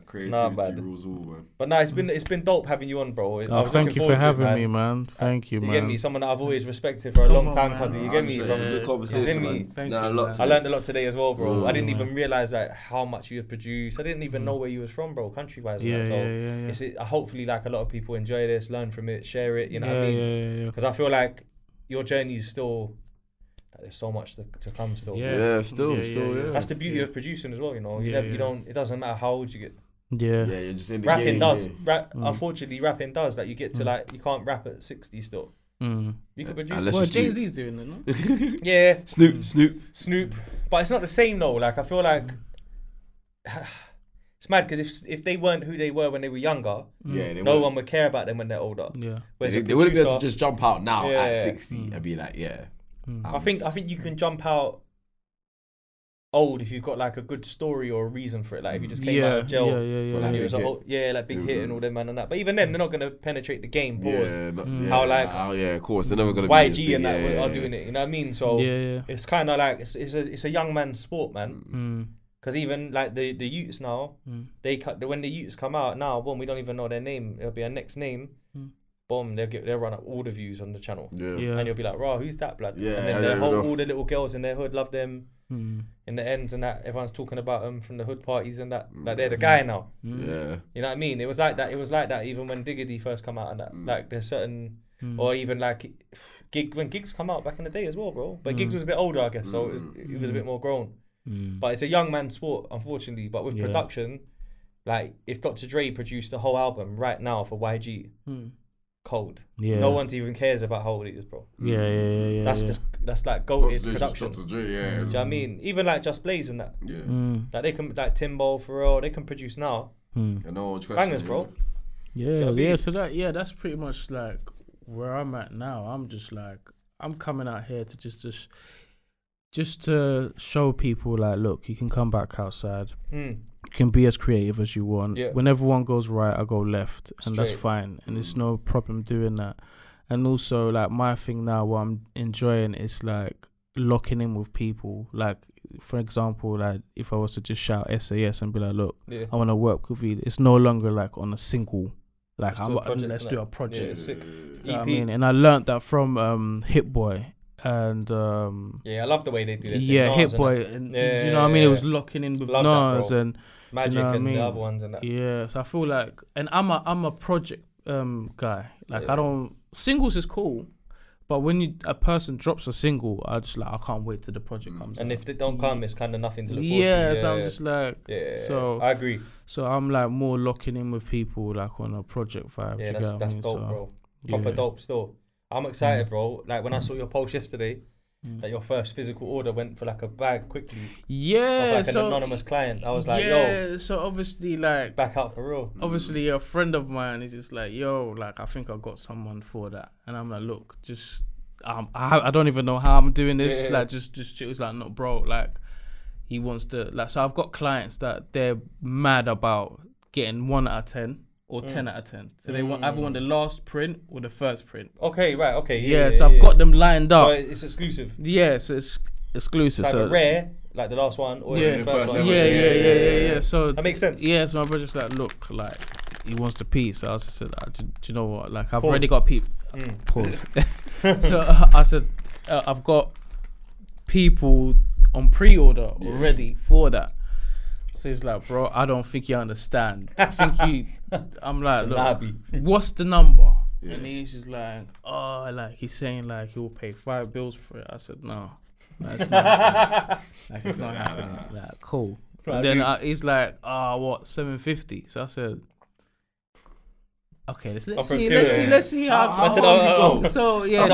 Creativity rules all, man. But no, it's been dope having you on, bro. Thank you for having me, man. Thank you, man. You get me? Someone that I've always respected for a long time, cousin. You get me? From good conversation, man. I learned a lot today as well, bro. I didn't even realise like how much you had produced. I didn't even know where you was from, bro, country-wise. So hopefully like a lot of people enjoy this, learn from it, share it, you know what I mean? Because I feel like your journey is still... There's so much to come still. Still. That's the beauty of producing as well, you know. You don't. It doesn't matter how old you get. You're just in the rapping game. Unfortunately, rapping does. Like you get to like you can't rap at 60 still. You can produce. Well, Jay-Z's doing it, no? Yeah. Snoop. But it's not the same though. Like I feel like it's mad because if they weren't who they were when they were younger, no one would care about them when they're older. Yeah. They wouldn't be able to just jump out now at 60 and be like, I think you can jump out old if you've got like a good story or a reason for it. Like if you just came out of jail, and it was like big hit and all them man and that. But even then, they're not gonna penetrate the game. Of course, they're never gonna. YG and that are doing it. You know what I mean? So it's kind of like it's a young man's sport, man. Because even like the youths now, when the youths come out now, boom, we don't even know their name. It'll be our next name. Boom, they'll run up all the views on the channel. And you'll be like, raw, who's that blood? And then all the little girls in their hood love them. In the ends and that, everyone's talking about them from the hood parties and that. Like they're the guy now. You know what I mean? It was like that even when Diggity first come out and that. Like there's certain, or even like when Gigz come out back in the day as well, bro. But Gigz was a bit older, I guess, so it was a bit more grown. But it's a young man's sport, unfortunately. But with production, like if Dr. Dre produced the whole album right now for YG, cold. No one even cares about how old he is, bro. Yeah. That's like goated production. Do you know what I mean? Even like Just Blaze and that. Like they can, like Timbo, Pharrell, they can produce now. Bangers, bro. Yeah. So that's pretty much like where I'm at now. I'm just like, I'm coming out here to just to show people like, look, you can come back outside. You can be as creative as you want. When everyone goes right, I go left, and that's fine. And there's no problem doing that. And also, like, my thing now, what I'm enjoying is like locking in with people. Like, for example, like if I was to just shout SAS and be like, look, I want to work with you. It's no longer like on a single. Like, let's do a project. Sick. You know what I mean? And I learned that from Hit Boy. And I love the way they do that. Hit Boy, and you know what I mean. It was locking in with Nas and Magic, and the other ones and that. Yeah, so I feel like, and I'm a project guy. Like I don't, singles is cool, but when a person drops a single, I can't wait till the project comes. And out. if they don't come, it's kind of nothing to look forward to. So I'm just like, so I agree. So I'm like more locking in with people, like on a project vibe. Yeah, that's dope, bro. Proper dope still. I'm excited, bro. Like when I saw your post yesterday, that your first physical order went for like a bag quickly. Yeah, of like an anonymous client. I was like, yo. So obviously, like, back out for real. Obviously, a friend of mine is just like, yo, like I think I got someone for that, and I'm like, look, just I don't even know how I'm doing this. Like, just it was like, no, bro, like he wants to like. So I've got clients that they're mad about getting 1 out of 10. Or 10 out of 10. So they either want the last print or the first print. Okay, right, okay. Yeah, so I've got them lined up. So it's exclusive. Yeah, so it's exclusive. So rare, like the last one, or the first one. Yeah. So that makes sense. Yeah, so my brother's just like, look, like he wants the piece. So I just said, do you know what? Like I've already got people. Pause. So I said, I've got people on pre-order already for that. So he's like, bro, I don't think you understand. I'm like, look, what's the number? And he's just like, oh, like he's saying like he'll pay 5 bills for it. I said, no, it's not happening. Like it's not happening. Like, cool. And then he's like, what, 750? So I said, okay, let's see how go. So yeah,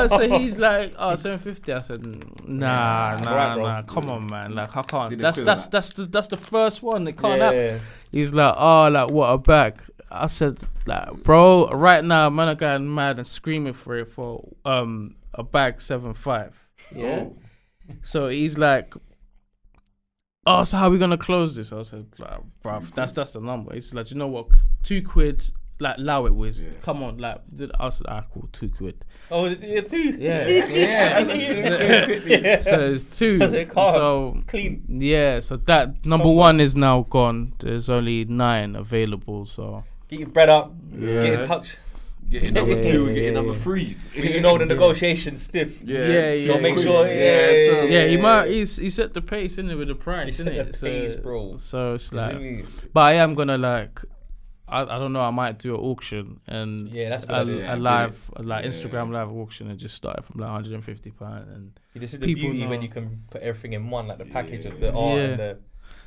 so he's like, 750. I said, nah, come on, man, like I can't. That's the first one. It can't happen. He's like, like what a bag. I said, like, bro, right now, man, I'm going mad and screaming for it for a bag 7.5. Yeah. So he's like, so how are we gonna close this? I said, like, bruv, that's the number. He's like, you know what, £2, like, allow it, Wiz. Come on, like, I said, cool, £2. Oh, is it 2? Yeah. So it's 2. So clean. Yeah, so that number 1 is now gone. There's only 9 available. So get your bread up. Get in touch. Get your number 2 and get your number 3s. You know the negotiation's stiff. Yeah. So make sure. He set the pace, innit, with the price, innit? He set the pace, bro. So it's like, but I am gonna like, I don't know, I might do an auction and that's a live, like Instagram live auction, and just start from like £150 and this is the beauty when you can put everything in one, like the package of the art and the.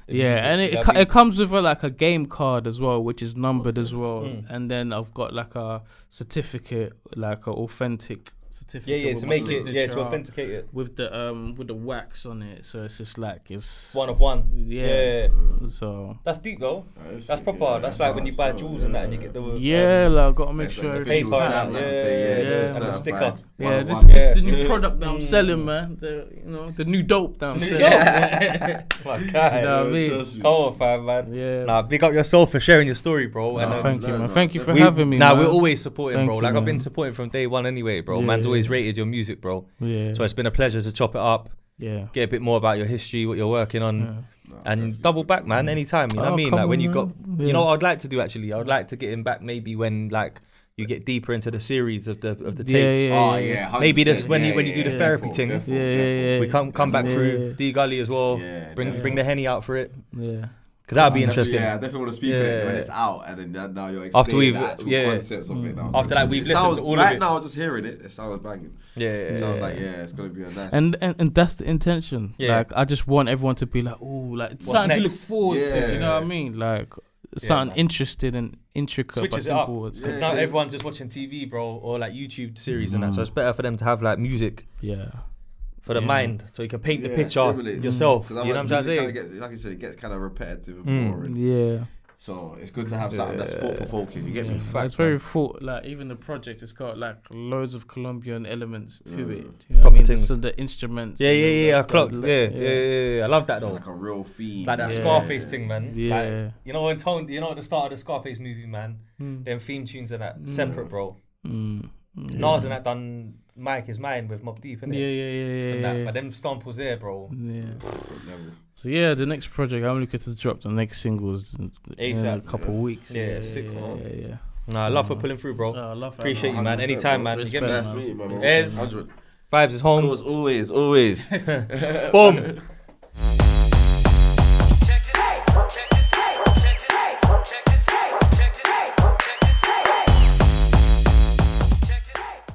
And it comes with like a game card as well, which is numbered as well, and then I've got like a certificate, like an authentic certificate. To make it, to authenticate it with the wax on it. So it's just like it's 1 of 1. Yeah. So that's deep though. That's proper. That's like when you buy jewels and that, and you get the like I've got to make sure paper and the sticker. This is the new product that I'm selling, man. The new dope that I'm selling. My God, you know what I mean? Come on, fam, man. Yeah. Nah, big up yourself for sharing your story, bro. And thank you, man. Thank you for having me. We're always supporting, bro. Like I've been supporting from day one, anyway, bro. Man's always rated your music, bro. Yeah. So it's been a pleasure to chop it up. Yeah. Get a bit more about your history, what you're working on. And double back, man, anytime. You know what I mean? Like when you got, you know what I'd like to do actually? I would like to get him back maybe when like you get deeper into the series of the tapes. Maybe this when you do the therapy thing. We come back through D Gully as well. Bring the Henny out for it. Yeah. Because that would be interesting. I definitely want to speak on it when it's out, and then now you're explaining the actual concepts of it now. After that, we've listened to all of it. Right now, just hearing it sounds banging. It sounds like it's gonna be a nice. And that's the intention. Like I just want everyone to be like, oh, like something to look forward to. Do you know what I mean? Like something interesting and intricate. Switches it up because now everyone's just watching TV, bro, or like YouTube series and that. So it's better for them to have like music. Yeah. For the mind, so you can paint the picture yourself. You know what I'm trying to say? Like you said, it gets kind of repetitive and boring. Yeah. So it's good to have something that's thought-provoking. You get me? It's very thought. Like even the project, it's got like loads of Colombian elements to it. You know what I mean? So the instruments. Yeah. I clocked. Yeah. I love that though. Like a real theme. Like that Scarface thing, man. Yeah. Like, you know when Tone, you know at the start of the Scarface movie, man. Them theme tunes and that separate, bro. Nas and that done Mike Is Mine with Mobb Deep, innit? Yeah. But them Stomples there, bro. Yeah. So yeah, the next project I'm looking to drop the next singles in a couple of weeks. Yeah, sick. Yeah. Nah, I love for pulling through, bro. I love Appreciate you, man. Anytime, man. Respect, You get me? That's me, man. Vibes is home. Always. Boom.